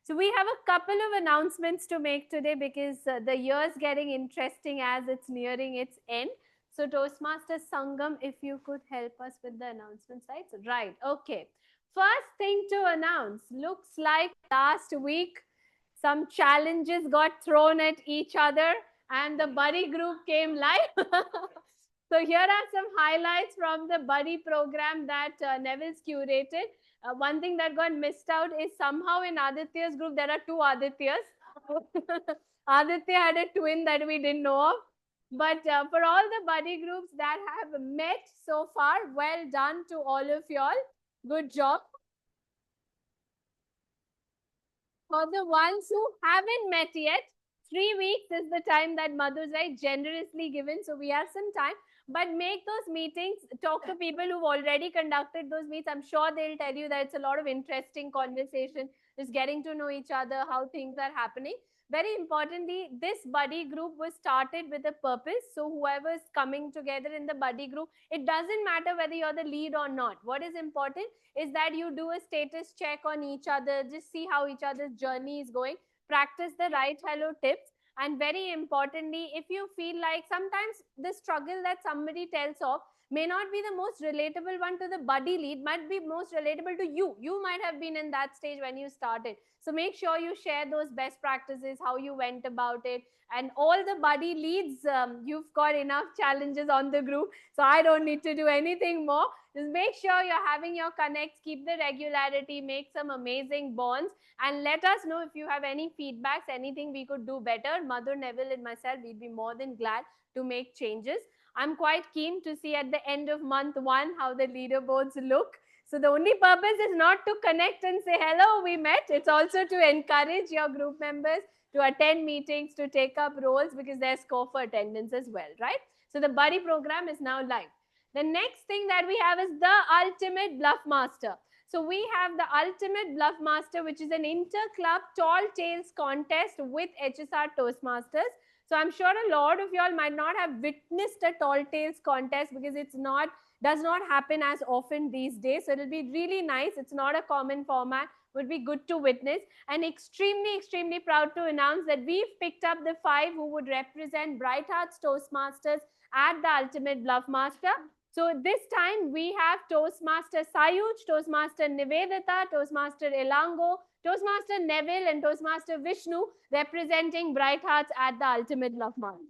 So we have a couple of announcements to make today because the year's getting interesting as it's nearing its end. So Toastmaster Sangam, if you could help us with the announcement sites. Right, okay. First thing to announce, looks like last week some challenges got thrown at each other and the buddy group came live. So here are some highlights from the buddy program that Neville's curated. One thing that got missed out is somehow in Aditya's group, there are two Adityas. Aditya had a twin that we didn't know of. But for all the buddy groups that have met so far, well done to all of y'all. Good job. For the ones who haven't met yet, 3 weeks is the time that Madhur's generously given. So we have some time. But make those meetings, talk to people who've already conducted those meets. I'm sure they'll tell you that it's a lot of interesting conversation, just getting to know each other, how things are happening. Very importantly, this buddy group was started with a purpose. So whoever's coming together in the buddy group, it doesn't matter whether you're the lead or not. What is important is that you do a status check on each other, just see how each other's journey is going, practice the right hello tips. And very importantly, if you feel like sometimes the struggle that somebody tells of may not be the most relatable one to the buddy lead, might be most relatable to you. You might have been in that stage when you started. So make sure you share those best practices, how you went about it. And all the buddy leads, you've got enough challenges on the group. So I don't need to do anything more. Just make sure you're having your connects, keep the regularity, make some amazing bonds. And let us know if you have any feedbacks, anything we could do better. Madhur, Neville and myself, we'd be more than glad to make changes. I'm quite keen to see at the end of month 1 how the leaderboards look. So the only purpose is not to connect and say, hello, we met. It's also to encourage your group members to attend meetings, to take up roles because there's score for attendance as well, right? So the buddy program is now live. The next thing that we have is the Ultimate Bluff Master. So we have the Ultimate Bluff Master, which is an inter-club tall tales contest with HSR Toastmasters. So I'm sure a lot of y'all might not have witnessed a tall tales contest because does not happen as often these days. So it'll be really nice. It's not a common format. Would be good to witness. And extremely proud to announce that we've picked up the 5 who would represent Bright Hearts Toastmasters at the Ultimate Bluff Master. So this time we have Toastmaster Sayuj, Toastmaster Nivedita, Toastmaster Elango, Toastmaster Neville and Toastmaster Vishnu representing Bright Hearts at the Ultimate Bluff Master.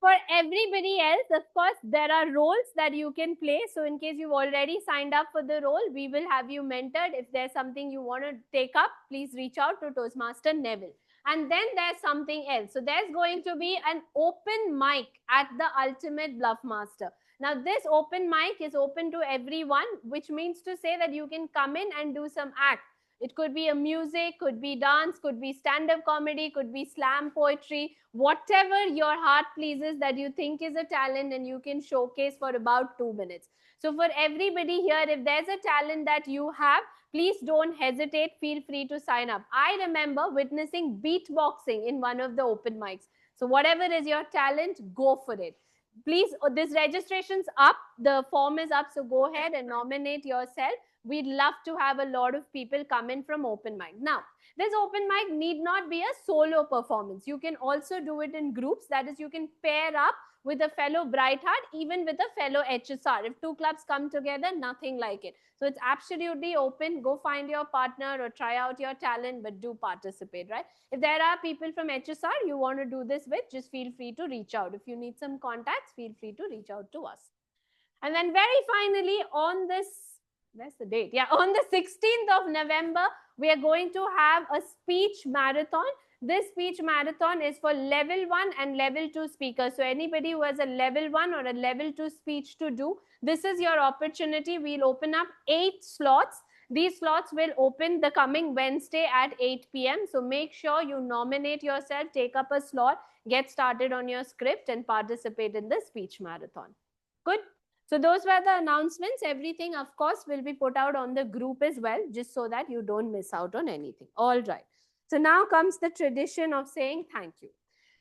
For everybody else, of course, there are roles that you can play. So in case you've already signed up for the role, we will have you mentored. If there's something you want to take up, please reach out to Toastmaster Neville. And then there's something else. So there's going to be an open mic at the Ultimate Bluff Master. Now this open mic is open to everyone, which means to say that you can come in and do some act. It could be a music, could be dance, could be stand-up comedy, could be slam poetry, whatever your heart pleases that you think is a talent and you can showcase for about 2 minutes. So for everybody here, if there's a talent that you have, please don't hesitate. Feel free to sign up. I remember witnessing beatboxing in one of the open mics. So whatever is your talent, go for it. Please, this registration's up. The form is up. So go ahead and nominate yourself. We'd love to have a lot of people come in from open mic. Now, this open mic need not be a solo performance. You can also do it in groups. That is, you can pair up with a fellow Bright Heart, even with a fellow HSR. If two clubs come together, nothing like it. So it's absolutely open. Go find your partner or try out your talent, but do participate, right? If there are people from HSR you want to do this with, just feel free to reach out. If you need some contacts, feel free to reach out to us. And then very finally, on this, where's the date? Yeah, on the 16th of November, we are going to have a speech marathon. This speech marathon is for level 1 and level 2 speakers. So anybody who has a level 1 or a level 2 speech to do, this is your opportunity. We'll open up 8 slots. These slots will open the coming Wednesday at 8 p.m. So make sure you nominate yourself, take up a slot, get started on your script and participate in the speech marathon. Good. So those were the announcements. Everything, of course, will be put out on the group as well, just so that you don't miss out on anything. All right. So now comes the tradition of saying thank you.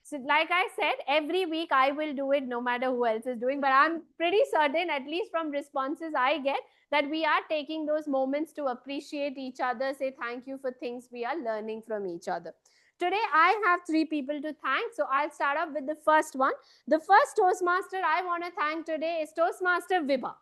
So like I said, every week I will do it no matter who else is doing, but I'm pretty certain, at least from responses I get, that we are taking those moments to appreciate each other, say thank you for things we are learning from each other. Today, I have 3 people to thank. So I'll start off with the first one. The first Toastmaster I want to thank today is Toastmaster Vibha.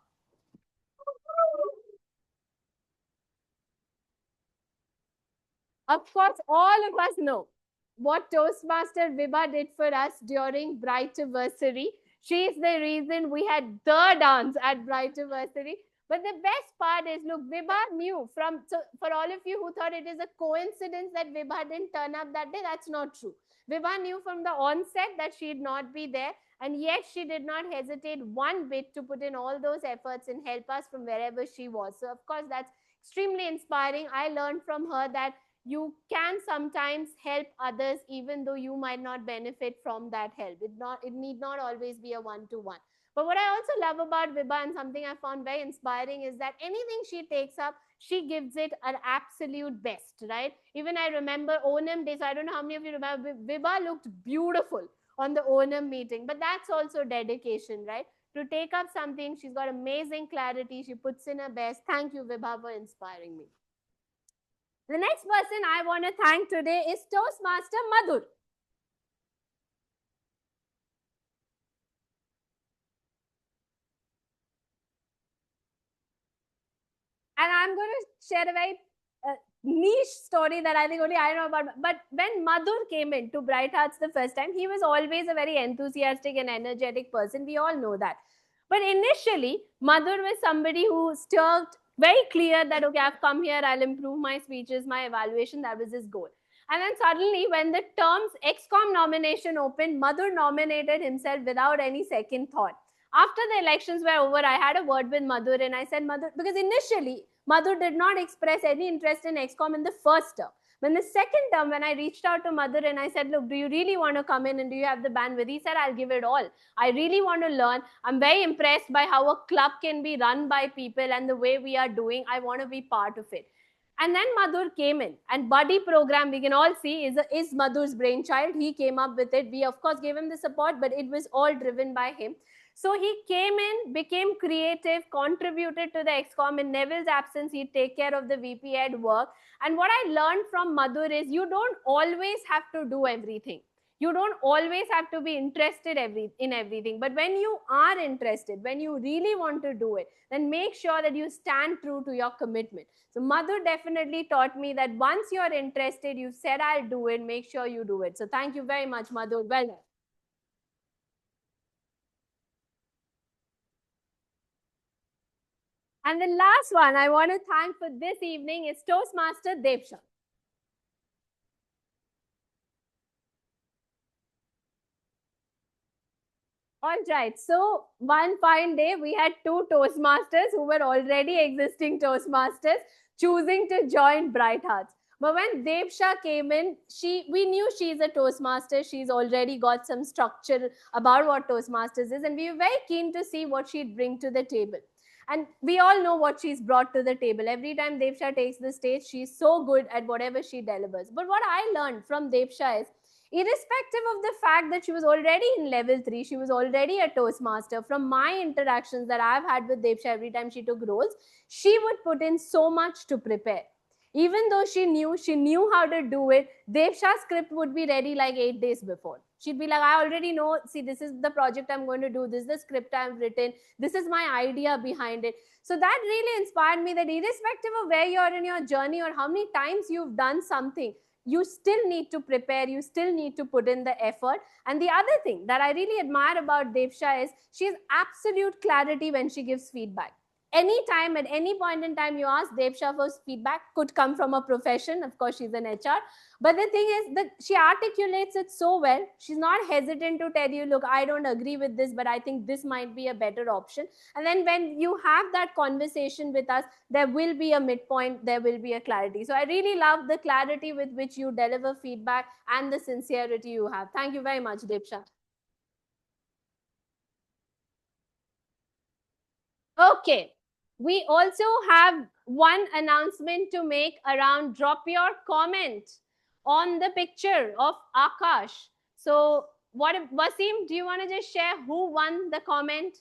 Of course, all of us know what Toastmaster Vibha did for us during Brightiversary. She is the reason we had the dance at Brightiversary. But the best part is, look, Vibha knew from, so for all of you who thought it is a coincidence that Vibha didn't turn up that day, that's not true. Vibha knew from the onset that she'd not be there, and yet she did not hesitate one bit to put in all those efforts and help us from wherever she was. So of course, that's extremely inspiring. I learned from her that you can sometimes help others even though you might not benefit from that help. It need not always be a one-to-one. But what I also love about Vibha, and something I found very inspiring, is that anything she takes up, she gives it an absolute best, right? Even I remember Onam Day, so I don't know how many of you remember, Vibha looked beautiful on the Onam meeting, but that's also dedication, right? To take up something, she's got amazing clarity, she puts in her best. Thank you, Vibha, for inspiring me. The next person I want to thank today is Toastmaster Madhur. And I'm going to share a very niche story that I think only I know about. But when Madhur came into Bright Hearts the first time, he was always a very enthusiastic and energetic person. We all know that. But initially, Madhur was somebody who steered very clear that, okay, I've come here, I'll improve my speeches, my evaluation. That was his goal. And then suddenly, when the terms ExCom nomination opened, Madhur nominated himself without any second thought. After the elections were over, I had a word with Madhur and I said, Madhur, because initially, Madhur did not express any interest in ExCom in the first term. When the second term, when I reached out to Madhur and I said, look, do you really want to come in and do you have the bandwidth? He said, I'll give it all. I really want to learn. I'm very impressed by how a club can be run by people and the way we are doing. I want to be part of it. And then Madhur came in, and Buddy program, we can all see, is Madhur's brainchild. He came up with it. We, of course, gave him the support, but it was all driven by him. So he came in, became creative, contributed to the ExCom. In Neville's absence, he'd take care of the VP Ed work. And what I learned from Madhur is you don't always have to do everything. You don't always have to be interested in everything. But when you are interested, when you really want to do it, then make sure that you stand true to your commitment. So Madhur definitely taught me that once you're interested, you've said, I'll do it, make sure you do it. So thank you very much, Madhur. Well done. And the last one I want to thank for this evening is Toastmaster Devsham. All right, so one fine day we had 2 Toastmasters who were already existing Toastmasters. choosing to join Bright Hearts. But when Devsha came in, we knew she's a Toastmaster. She's already got some structure about what Toastmasters is, and we were very keen to see what she'd bring to the table. And we all know what she's brought to the table. Every time Devsha takes the stage, she's so good at whatever she delivers. But what I learned from Devsha is, irrespective of the fact that she was already in level 3, she was already a Toastmaster, from my interactions that I've had with Devsha every time she took roles, she would put in so much to prepare. Even though she knew how to do it, Devsha's script would be ready like 8 days before. She'd be like, I already know, see, this is the project I'm going to do, this is the script I've written, this is my idea behind it. So that really inspired me that irrespective of where you're in your journey or how many times you've done something, you still need to prepare, you still need to put in the effort. And the other thing that I really admire about Devsha is she has absolute clarity when she gives feedback. Anytime, at any point in time you ask Devsha for feedback, could come from a profession. Of course, she's an HR. But the thing is that she articulates it so well. She's not hesitant to tell you, look, I don't agree with this, but I think this might be a better option. And then when you have that conversation with us, there will be a midpoint, there will be a clarity. So I really love the clarity with which you deliver feedback and the sincerity you have. Thank you very much, Devsha. Okay. We also have one announcement to make around drop your comment on the picture of Akash. So Wasim, do you want to just share who won the comment?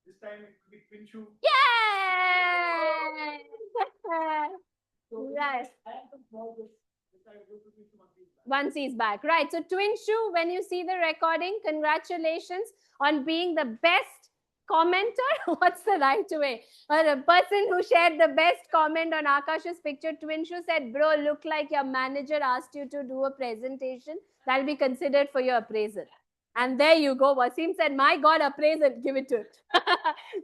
This time it will be Twinshu. Yay! Right. Once he's back. Right. So Twinshu, when you see the recording, congratulations on being the best commenter. What's the right way? Or a person who shared the best comment on Akash's picture. Twinshu said, bro, look like your manager asked you to do a presentation. That'll be considered for your appraisal. And there you go. Wasim said, my God, appraisal, give it to it.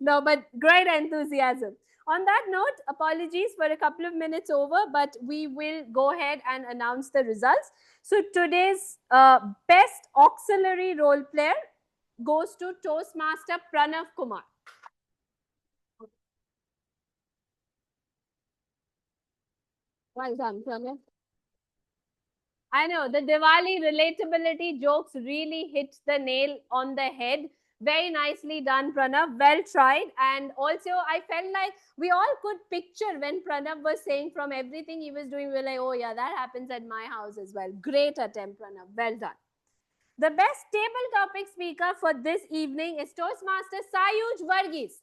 No, but great enthusiasm. On that note, apologies for a couple of minutes over, but we will go ahead and announce the results. So today's best auxiliary role player goes to Toastmaster Pranav Kumar. Well done, Pranav. I know the Diwali relatability jokes really hit the nail on the head. Very nicely done, Pranav. Well tried. And also, I felt like we all could picture when Pranav was saying from everything he was doing, we were like, oh yeah, that happens at my house as well. Great attempt, Pranav. Well done. The best table topic speaker for this evening is Toastmaster Sayuj Varghese.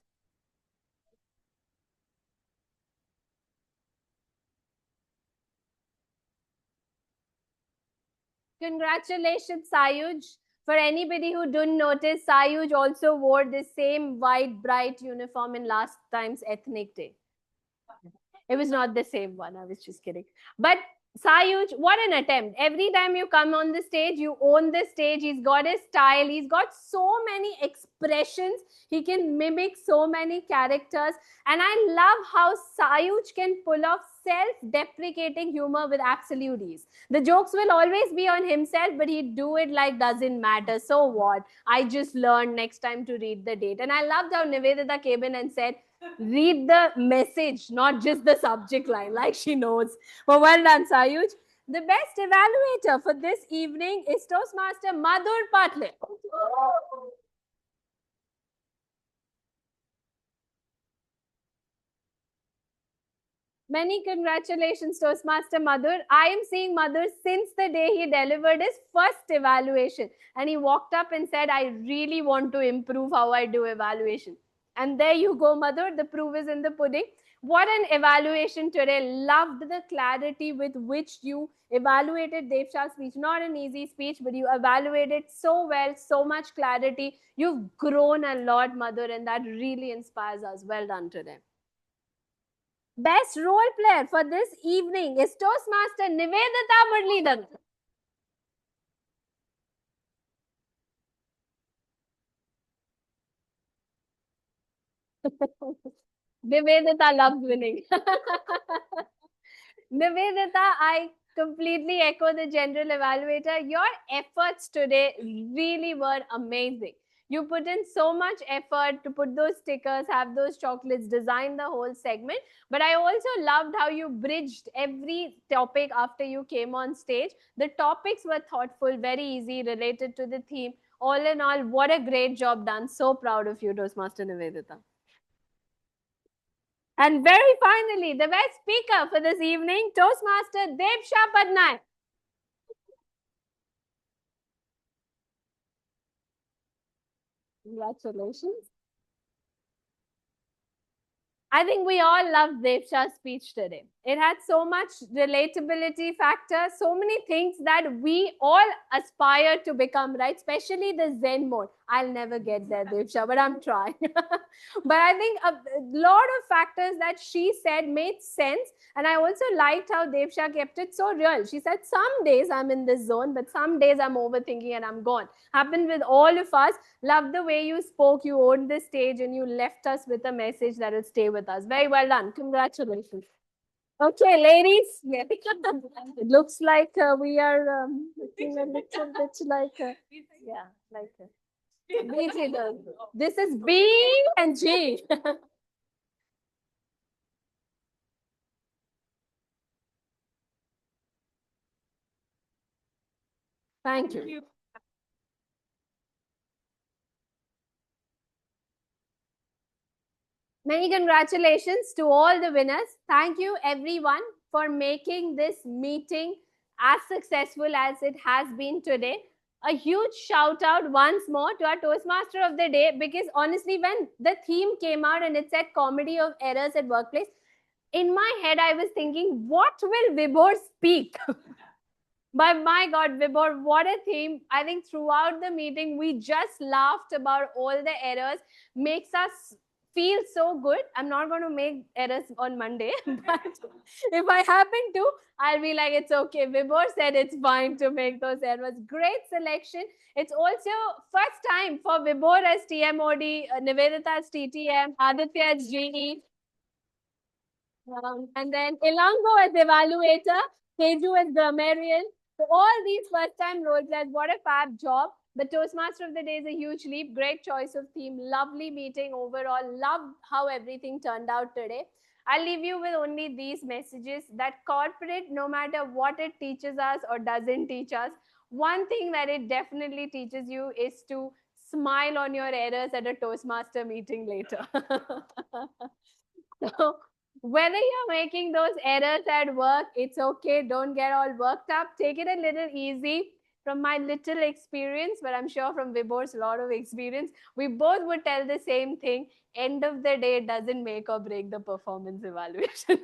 Congratulations, Sayuj. For anybody who didn't notice, Sayuj also wore the same white, bright uniform in last time's ethnic day. It was not the same one. I was just kidding. But Sayuj, what an attempt. Every time you come on the stage, you own the stage. He's got his style. He's got so many expressions. He can mimic so many characters. And I love how Sayuj can pull off self-deprecating humor with absolute ease. The jokes will always be on himself, but he'd do it like doesn't matter. So what? I just learned next time to read the date. And I loved how Nivedita came in and said, read the message, not just the subject line, like she knows. But well done, Sayuj. The best evaluator for this evening is Toastmaster Madhur Patle. Many congratulations, Toastmaster Madhur. I am seeing Madhur since the day he delivered his first evaluation. And he walked up and said, I really want to improve how I do evaluation. And there you go, Madhur. The proof is in the pudding. What an evaluation today. Loved the clarity with which you evaluated Devsha's speech. Not an easy speech, but you evaluated so well, so much clarity. You've grown a lot, Madhur, and that really inspires us. Well done today. Best role player for this evening is Toastmaster Nivedita Muralidharan. Nivedita loves winning. Nivedita, I completely echo the general evaluator. Your efforts today really were amazing. You put in so much effort to put those stickers, have those chocolates, design the whole segment. But I also loved how you bridged every topic after you came on stage. The topics were thoughtful, very easy, related to the theme. All in all, what a great job done. So proud of you, Toastmaster Nivedita. And very finally, the best speaker for this evening, Toastmaster Devsha Patnaik. Congratulations. I think we all loved Devsha's speech today. It had so much relatability factor, so many things that we all aspire to become, right? Especially the Zen mode. I'll never get there, Devsha, but I'm trying. But I think a lot of factors that she said made sense. And I also liked how Devsha kept it so real. She said, some days I'm in this zone, but some days I'm overthinking and I'm gone. Happened with all of us. Love the way you spoke, you owned the stage, and you left us with a message that will stay with us. Very well done. Congratulations. Okay, ladies. It looks like we are looking a little bit like, yeah, like this is B and G. Thank you. Many congratulations to all the winners. Thank you everyone for making this meeting as successful as it has been today. A huge shout out once more to our Toastmaster of the day, because honestly, when the theme came out and it said comedy of errors at workplace, in my head I was thinking, what will Vibhor speak? But my God, Vibhor, what a theme. I think throughout the meeting, we just laughed about all the errors. Makes us feel so good. I'm not going to make errors on Monday, but if I happen to, I'll be like, it's okay. Vibhor said it's fine to make those errors. Great selection. It's also first time for Vibhor as TMOD, Nivedita as TTM, Aditya as GE, and then Ilango as evaluator, Teju as grammarian. So all these first time role players, what a fab job. The Toastmaster of the day is a huge leap. Great choice of theme. Lovely meeting overall. Loved how everything turned out today. I'll leave you with only these messages that corporate, no matter what it teaches us or doesn't teach us, one thing that it definitely teaches you is to smile on your errors at a Toastmaster meeting later. So, whether you're making those errors at work, it's okay. Don't get all worked up. Take it a little easy. From my little experience, but I'm sure from Vibhor's lot of experience, we both would tell the same thing. End of the day, it doesn't make or break the performance evaluation.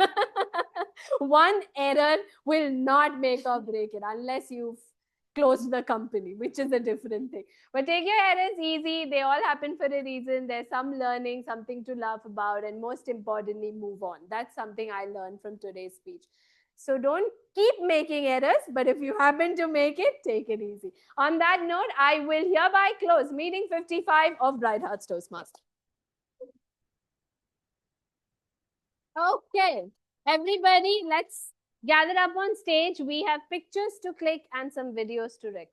One error will not make or break it unless you've closed the company, which is a different thing. But take your errors easy. They all happen for a reason. There's some learning, something to laugh about, and most importantly, move on. That's something I learned from today's speech. So don't keep making errors, but if you happen to make it, take it easy. On that note, I will hereby close meeting 55 of Bright Hearts Toastmaster. Okay, everybody, let's gather up on stage. We have pictures to click and some videos to record.